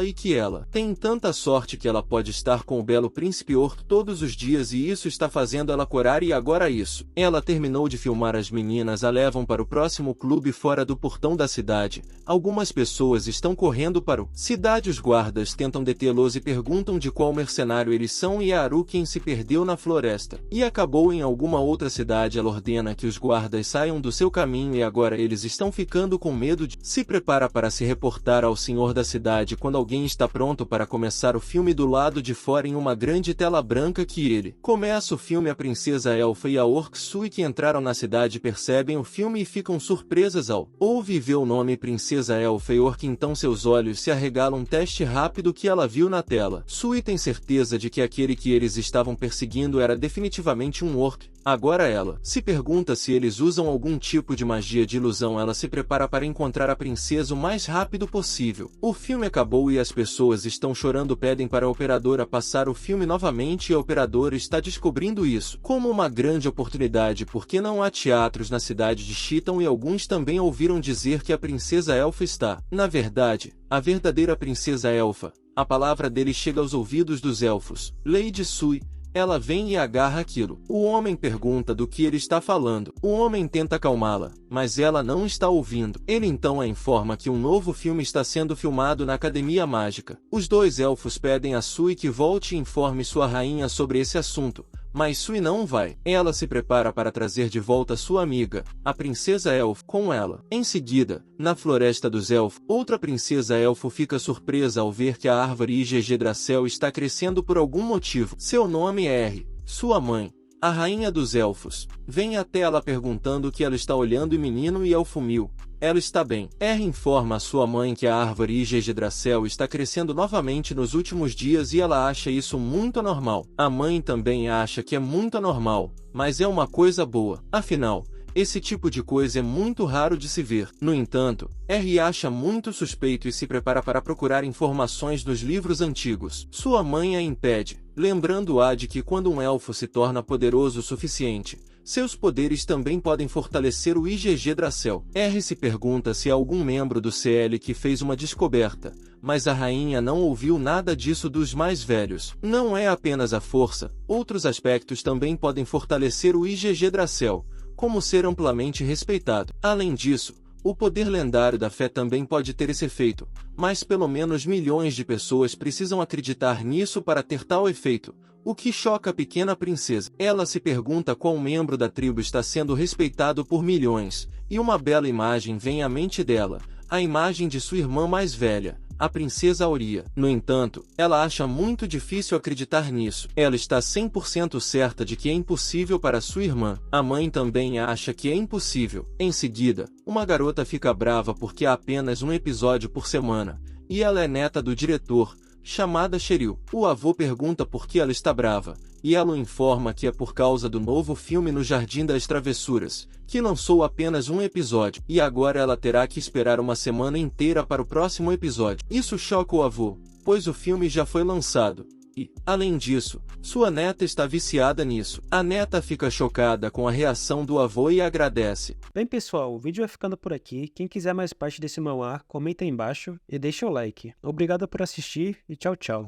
e que ela tem tanta sorte que ela pode estar com o belo príncipe Orc todos os dias e isso está fazendo ela corar e agora isso. Ela terminou de filmar as meninas a levam para o próximo clube fora do portão da cidade. Algumas pessoas estão correndo para o cidade os guardas tentam detê-los e perguntam de qual mercenário eles são e é Aru quem se perdeu na floresta e acabou em alguma outra cidade. Ela ordena que os guardas saiam do seu caminho e agora eles estão ficando com medo de se prepara para se reportar ao senhor da cidade quando alguém está pronto para começar o filme do lado de fora em uma grande tela branca que ele começa o filme. A princesa Elfa e a Orc Sui que entraram na cidade percebem o filme e ficam surpresas ao ouvir ver o nome Princesa Elfa e Orc então seus olhos se arregalam um teste rápido que ela viu na tela. Sui tem certeza de que aquele que eles estavam perseguindo era definitivamente um Orc. Agora ela se pergunta se eles usam algum tipo de magia de ilusão. Ela se prepara para encontrar a princesa o mais rápido possível. O filme acabou e as pessoas estão chorando pedem para a operadora passar o filme novamente e a operadora está descobrindo isso como uma grande oportunidade porque não há teatros na cidade de Chiton e alguns também ouviram dizer que a princesa Elfa está, na verdade, a verdadeira princesa Elfa. A palavra dele chega aos ouvidos dos elfos. Lady Sui. Ela vem e agarra aquilo. O homem pergunta do que ele está falando. O homem tenta acalmá-la, mas ela não está ouvindo. Ele então a informa que um novo filme está sendo filmado na Academia Mágica. Os 2 elfos pedem a Sui que volte e informe sua rainha sobre esse assunto. Mas Sui não vai. Ela se prepara para trazer de volta sua amiga, a princesa Elfo, com ela. Em seguida, na floresta dos elfos, outra princesa Elfo fica surpresa ao ver que a árvore Yggdrasil está crescendo por algum motivo. Seu nome é R. Sua mãe, a rainha dos elfos, vem até ela perguntando o que ela está olhando e menino e elfo mil. Ela está bem. R informa a sua mãe que a árvore Yggdrasil está crescendo novamente nos últimos dias e ela acha isso muito anormal. A mãe também acha que é muito anormal, mas é uma coisa boa. Afinal, esse tipo de coisa é muito raro de se ver. No entanto, R acha muito suspeito e se prepara para procurar informações nos livros antigos. Sua mãe a impede, lembrando-a de que quando um elfo se torna poderoso o suficiente, seus poderes também podem fortalecer o Yggdrasil. R se pergunta se há algum membro do CL que fez uma descoberta, mas a rainha não ouviu nada disso dos mais velhos. Não é apenas a força, outros aspectos também podem fortalecer o Yggdrasil, como ser amplamente respeitado. Além disso, o poder lendário da fé também pode ter esse efeito, mas pelo menos milhões de pessoas precisam acreditar nisso para ter tal efeito. O que choca a pequena princesa. Ela se pergunta qual membro da tribo está sendo respeitado por milhões, e uma bela imagem vem à mente dela, a imagem de sua irmã mais velha, a princesa Auria. No entanto, ela acha muito difícil acreditar nisso. Ela está 100% certa de que é impossível para sua irmã. A mãe também acha que é impossível. Em seguida, uma garota fica brava porque há apenas um episódio por semana. e ela é neta do diretor, chamada Cheryl. O avô pergunta por que ela está brava, e ela o informa que é por causa do novo filme No Jardim das Travessuras, que lançou apenas um episódio, e agora ela terá que esperar uma semana inteira para o próximo episódio. Isso choca o avô, pois o filme já foi lançado. E, além disso, sua neta está viciada nisso. A neta fica chocada com a reação do avô e agradece. Bem, pessoal, o vídeo vai ficando por aqui. Quem quiser mais parte desse manhwa, comenta aí embaixo e deixa o like. Obrigado por assistir e tchau, tchau.